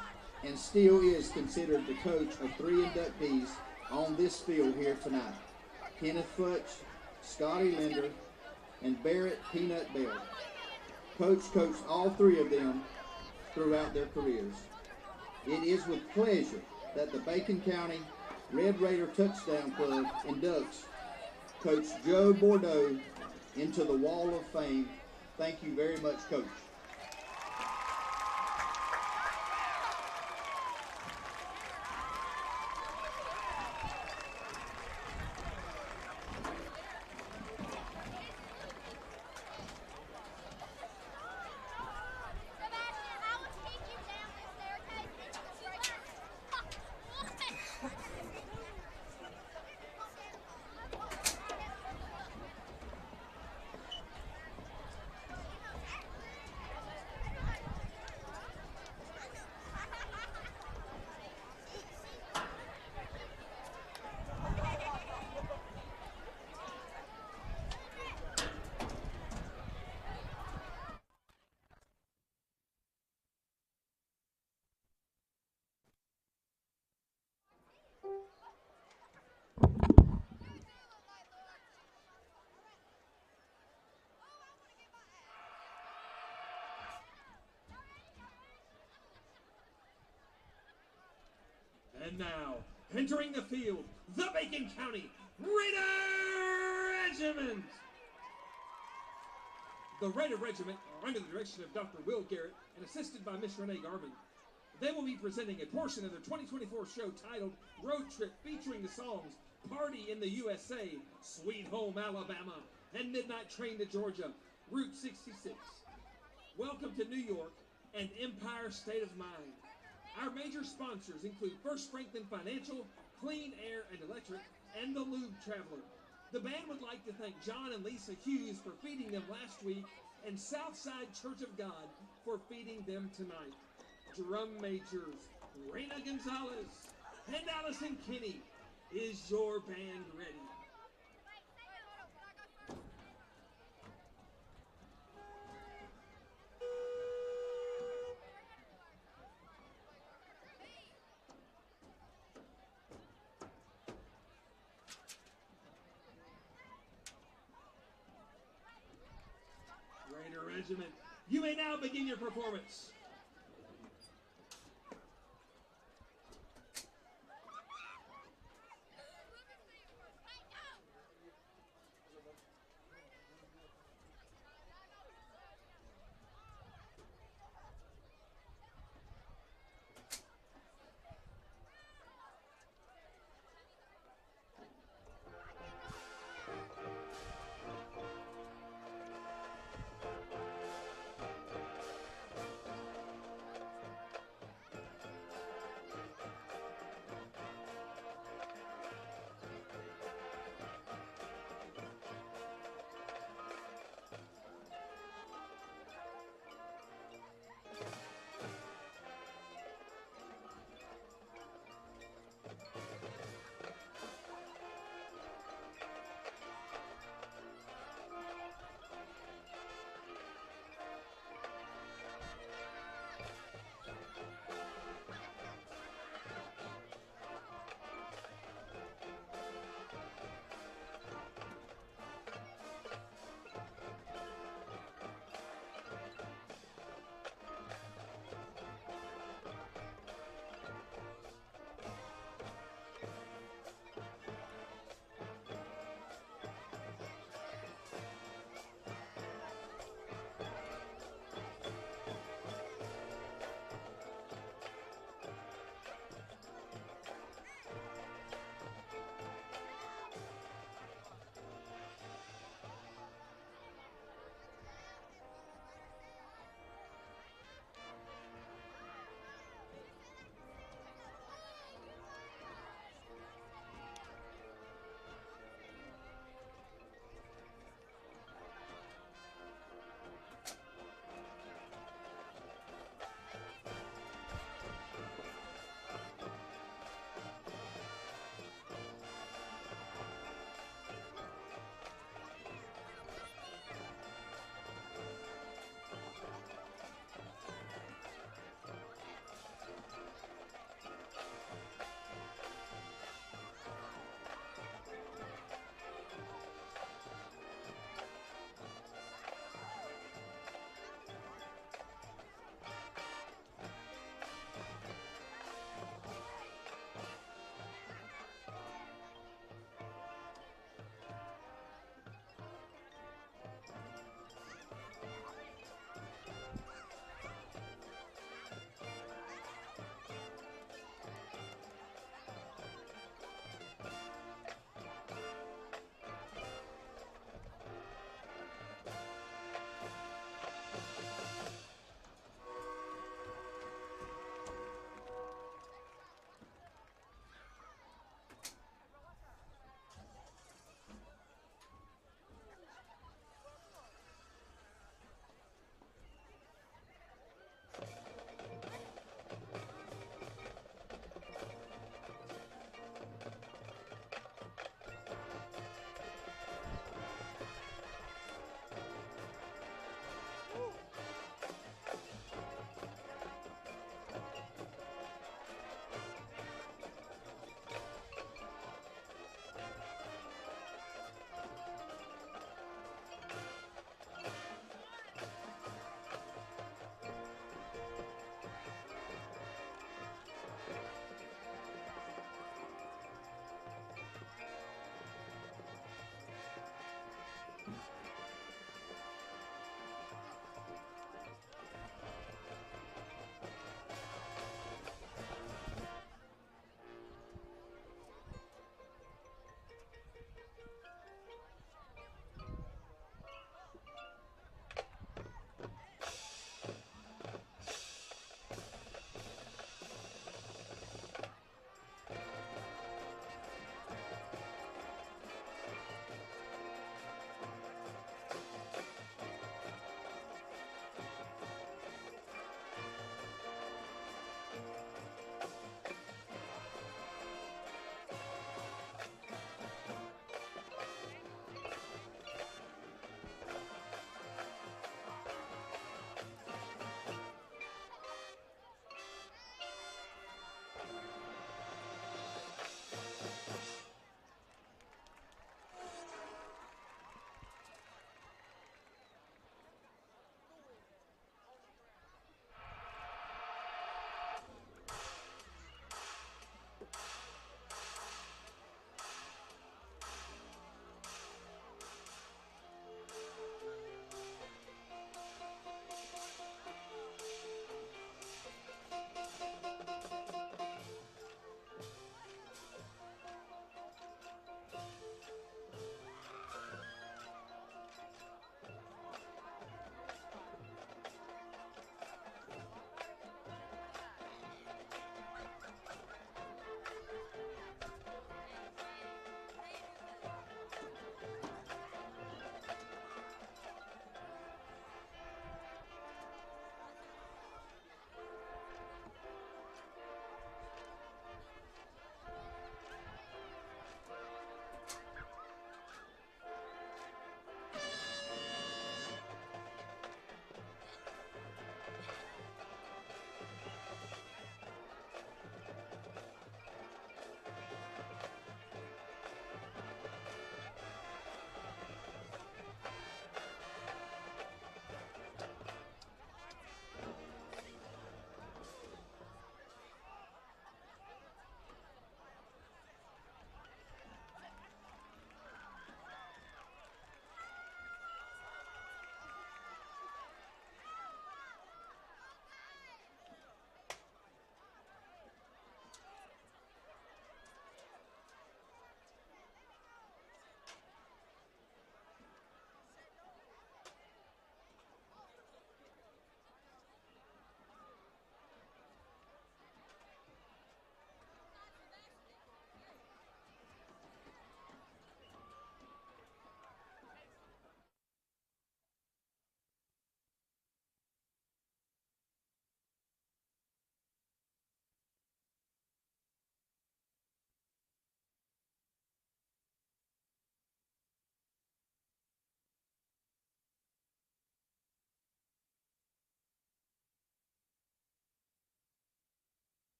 and still is considered the coach of 3 inductees on this field here tonight: Kenneth Futch, Scotty Linder, and Barrett Peanut Bell. Coach coached all 3 of them throughout their careers. It is with pleasure that the Bacon County Red Raider Touchdown Club inducts Coach Joe Bordeaux into the Wall of Fame. Thank you very much, Coach. And now, entering the field, the Bacon County Raider Regiment. The Raider Regiment are under the direction of Dr. Will Garrett and assisted by Miss Renee Garvin. They will be presenting a portion of their 2024 show titled Road Trip, featuring the songs Party in the USA, Sweet Home Alabama, and Midnight Train to Georgia, Route 66. Welcome to New York and Empire State of Mind. Our major sponsors include First Franklin Financial, Clean Air and Electric, and the Lube Traveler. The band would like to thank John and Lisa Hughes for feeding them last week, and Southside Church of God for feeding them tonight. Drum majors Reina Gonzalez and Allison Kinney. Is your band ready? Raider Regiment, you may now begin your performance.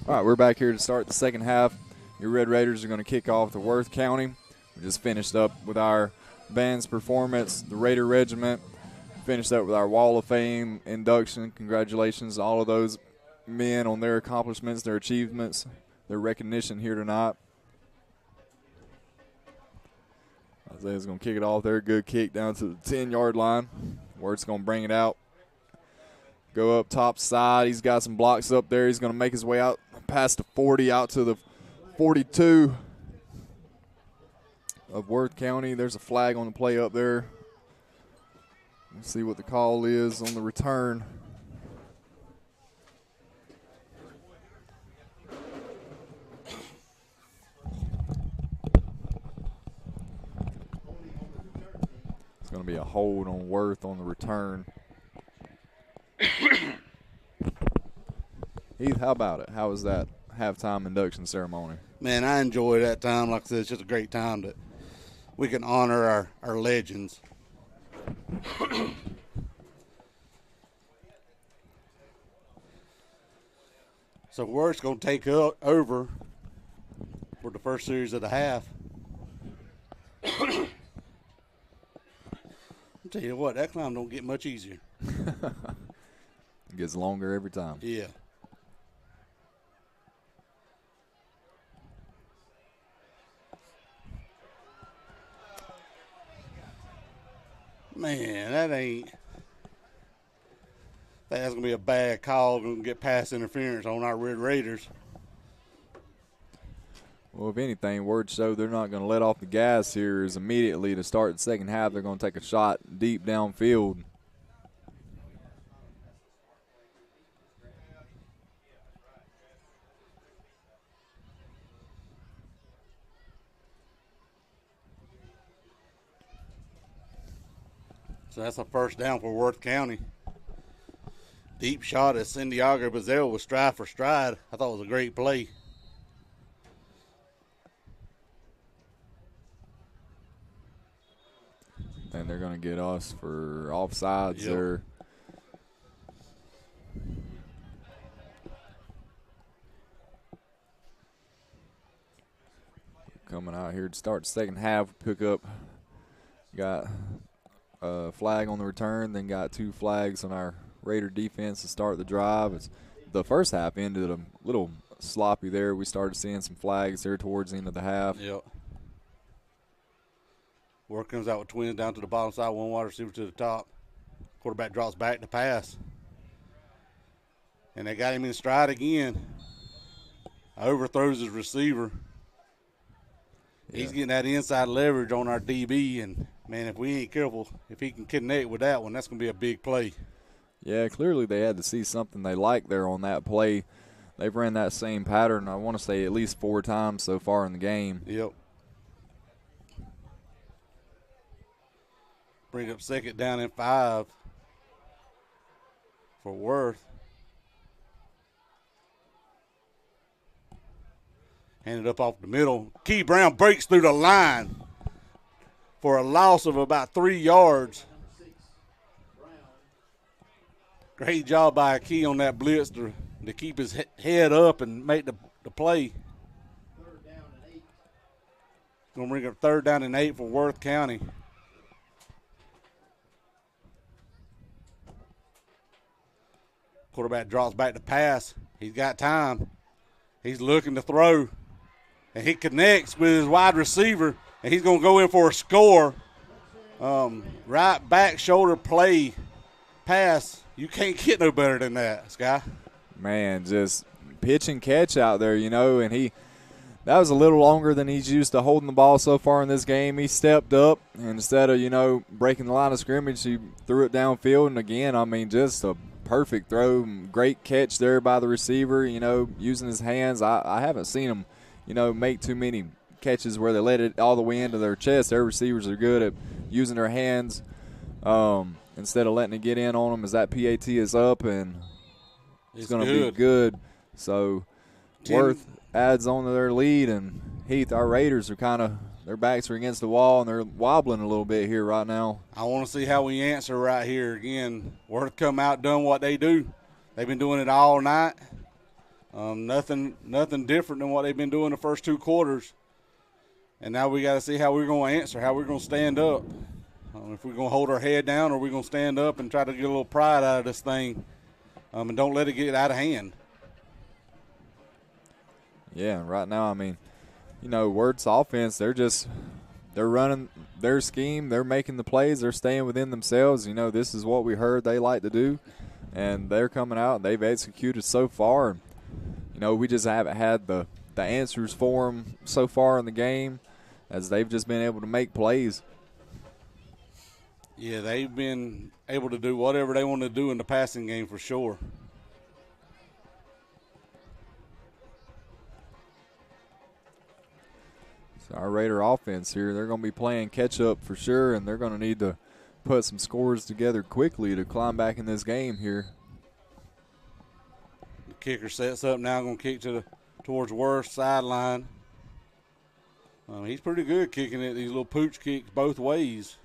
All right, we're back here to start the second half. Your Red Raiders are going to kick off to Worth County. We just finished up with our band's performance. The Raider Regiment finished up with our Wall of Fame induction. Congratulations to all of those men on their accomplishments, their achievements, their recognition here tonight. Isaiah's going to kick it off there. Good kick down to the 10-yard line. Worth's going to bring it out. Go up top side. He's got some blocks up there. He's going to make his way out past the 40, out to the 42 of Worth County. There's a flag on the play up there. Let's see what the call is on the return. It's going to be a hold on Worth on the return. Heath, how about it? How was that halftime induction ceremony? Man, I enjoy that time. Like I said, it's just a great time that we can honor our legends. So Worth's going to take over for the first series of the half. I'll tell you what, that climb don't get much easier. It gets longer every time. Yeah. Man, that's going to be a bad call. Going to get pass interference on our Red Raiders. Well, if anything, word show they're not going to let off the gas here is immediately to start the second half. They're going to take a shot deep downfield. So that's a first down for Worth County. Deep shot at Santiago Bazell with stride for stride. I thought it was a great play. And they're going to get us for offsides there. Coming out here to start the second half, pick up, got a flag on the return, then got 2 flags on our Raider defense to start the drive. The first half ended a little sloppy there. We started seeing some flags there towards the end of the half. Yep. Worth comes out with twins down to the bottom side, one wide receiver to the top. Quarterback drops back to pass. And they got him in stride again. Overthrows his receiver. Yeah. He's getting that inside leverage on our DB, and, man, if we ain't careful, if he can connect with that one, that's going to be a big play. Yeah, clearly they had to see something they liked there on that play. They've ran that same pattern, I want to say, at least 4 times so far in the game. Yep. Bring up second down and 5 for Worth. Hand it up off the middle. Key Brown breaks through the line for a loss of about 3 yards. Great job by Key on that blitz to keep his head up and make the play. Going to bring up 3rd down and 8 for Worth County. Quarterback drops back to pass. He's got time. He's looking to throw. And he connects with his wide receiver, and he's going to go in for a score. Right back shoulder play pass. You can't get no better than that, Sky. Man, just pitch and catch out there, you know, and that was a little longer than he's used to holding the ball so far in this game. He stepped up, and instead of, breaking the line of scrimmage, he threw it downfield. And, again, I mean, just a perfect throw. Great catch there by the receiver, using his hands. I haven't seen him, make too many catches where they let it all the way into their chest. Their receivers are good at using their hands instead of letting it get in on them as that PAT is up, and it's going to be good. So Worth adds on to their lead, and Heath, our Raiders are their backs are against the wall, and they're wobbling a little bit here right now. I want to see how we answer right here. Again, Worth come out, done what they do. They've been doing it all night. Nothing different than what they've been doing the first 2 quarters. And now we got to see how we're going to answer, how we're going to stand up. If we're going to hold our head down or we're going to stand up and try to get a little pride out of this thing and don't let it get out of hand. Yeah, right now, I mean, you know, Word's offense, they're running their scheme. They're making the plays. They're staying within themselves. You know, this is what we heard they like to do. And they're coming out, and they've executed so far. You know, we just haven't had the answers for them so far in the game, as they've just been able to make plays. Yeah, they've been able to do whatever they want to do in the passing game for sure. So our Raider offense here, they're going to be playing catch-up for sure, and they're going to need to put some scores together quickly to climb back in this game here. The kicker sets up now, going to kick towards Worth's sideline. He's pretty good kicking it, these little pooch kicks both ways.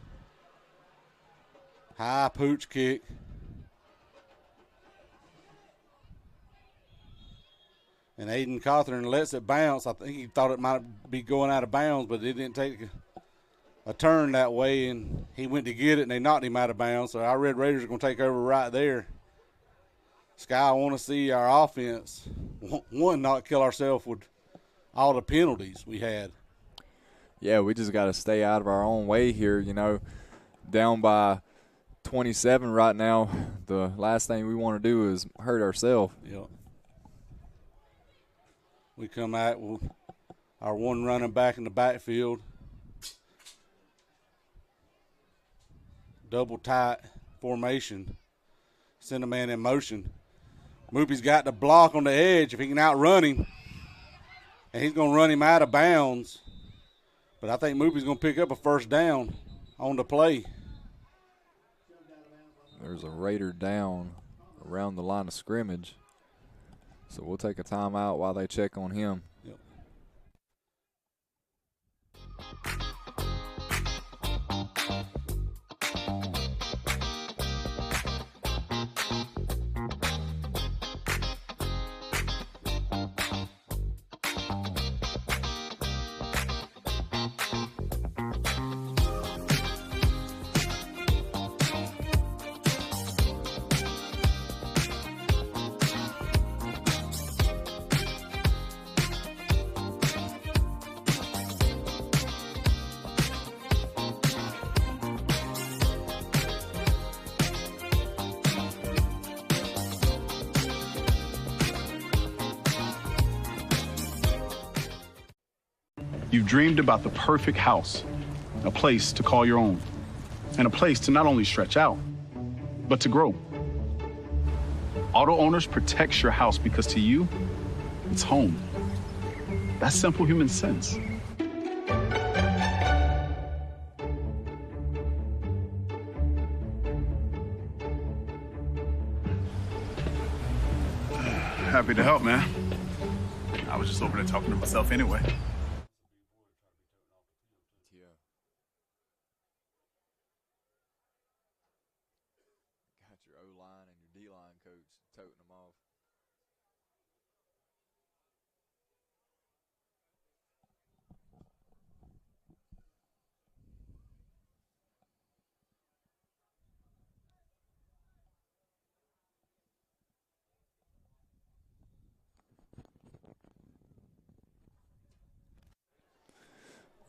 High pooch kick. And Aiden Cawthorn lets it bounce. I think he thought it might be going out of bounds, but it didn't take a turn that way, and he went to get it, and they knocked him out of bounds. So our Red Raiders are going to take over right there. Sky, I want to see our offense, one, not kill ourselves with all the penalties we had. Yeah, we just got to stay out of our own way here, you know. Down by 27 right now, the last thing we want to do is hurt ourselves. Yep. We come out with our one running back in the backfield. Double tight formation. Send a man in motion. Moopy's got the block on the edge if he can outrun him. And he's going to run him out of bounds. But I think Moopy's going to pick up a first down on the play. There's a Raider down around the line of scrimmage. So we'll take a timeout while they check on him. Yep. You've dreamed about the perfect house, a place to call your own, and a place to not only stretch out, but to grow. Auto Owners protects your house because to you, it's home. That's simple human sense. Happy to help, man. I was just over there talking to myself anyway.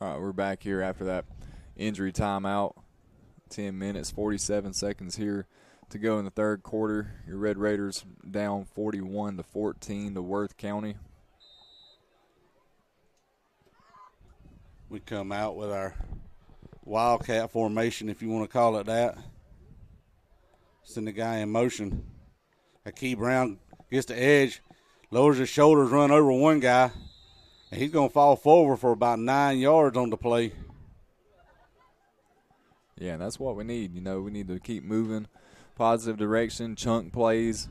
All right, we're back here after that injury timeout. 10 minutes, 47 seconds here to go in the third quarter. Your Red Raiders down 41-14 to Worth County. We come out with our Wildcat formation, if you want to call it that. Send the guy in motion. Akey Brown gets the edge, lowers his shoulders, run over one guy. And he's going to fall forward for about 9 yards on the play. Yeah, that's what we need. You know, we need to keep moving, positive direction, chunk plays.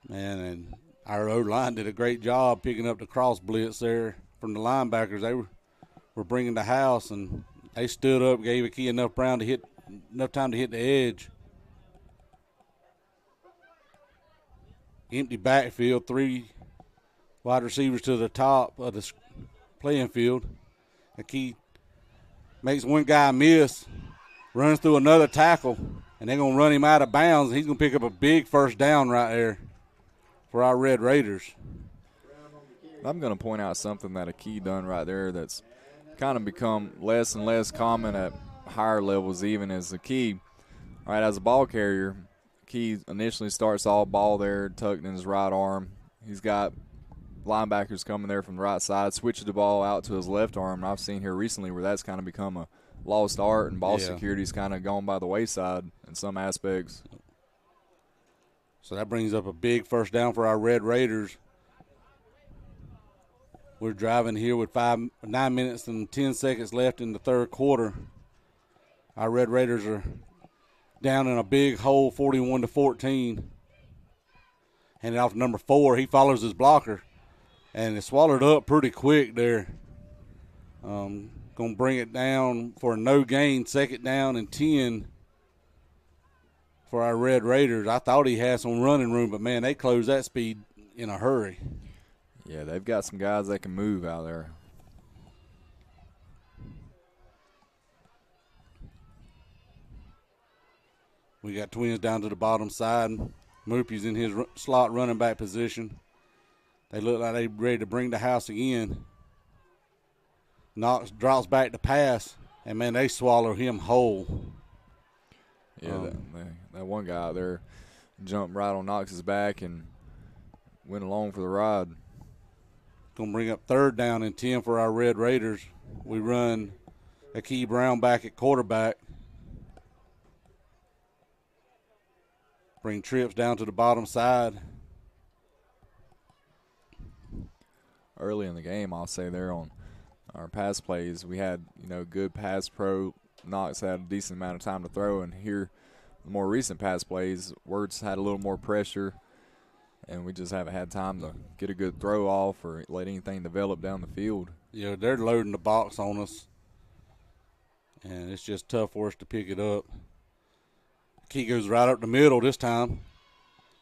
Man, and our O-line did a great job picking up the cross blitz there from the linebackers. They were bringing the house, and they stood up, gave a key enough time to hit the edge. Empty backfield, 3 wide receivers to the top of the playing field. A key makes one guy miss, runs through another tackle, and they're going to run him out of bounds. He's going to pick up a big first down right there for our Red Raiders. I'm going to point out something that a key done right there that's kind of become less and less common at higher levels even as a key. All right, as a ball carrier, Key initially starts all ball there, tucked in his right arm. He's got linebackers coming there from the right side, switches the ball out to his left arm. And I've seen here recently where that's kind of become a lost art, and ball security's kind of gone by the wayside in some aspects. So that brings up a big first down for our Red Raiders. We're driving here with 9 minutes and 10 seconds left in the third quarter. Our Red Raiders are down in a big hole, 41-14. Handed off to number 4. He follows his blocker, and it's swallowed up pretty quick there. Going to bring it down for a no gain, 2nd down and 10 for our Red Raiders. I thought he had some running room, but, man, they closed that speed in a hurry. Yeah, they've got some guys that can move out there. We got Twins down to the bottom side. Moopy's in his slot running back position. They look like they're ready to bring the house again. Knox drops back to pass, and, man, they swallow him whole. Yeah, that one guy out there jumped right on Knox's back and went along for the ride. Going to bring up 3rd down and 10 for our Red Raiders. We run Akey Brown back at quarterback. Bring trips down to the bottom side. Early in the game, I'll say there on our pass plays, we had, good pass pro. Knox had a decent amount of time to throw, and here, the more recent pass plays, Wirtz had a little more pressure, and we just haven't had time to get a good throw off or let anything develop down the field. Yeah, they're loading the box on us, and it's just tough for us to pick it up. Key goes right up the middle this time.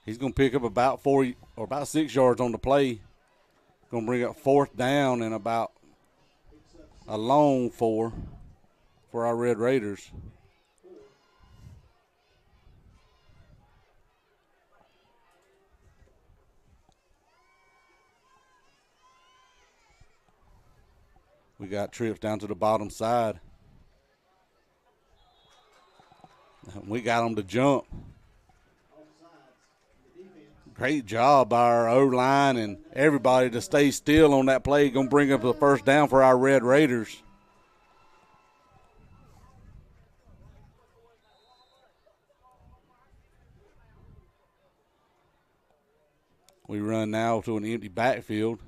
He's going to pick up about 4 or about 6 yards on the play. Going to bring up 4th down and about a long 4 for our Red Raiders. We got trips down to the bottom side. We got them to jump. Great job by our O-line and everybody to stay still on that play. Going to bring up the 1st down for our Red Raiders. We run now to an empty backfield.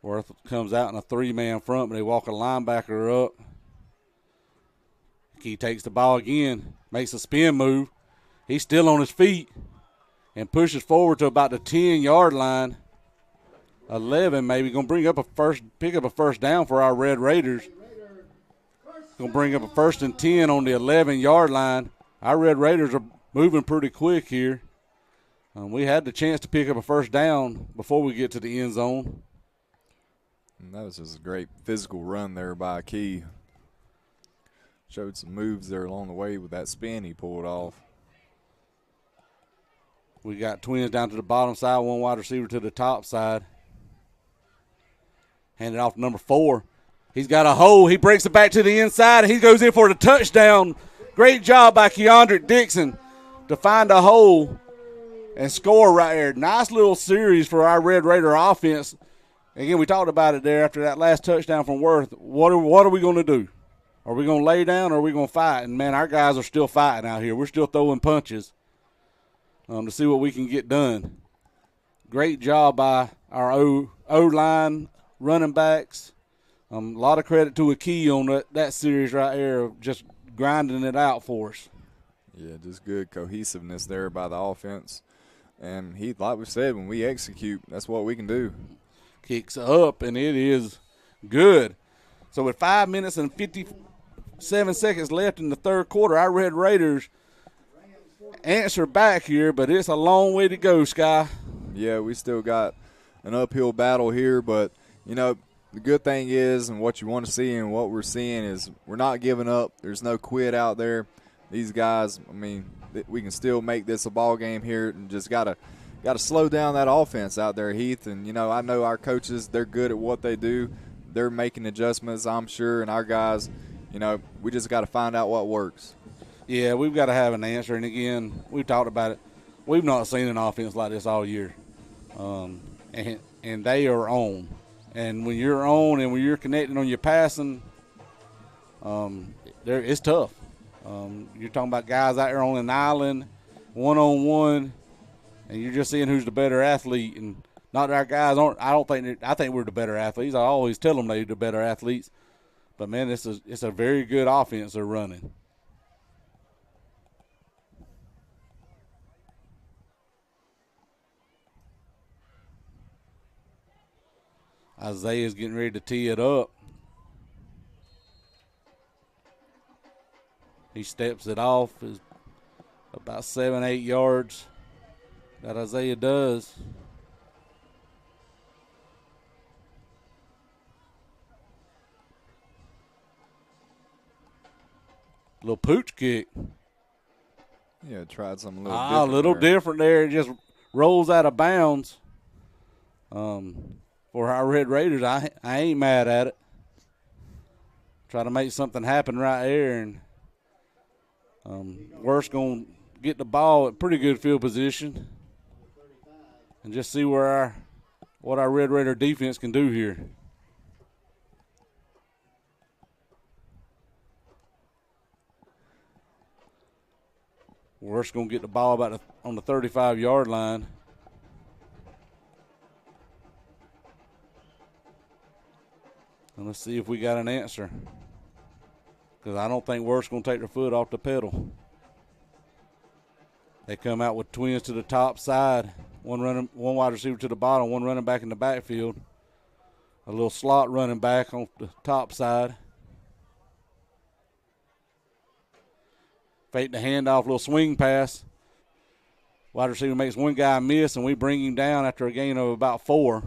Worth comes out in a 3-man front, but they walk a linebacker up. Key takes the ball again, makes a spin move. He's still on his feet and pushes forward to about the 10-yard line. 11 maybe. Going to bring up pick up a 1st down for our Red Raiders. Going to bring up a 1st and 10 on the 11-yard line. Our Red Raiders are moving pretty quick here. We had the chance to pick up a 1st down before we get to the end zone. And that was just a great physical run there by Key. Showed some moves there along the way with that spin he pulled off. We got Twins down to the bottom side, 1 wide receiver to the top side. Handed off to number 4. He's got a hole. He breaks it back to the inside, and he goes in for the touchdown. Great job by Keandrick Dixon to find a hole and score right there. Nice little series for our Red Raider offense. Again, we talked about it there after that last touchdown from Worth. What are we going to do? Are we going to lay down or are we going to fight? And, man, our guys are still fighting out here. We're still throwing punches to see what we can get done. Great job by our O-line, running backs. A lot of credit to Akey on that series right there of just grinding it out for us. Yeah, just good cohesiveness there by the offense. And like we said, when we execute, that's what we can do. Kicks up, and it is good. So with 5 minutes and 57 seconds left in the third quarter, our Red Raiders answer back here, but it's a long way to go, Sky. Yeah, we still got an uphill battle here, but, you know, the good thing is, and what you want to see and what we're seeing is we're not giving up. There's no quit out there. These guys, I mean, we can still make this a ball game here, and just got to slow down that offense out there, Heath. And, you know, I know our coaches, they're good at what they do. They're making adjustments, I'm sure, and our guys, you know, we just got to find out what works. Yeah, we've got to have an answer. And, again, we've talked about it. We've not seen an offense like this all year. And they are on. And when you're on and when you're connecting on your passing, it's tough. You're talking about guys out there on an island, one-on-one, and you're just seeing who's the better athlete. And not that our guys aren't. I think we're the better athletes. I always tell them they're the better athletes. But, man, it's a very good offense they're running. Isaiah's getting ready to tee it up. He steps it off. Is about 7-8 yards. That Isaiah does. Little pooch kick. Yeah, tried something a a little different there. It just rolls out of bounds. For our Red Raiders, I ain't mad at it. Try to make something happen right there, and we're going to get the ball at pretty good field position and just see what our Red Raider defense can do here. We're just going to get the ball on the 35-yard line. And let's see if we got an answer. Because I don't think Worth's going to take their foot off the pedal. They come out with twins to the top side. One wide receiver to the bottom, one running back in the backfield. A little slot running back on the top side. Fake the handoff, little swing pass. Wide receiver makes one guy miss, and we bring him down after a gain of about 4.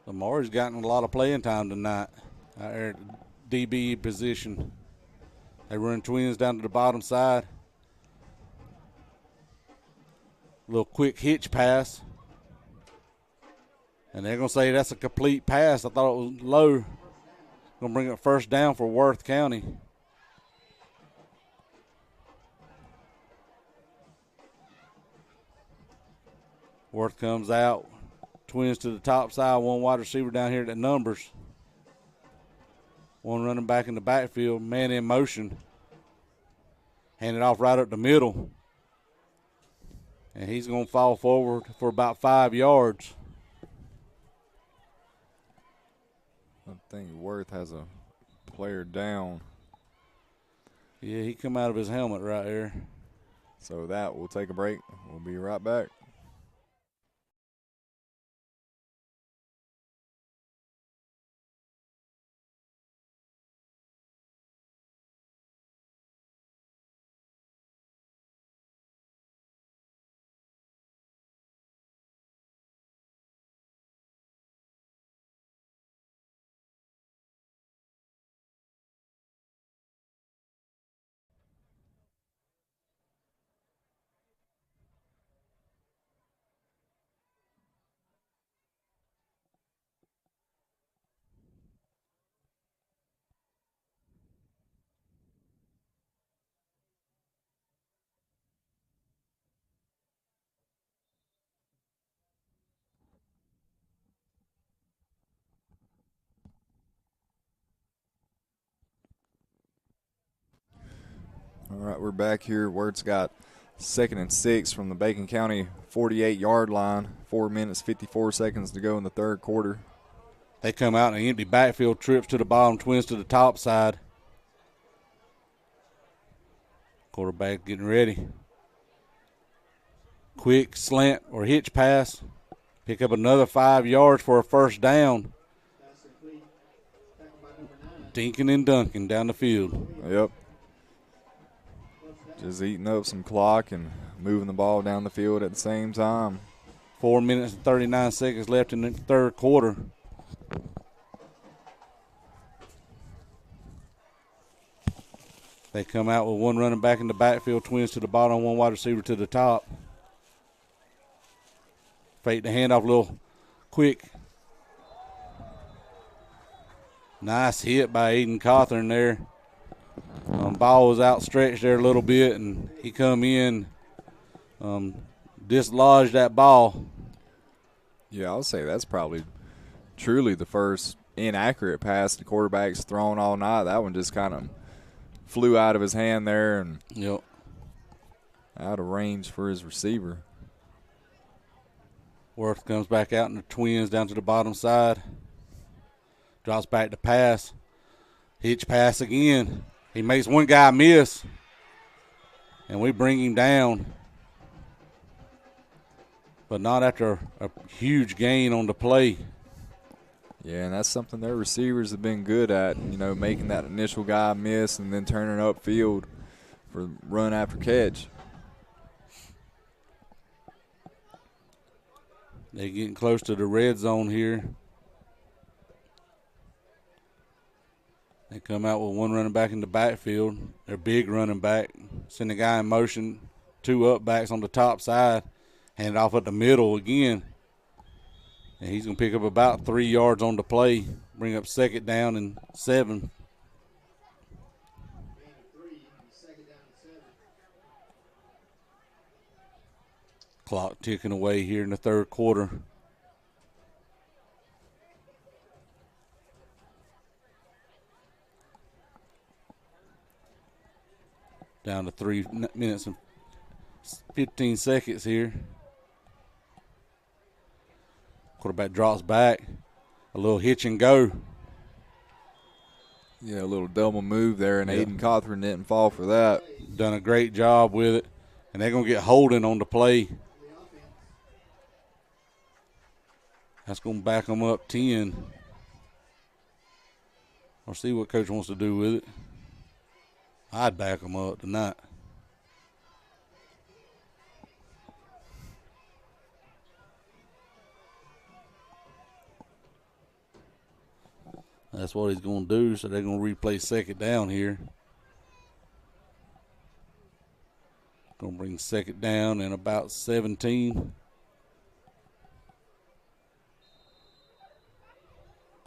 Lamar's gotten a lot of playing time tonight out there at DB position. They run twins down to the bottom side. Little quick hitch pass. And they're going to say that's a complete pass. I thought it was low. Going to bring up first down for Worth County. Worth comes out. Twins to the top side, one wide receiver down here at numbers. One running back in the backfield, man in motion. Hand it off right up the middle. And he's going to fall forward for about 5 yards. I think Worth has a player down. Yeah, he come out of his helmet right there. So that we'll take a break. We'll be right back. All right, we're back here. Word's got 2nd and 6 from the Bacon County 48-yard line. 4 minutes, 54 seconds to go in the third quarter. They come out in an empty backfield, trips to the bottom, twins to the top side. Quarterback getting ready. Quick slant or hitch pass. Pick up another 5 yards for a first down. Dinking and dunking down the field. Yep. Just eating up some clock and moving the ball down the field at the same time. 4 minutes and 39 seconds left in the third quarter. They come out with one running back in the backfield, twins to the bottom, one wide receiver to the top. Fake the handoff a little quick. Nice hit by Aiden Cawthorn there. Ball was outstretched there a little bit, and he come in, dislodged that ball. Yeah, I'll say that's probably truly the first inaccurate pass the quarterback's thrown all night. That one just kind of flew out of his hand there and out of range for his receiver. Worth comes back out, and the twins down to the bottom side. Drops back to pass. Hitch pass again. He makes one guy miss, and we bring him down. But not after a huge gain on the play. Yeah, and that's something their receivers have been good at, making that initial guy miss and then turning upfield for run after catch. They're getting close to the red zone here. They come out with one running back in the backfield. Their big running back. Send the guy in motion. Two up backs on the top side. Hand it off at the middle again. And he's going to pick up about 3 yards on the play. Bring up second down and 7. Clock ticking away here in the third quarter. Down to 3 minutes and 15 seconds here. Quarterback drops back. A little hitch and go. Yeah, a little double move there, and Aiden Cawthorn didn't fall for that. Done a great job with it. And they're going to get holding on the play. That's going to back them up 10. Or see what coach wants to do with it. I'd back them up tonight. That's what he's going to do, so they're going to replay second down here. Going to bring second down in about 17.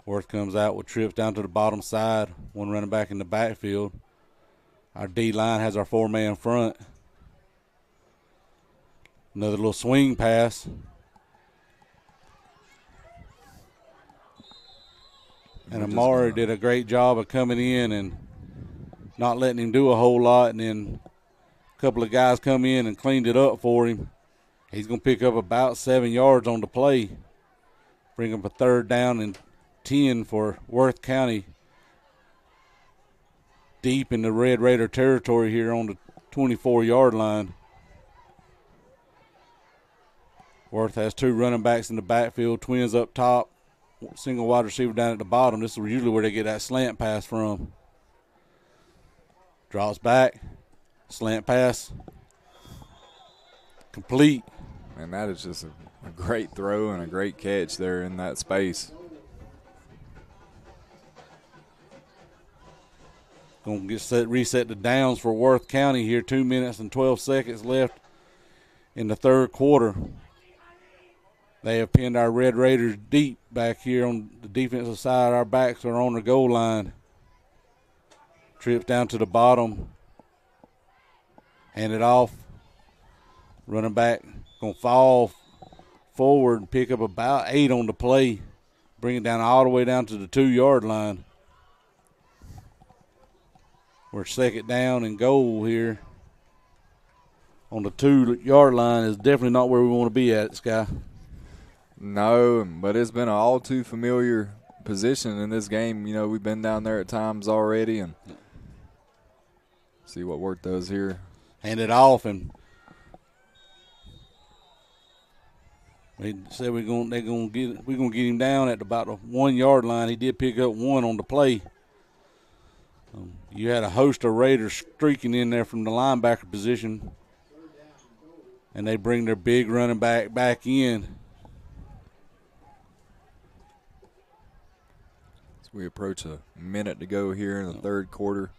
Worth comes out with trips down to the bottom side. One running back in the backfield. Our D-line has our 4-man front. Another little swing pass. And Amari did a great job of coming in and not letting him do a whole lot. And then a couple of guys come in and cleaned it up for him. He's going to pick up about 7 yards on the play. Bring up a third down and 10 for Worth County. Deep in the Red Raider territory here on the 24-yard line. Worth has 2 running backs in the backfield, twins up top, single wide receiver down at the bottom. This is usually where they get that slant pass from. Drops back, slant pass, complete. And that is just a great throw and a great catch there in that space. Going to get reset the downs for Worth County here. 2 minutes and 12 seconds left in the third quarter. They have pinned our Red Raiders deep back here on the defensive side. Our backs are on the goal line. Trips down to the bottom. Hand it off. Running back going to fall forward and pick up about 8 on the play. Bring it down all the way down to the 2-yard line. We're second down and goal here. On the 2-yard line is definitely not where we want to be at, Sky. No, but it's been an all too familiar position in this game. You know, we've been down there at times already, and see what Worth does here. Hand it off, and they said we're gonna get him down at about the 1 yard line. He did pick up one on the play. You had a host of Raiders streaking in there from the linebacker position, and they bring their big running back in. As we approach a minute to go here in the third quarter.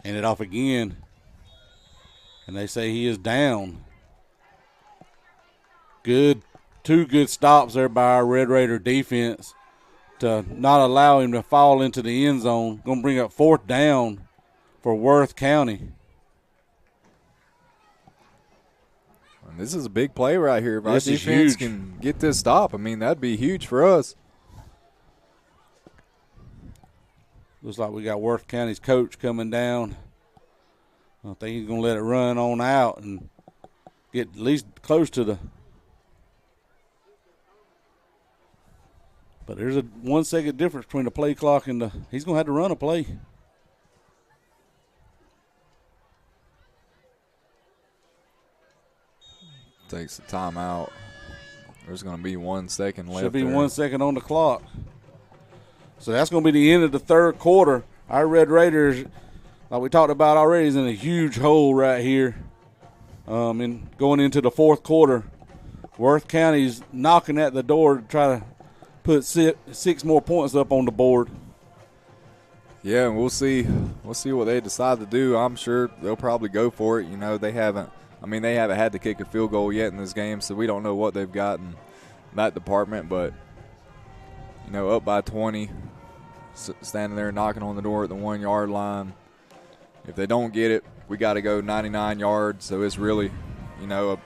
Hand it off again, and they say he is down. Two good stops there by our Red Raider defense to not allow him to fall into the end zone. Going to bring up 4th down for Worth County. And this is a big play right here. If our This is defense huge. can get this stop, I mean, that'd be huge for us. Looks like we got Worth County's coach coming down. I think he's going to let it run on out and get at least close to the. But there's a 1 second difference between the play clock and the. He's going to have to run a play. Takes the timeout. There's going to be 1 second left. Should be there. 1 second on the clock. So that's going to be the end of the third quarter. Our Red Raiders, like we talked about already, is in a huge hole right here. And going into the fourth quarter, Worth County's knocking at the door to try to put six more points up on the board. Yeah, and we'll see what they decide to do. I'm sure they'll probably go for it. You know, they haven't had to kick a field goal yet in this game, so we don't know what they've got in that department. But, you know, up by 20, standing there knocking on the door at the 1 yard line. If they don't get it, we got to go 99 yards. So it's really, you know, a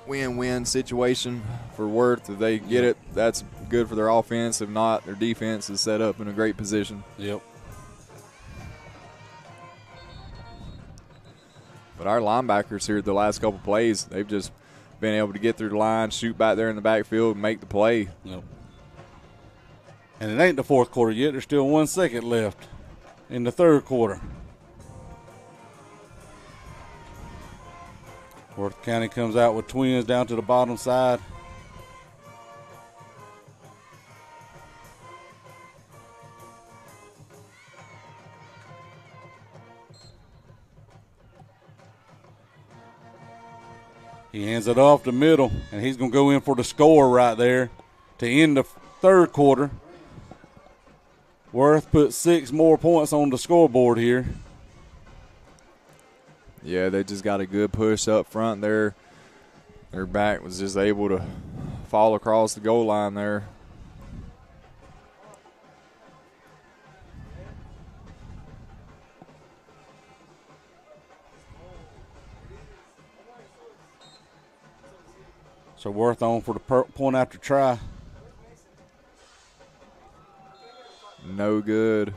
win-win situation for Worth. If they get it, that's good for their offense. If not, their defense is set up in a great position. Yep. But our linebackers here the last couple plays, they've just been able to get through the line, shoot back there in the backfield, and make the play. Yep. And it ain't the fourth quarter yet. There's still 1 second left in the third quarter. Worth County comes out with twins down to the bottom side. He hands it off the middle, and he's going to go in for the score right there to end the third quarter. Worth put 6 more points on the scoreboard here. Yeah, they just got a good push up front there. Their back was just able to fall across the goal line there. So Worth on for the point after try. No good.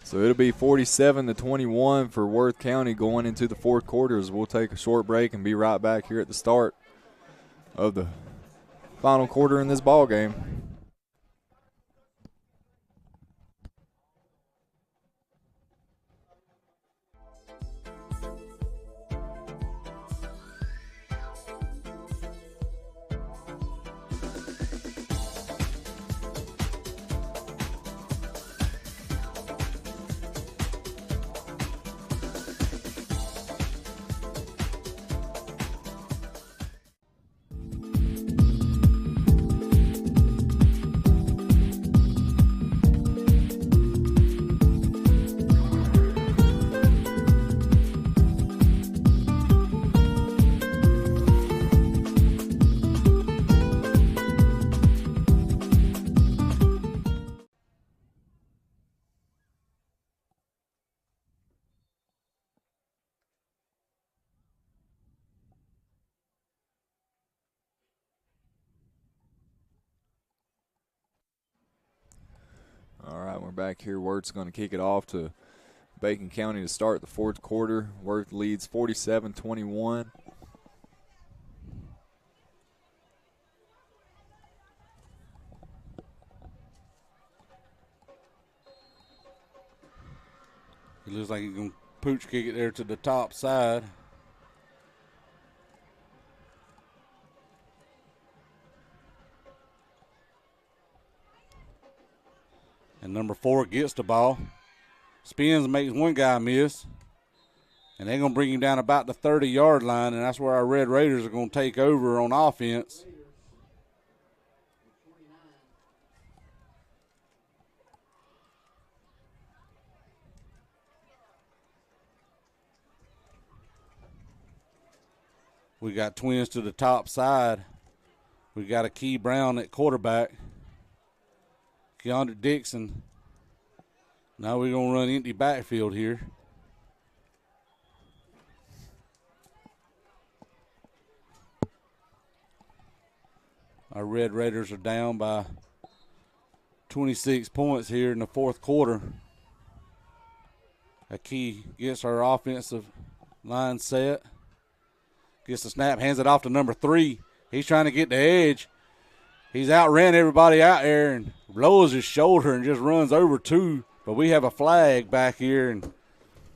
So it'll be 47-21 for Worth County going into the fourth quarter. As we'll take a short break and be right back here at the start of the final quarter in this ball game. All right, we're back here. Worth's going to kick it off to Bacon County to start the fourth quarter. Worth leads 47-21. It looks like he's going to pooch kick it there to the top side. And number 4 gets the ball. Spins and makes one guy miss. And they're going to bring him down about the 30-yard line, and that's where our Red Raiders are going to take over on offense. We got twins to the top side. We got a Key Brown at quarterback. Keandre Dixon. Now we're going to run empty backfield here. Our Red Raiders are down by 26 points here in the fourth quarter. A Key gets our offensive line set. Gets the snap, hands it off to number 3. He's trying to get the edge. He's outran everybody out there and lowers his shoulder and just runs over 2. But we have a flag back here, and,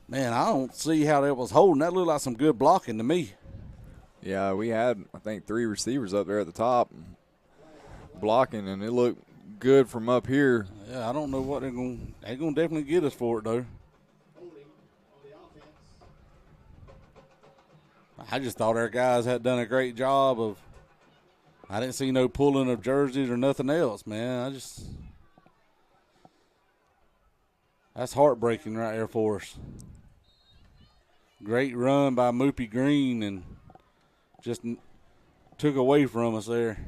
man, I don't see how that was holding. That looked like some good blocking to me. Yeah, we had, I think, 3 receivers up there at the top blocking, and it looked good from up here. Yeah, I don't know what they're going to definitely get us for it, though. I just thought our guys had done a great job of – I didn't see no pulling of jerseys or nothing else, man. That's heartbreaking right there for us. Great run by Moopy Green and just took away from us there.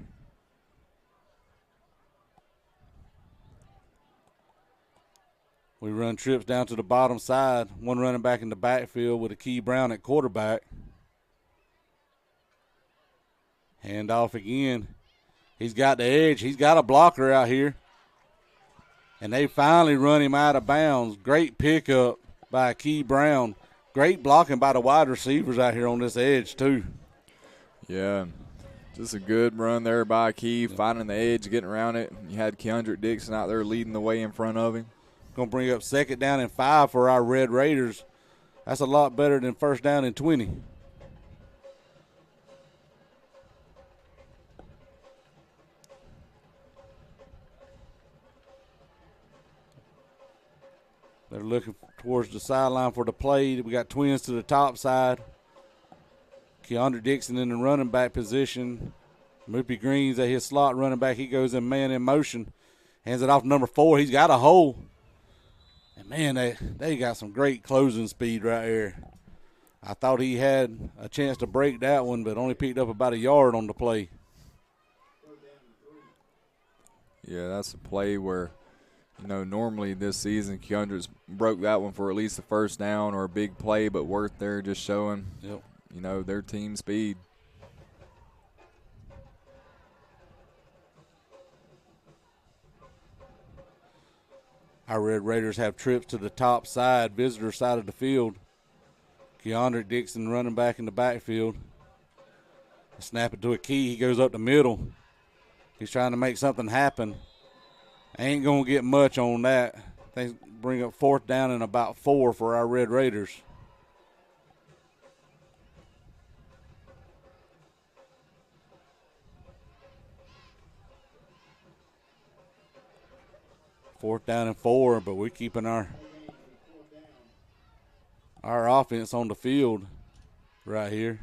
We run trips down to the bottom side, one running back in the backfield with a Key Brown at quarterback. Hand off again. He's got the edge. He's got a blocker out here. And they finally run him out of bounds. Great pickup by Key Brown. Great blocking by the wide receivers out here on this edge, too. Yeah, just a good run there by Key, finding the edge, getting around it. You had Keandre Dixon out there leading the way in front of him. Going to bring up 2nd down and 5 for our Red Raiders. That's a lot better than 1st down and 20. They're looking towards the sideline for the play. We got twins to the top side. Keandre Dixon in the running back position. Moopy Green's at his slot running back. He goes in man in motion. Hands it off to number 4. He's got a hole. And, man, they got some great closing speed right here. I thought he had a chance to break that one, but only picked up about a yard on the play. Yeah, that's a play where, normally this season Keandre's broke that one for at least a 1st down or a big play, but Worth there just showing, their team speed. Our Red Raiders have trips to the top side, visitor side of the field. Keandre Dixon running back in the backfield. Snap it to a Key. He goes up the middle. He's trying to make something happen. Ain't going to get much on that. They bring up 4th down and about 4 for our Red Raiders. Fourth down and 4, but we're keeping our offense on the field right here.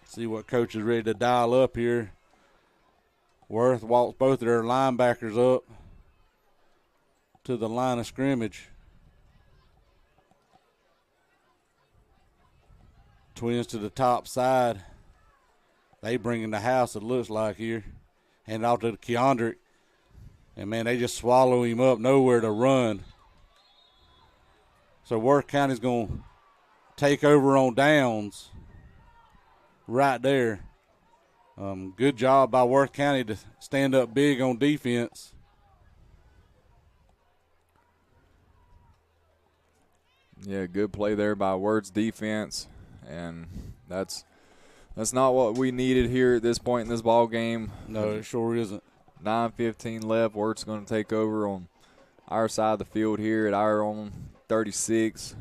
See what coach is ready to dial up here. Worth walks both of their linebackers up to the line of scrimmage. Twins to the top side. They bring in the house, it looks like here. Hand off to Keandre. And, man, they just swallow him up, nowhere to run. So Worth County's going to take over on downs right there. Good job by Worth County to stand up big on defense. Yeah, good play there by Word's defense, and that's not what we needed here at this point in this ball game. No, it sure isn't. 9:15 left. Word's going to take over on our side of the field here at our own 36.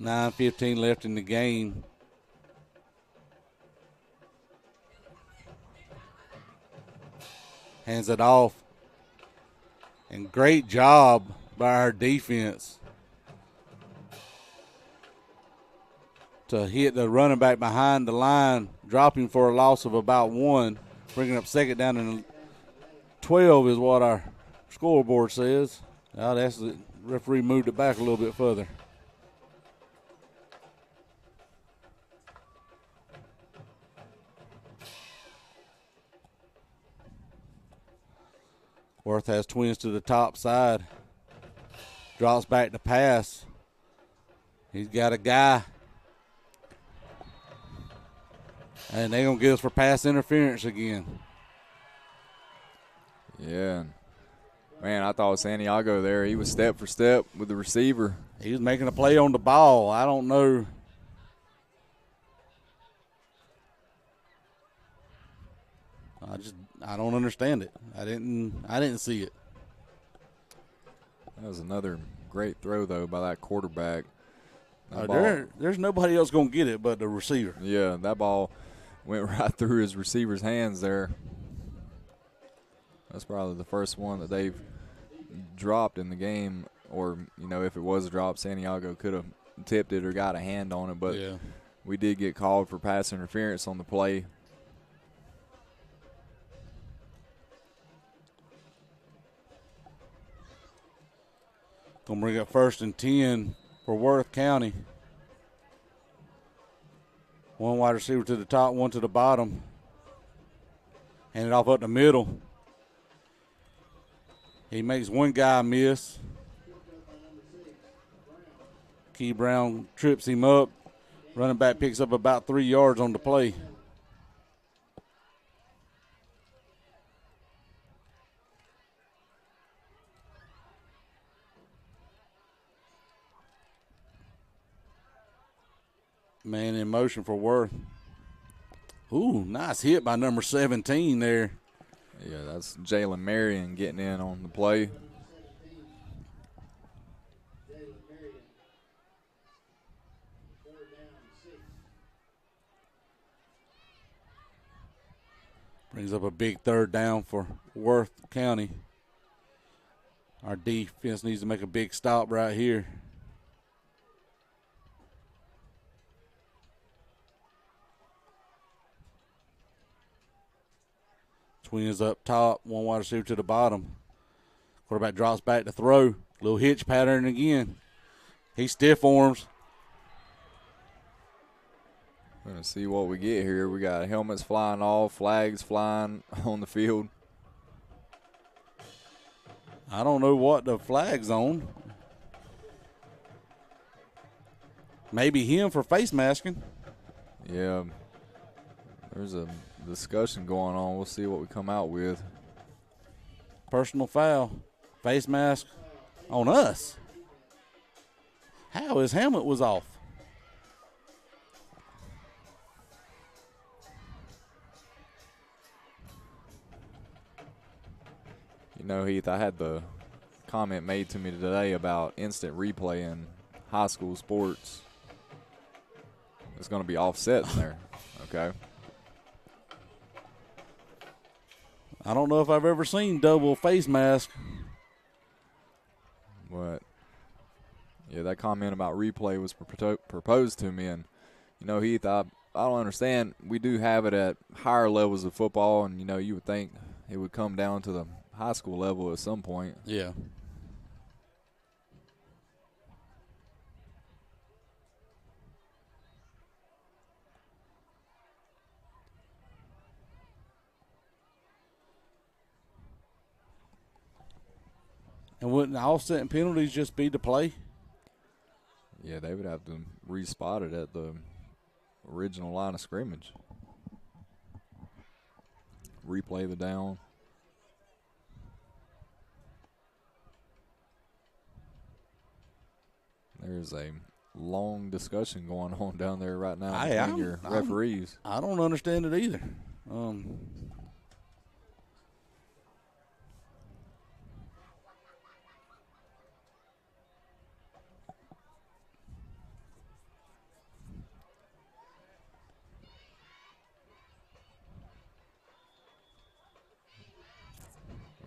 $9:15 left in the game. Hands it off. And great job by our defense to hit the running back behind the line, dropping for a loss of about 1, bringing up second down and 12 is what our scoreboard says. Now that's the referee moved it back a little bit further. Worth has twins to the top side. Drops back to pass. He's got a guy. And they're going to get us for pass interference again. Yeah. Man, I thought Santiago there, he was step for step with the receiver. He was making a play on the ball. I don't know. I don't understand it. I didn't see it. That was another great throw, though, by that quarterback. That There's nobody else going to get it but the receiver. Yeah, that ball went right through his receiver's hands there. That's probably the first one that they've dropped in the game. Or, if it was a drop, Santiago could have tipped it or got a hand on it. But we did get called for pass interference on the play. Going to bring up 1st and 10 for Worth County. One wide receiver to the top, one to the bottom. Hand it off up the middle. He makes one guy miss. Key Brown trips him up. Running back picks up about 3 yards on the play. Man in motion for Worth. Ooh, nice hit by number 17 there. Yeah, that's Jalen Marion getting in on the play. Brings up a big 3rd down for Worth County. Our defense needs to make a big stop right here. Twins up top, one wide receiver to the bottom. Quarterback drops back to throw. Little hitch pattern again. He stiff arms. We're going to see what we get here. We got helmets flying off, flags flying on the field. I don't know what the flag's on. Maybe him for face masking. Yeah, there's a discussion going on. We'll see what we come out with. Personal foul. Face mask on us. How his helmet was off? Heath, I had the comment made to me today about instant replay in high school sports. It's going to be offset in there, okay? I don't know if I've ever seen double face mask. But, yeah, that comment about replay was proposed to me. And, Heath, I don't understand. We do have it at higher levels of football, and, you would think it would come down to the high school level at some point. Yeah. And wouldn't offset and penalties just be the play? Yeah, they would have to re-spot it at the original line of scrimmage. replay the down. There's a long discussion going on down there right now between your referees. I don't understand it either.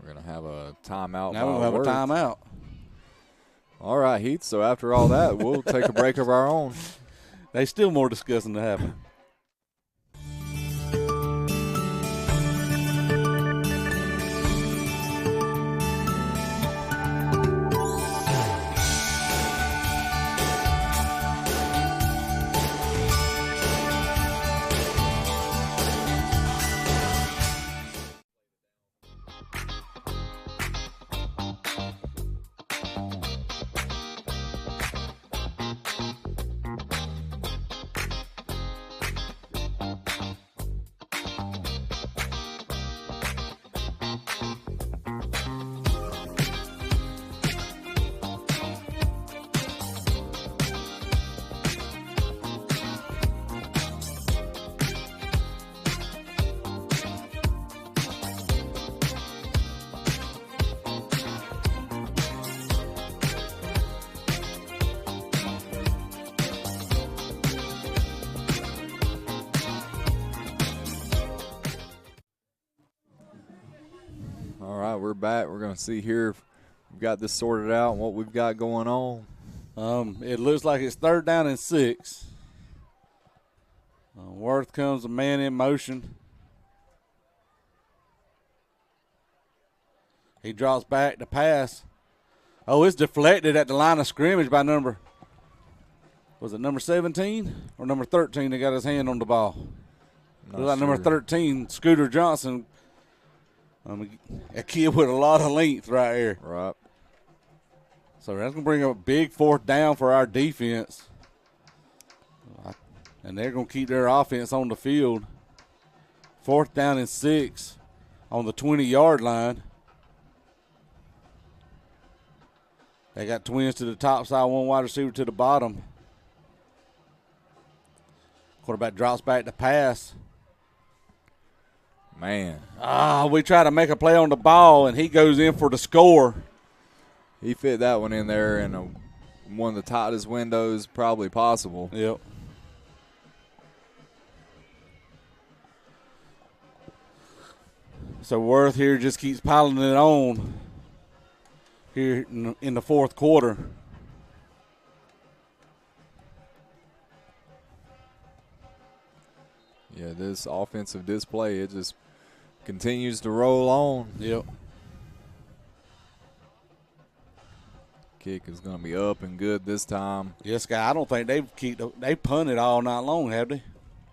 We're going to have a timeout. Now we'll have a timeout. All right, Heath. So after all that, we'll take a break of our own. There's still more discussing to happen. All right, we're back. We're going to see here if we've got this sorted out and what we've got going on. It looks like it's 3rd down and 6. Worth comes a man in motion. He drops back to pass. Oh, it's deflected at the line of scrimmage by number 17 or number 13 that got his hand on the ball? Looks like number 13, Scooter Johnson. A kid with a lot of length right here. Right. So that's going to bring up a big 4th down for our defense. And they're going to keep their offense on the field. 4th down and 6 on the 20-yard line. They got twins to the top side, one wide receiver to the bottom. Quarterback drops back to pass. Man. We try to make a play on the ball, and he goes in for the score. He fit that one in there in one of the tightest windows probably possible. Yep. So Worth here just keeps piling it on here in the 4th quarter. Yeah, this offensive display, it just continues to roll on. Yep. Kick is going to be up and good this time. Yes, guy. I don't think they punted all night long, have they?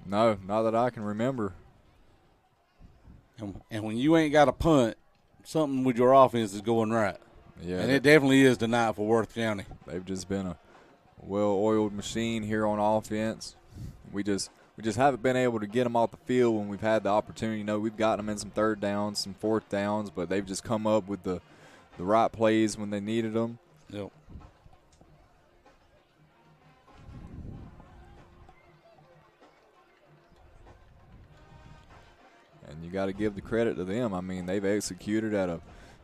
No, not that I can remember. And when you ain't got a punt, something with your offense is going right. Yeah, and it definitely is tonight for Worth County. They've just been a well-oiled machine here on offense. We just haven't been able to get them off the field when we've had the opportunity. You know, we've gotten them in some 3rd downs, some 4th downs, but they've just come up with the right plays when they needed them. Yep. And you got to give the credit to them. I mean, they've executed at an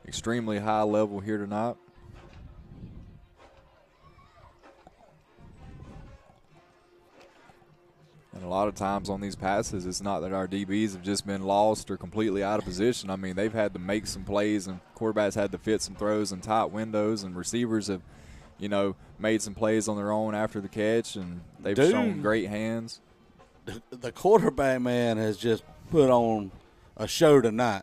extremely high level here tonight. And a lot of times on these passes, it's not that our DBs have just been lost or completely out of position. I mean, they've had to make some plays, and quarterbacks had to fit some throws in tight windows, and receivers have, made some plays on their own after the catch, and they've shown great hands. The quarterback, man, has just put on a show tonight.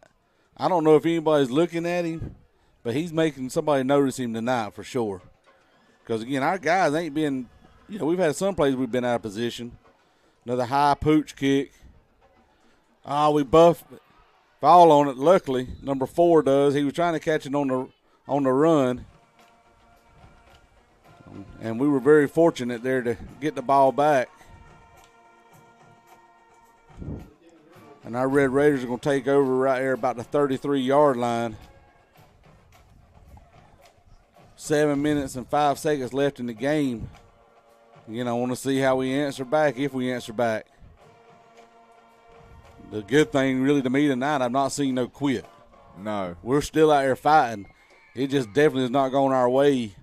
I don't know if anybody's looking at him, but he's making somebody notice him tonight for sure. Because, again, our guys ain't been – we've had some plays we've been out of position. Another high pooch kick. We buffed fall on it. Luckily, number 4 does. He was trying to catch it on the run. And we were very fortunate there to get the ball back. And our Red Raiders are going to take over right there about the 33-yard line. 7 minutes and 5 seconds left in the game. Again, I want to see how we answer back, if we answer back. The good thing really to me tonight, I've not seen no quit. No. We're still out there fighting. It just definitely is not going our way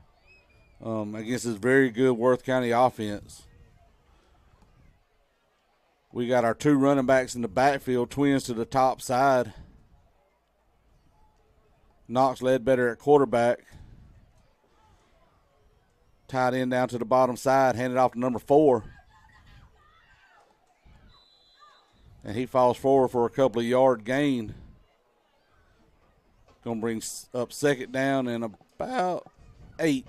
against this very good Worth County offense. We got our 2 running backs in the backfield, twins to the top side. Knox Ledbetter at quarterback. Tight end down to the bottom side, handed off to number 4. And he falls forward for a couple of yard gain. Going to bring up second down and about 8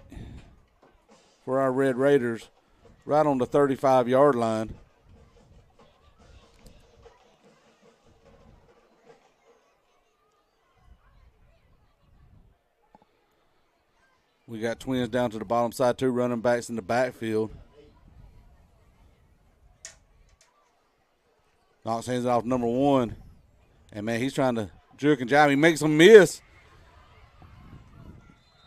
for our Red Raiders, right on the 35-yard line. We got twins down to the bottom side, 2 running backs in the backfield. Knox hands it off to number 1. And, man, he's trying to jerk and jive. He makes him miss.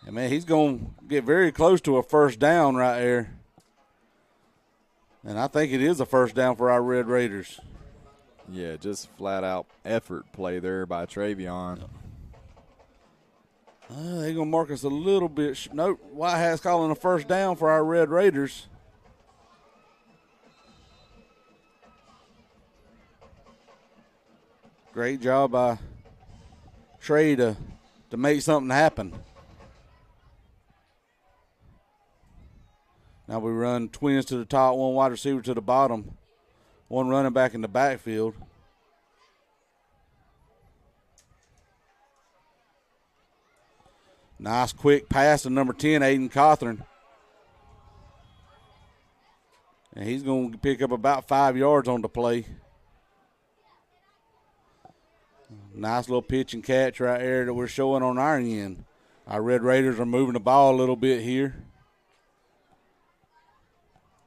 And, man, he's going to get very close to a first down right there. And I think it is a first down for our Red Raiders. Yeah, just flat-out effort play there by Travion. They're going to mark us a little bit. Nope, White Hat's calling a first down for our Red Raiders. Great job by Trey to make something happen. Now we run twins to the top, 1 wide receiver to the bottom, 1 running back in the backfield. Nice quick pass to number 10, Aiden Cawthorn. And he's going to pick up about 5 yards on the play. Nice little pitch and catch right there that we're showing on our end. Our Red Raiders are moving the ball a little bit here.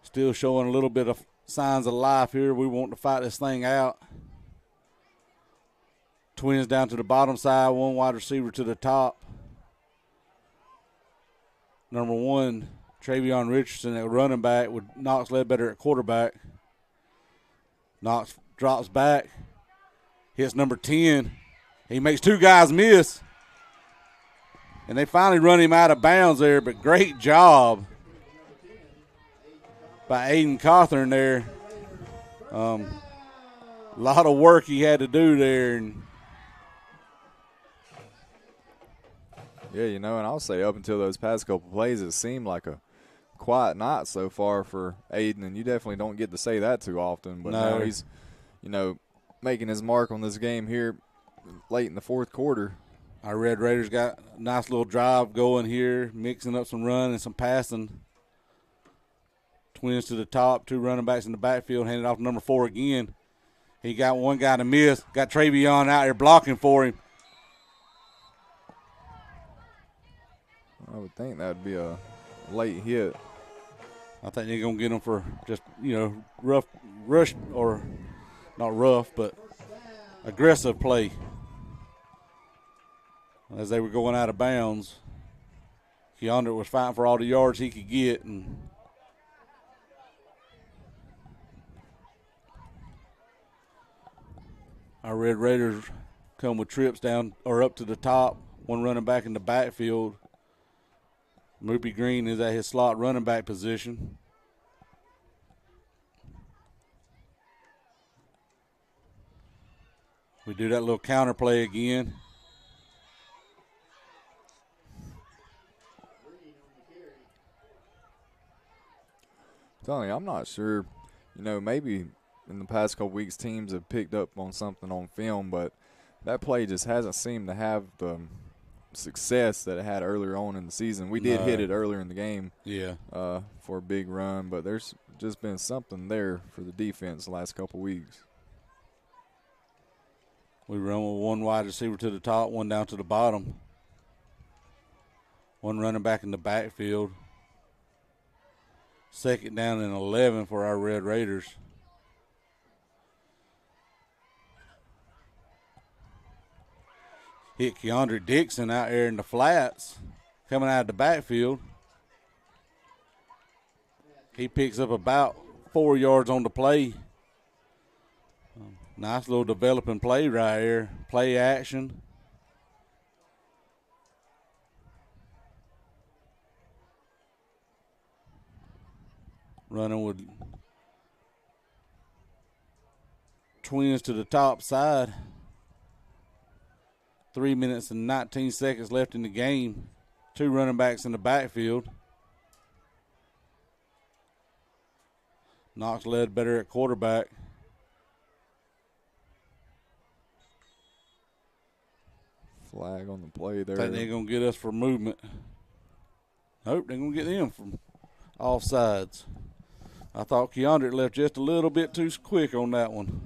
Still showing a little bit of signs of life here. We want to fight this thing out. Twins down to the bottom side, 1 wide receiver to the top. Number 1, Travion Richardson at running back with Knox Ledbetter at quarterback. Knox drops back, hits number 10. He makes 2 guys miss. And they finally run him out of bounds there, but great job by Aiden Cawthorn there. A lot of work he had to do there. And yeah, you know, and I'll say up until those past couple plays, it seemed like a quiet night so far for Aiden, and you definitely don't get to say that too often. But no. Now he's, you know, making his mark on this game here late in the 4th quarter. Our Red Raiders got a nice little drive going here, mixing up some run and some passing. Twins to the top, 2 running backs in the backfield, handed off to number 4 again. He got 1 guy to miss, got Travion out there blocking for him. I would think that would be a late hit. I think they're going to get him for just, you know, rough rush, or not rough, but aggressive play. As they were going out of bounds, Keandre was fighting for all the yards he could get. And our Red Raiders come with trips down or up to the top, 1 running back in the backfield. Moopy Green is at his slot running back position. We do that little counter play again. Telling you, I'm not sure. You know, maybe in the past couple weeks teams have picked up on something on film, but that play just hasn't seemed to have the success that it had earlier on in the season. We did hit it earlier in the game, for a big run, but there's just been something there for the defense the last couple weeks. We run with 1 wide receiver to the top, 1 down to the bottom. 1 running back in the backfield. Second down and 11 for our Red Raiders. hit Keandre Dixon out there in the flats coming out of the backfield. He picks up about 4 yards on the play. Nice little developing play right here. Play action. Running with Twins to the top side. 3 minutes and 19 seconds left in the game. 2 running backs in the backfield. Knox led better at quarterback. Flag on the play there. Think they're going to get us for movement. Nope, they're going to get them from offsides. I thought Keandre left just a little bit too quick on that one.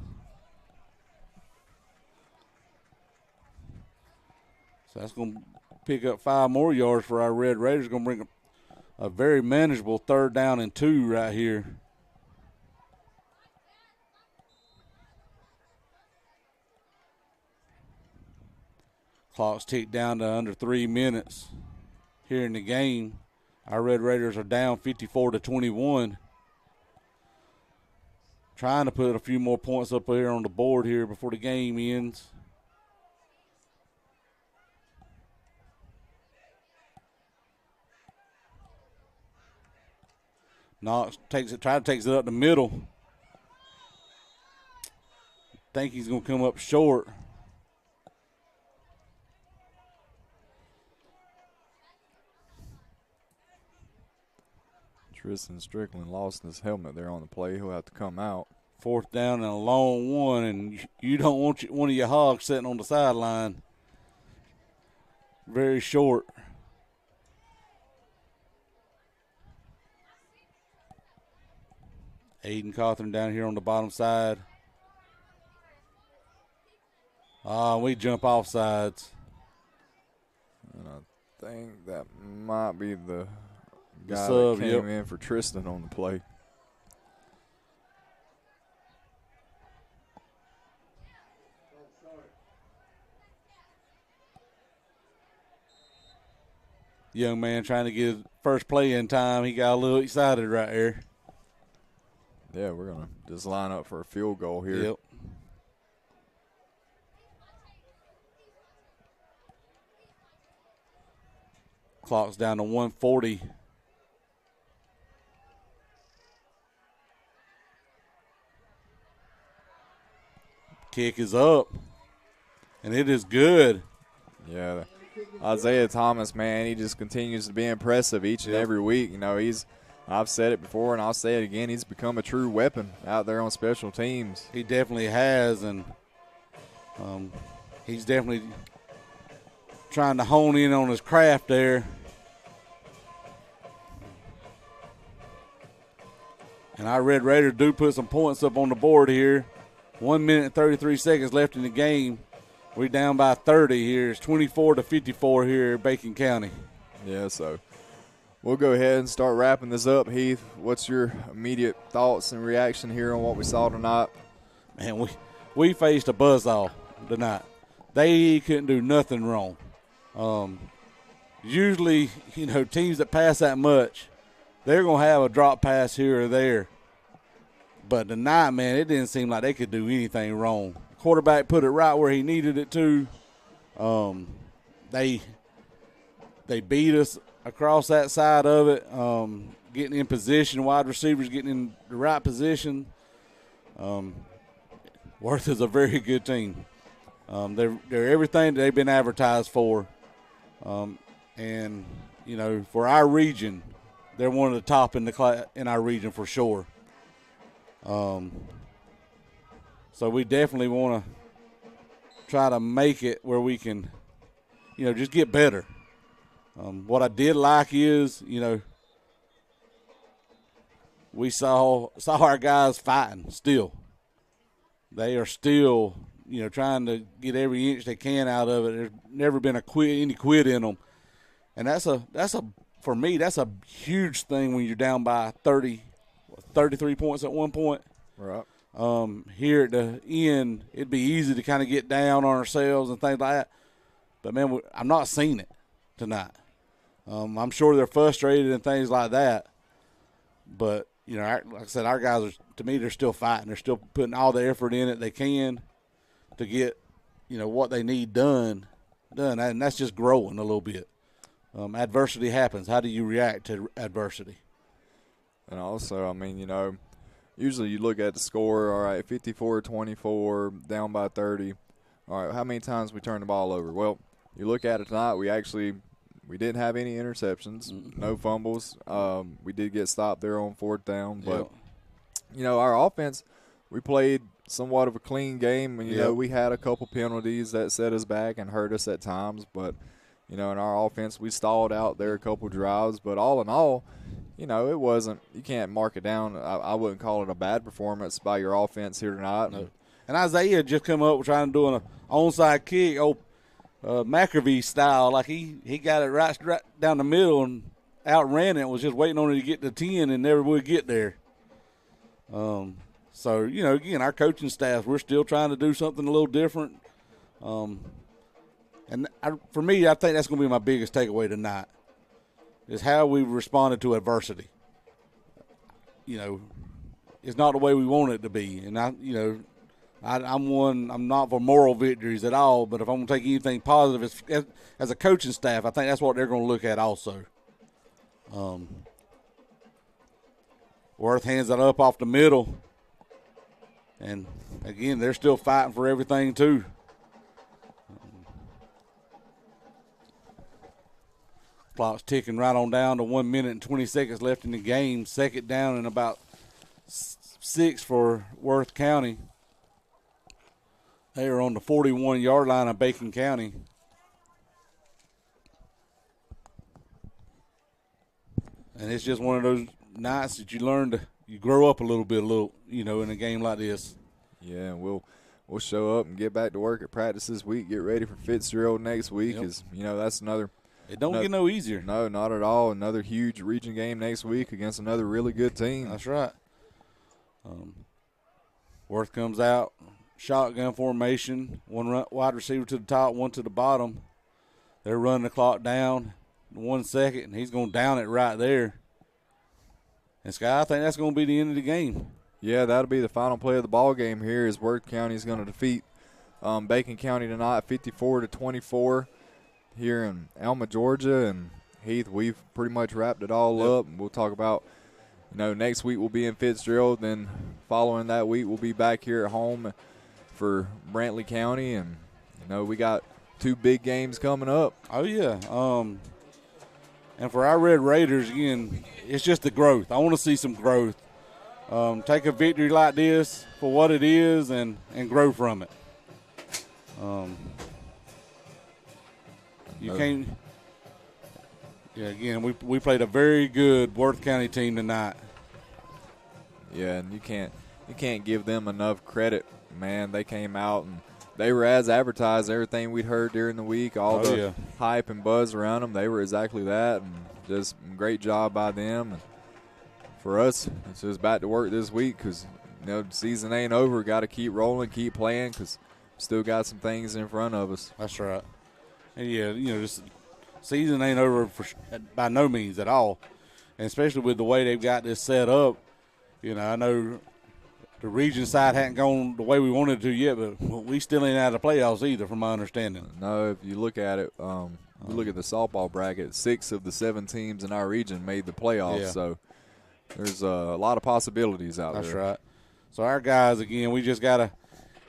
So that's going to pick up 5 more yards for our Red Raiders. Going to bring a very manageable 3rd down and 2 right here. Clock's ticked down to under 3 minutes here in the game. Our Red Raiders are down 54-21. Trying to put a few more points up here on the board here before the game ends. Knox takes it up the middle. Think he's going to come up short. Tristan Strickland lost his helmet there on the play. He'll have to come out. 4th down and a long one, and you don't want one of your hogs sitting on the sideline. Very short. Aiden Cawthorn down here on the bottom side. We jump off sides. And I think that might be the guy sub, that came in for Tristan on the play. Young man trying to get his first play in time. He got a little excited right there. Yeah, we're going to just line up for a field goal here. Yep. Clock's down to 1:40. Kick is up, and it is good. Yeah, Isaiah Thomas, man, he just continues to be impressive each and every week. You know, I've said it before, and I'll say it again, he's become a true weapon out there on special teams. He definitely has, and he's definitely trying to hone in on his craft there. And our Red Raiders do put some points up on the board here. 1 minute and 33 seconds left in the game. We're down by 30 here. It's 24-54 here in Bacon County. Yeah, so we'll go ahead and start wrapping this up. Heath, what's your immediate thoughts and reaction here on what we saw tonight? Man, we faced a buzzsaw tonight. They couldn't do nothing wrong. Usually, teams that pass that much, they're going to have a drop pass here or there. But tonight, man, it didn't seem like they could do anything wrong. The quarterback put it right where he needed it to. They beat us across that side of it, getting in position, wide receivers getting in the right position. Worth is a very good team. They're everything that they've been advertised for. And, for our region, they're one of the top in our region for sure. So we definitely want to try to make it where we can, just get better. What I did like is, we saw our guys fighting still. They are still, trying to get every inch they can out of it. There's never been any quit in them. And for me, that's a huge thing when you're down by 33 points at one point. Right. Here at the end, it'd be easy to kind of get down on ourselves and things like that. But, man, I'm not seeing it tonight. I'm sure they're frustrated and things like that. But, you know, like I said, our guys, to me, they're still fighting. They're still putting all the effort in it they can to get, you know, what they need done. And that's just growing a little bit. Adversity happens. How do you react to adversity? And also, I mean, you know, usually you look at the score, all right, 54-24, down by 30. All right, how many times we turn the ball over? Well, you look at it tonight, we didn't have any interceptions, no fumbles. We did get stopped there on 4th down. But, you know, our offense, we played somewhat of a clean game. And, you know, we had a couple penalties that set us back and hurt us at times. But, you know, in our offense, we stalled out there a couple drives. But all in all, you know, it wasn't – you can't mark it down. I wouldn't call it a bad performance by your offense here tonight. No. And Isaiah just come up trying to do an onside kick, McAfee style. Like he got it right down the middle and outran it. Was just waiting on it to get to 10 and never would get there. So, you know, again, our coaching staff, we're still trying to do something a little different. For me, I think that's going to be my biggest takeaway tonight is how we've responded to adversity. You know, it's not the way we want it to be. And, I'm not for moral victories at all, but if I'm going to take anything positive as a coaching staff, I think that's what they're going to look at also. Worth hands it up off the middle. And, again, they're still fighting for everything too. Clock's ticking right on down to 1 minute and 20 seconds left in the game. 2nd down and about 6 for Worth County. They are on the 41-yard line of Bacon County. And it's just one of those nights that you grow up a little bit, in a game like this. Yeah, we'll show up and get back to work at practice this week. Get ready for Fitzgerald next week. Because that's another. It don't get no easier. No, not at all. Another huge region game next week against another really good team. That's right. Worth comes out, shotgun formation, one wide receiver to the top, one to the bottom. They're running the clock down 1 second, and he's going to down it right there. And, Sky, I think that's going to be the end of the game. Yeah, that'll be the final play of the ball game here as Worth County is going to defeat Bacon County tonight 54-24 here in Alma, Georgia. And, Heath, we've pretty much wrapped it all up. We'll talk about, next week we'll be in Fitzgerald. Then following that week we'll be back here at home for Brantley County. And, we got 2 big games coming up. Oh, yeah. And for our Red Raiders, again, it's just the growth. I want to see some growth. Take a victory like this for what it is and grow from it. You can't. Yeah, again, we played a very good Worth County team tonight. Yeah, and you can't give them enough credit, man. They came out and they were as advertised. Everything we'd heard during the week, all the hype and buzz around them, they were exactly that. And just great job by them. And for us, it's just back to work this week because the season ain't over. Got to keep rolling, keep playing because still got some things in front of us. That's right. And this season ain't over by no means at all, and especially with the way they've got this set up. I know the region side hadn't gone the way we wanted to yet, but we still ain't out of the playoffs either, from my understanding. No, if you look at it, you look at the softball bracket, 6 of the 7 teams in our region made the playoffs, so there's a lot of possibilities out there. That's right. So our guys, again, we just got to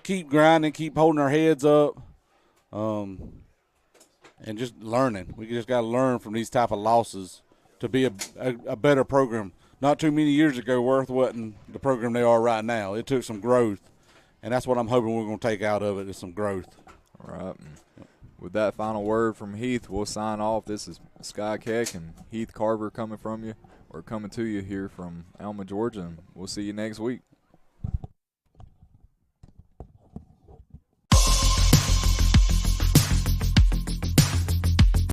keep grinding, keep holding our heads up, and just learning. We just got to learn from these type of losses to be a better program. Not too many years ago, Worth wasn't the program they are right now. It took some growth, and that's what I'm hoping we're going to take out of it is some growth. All right. With that final word from Heath, we'll sign off. This is Sky Keck and Heath Carver coming to you here from Alma, Georgia, and we'll see you next week.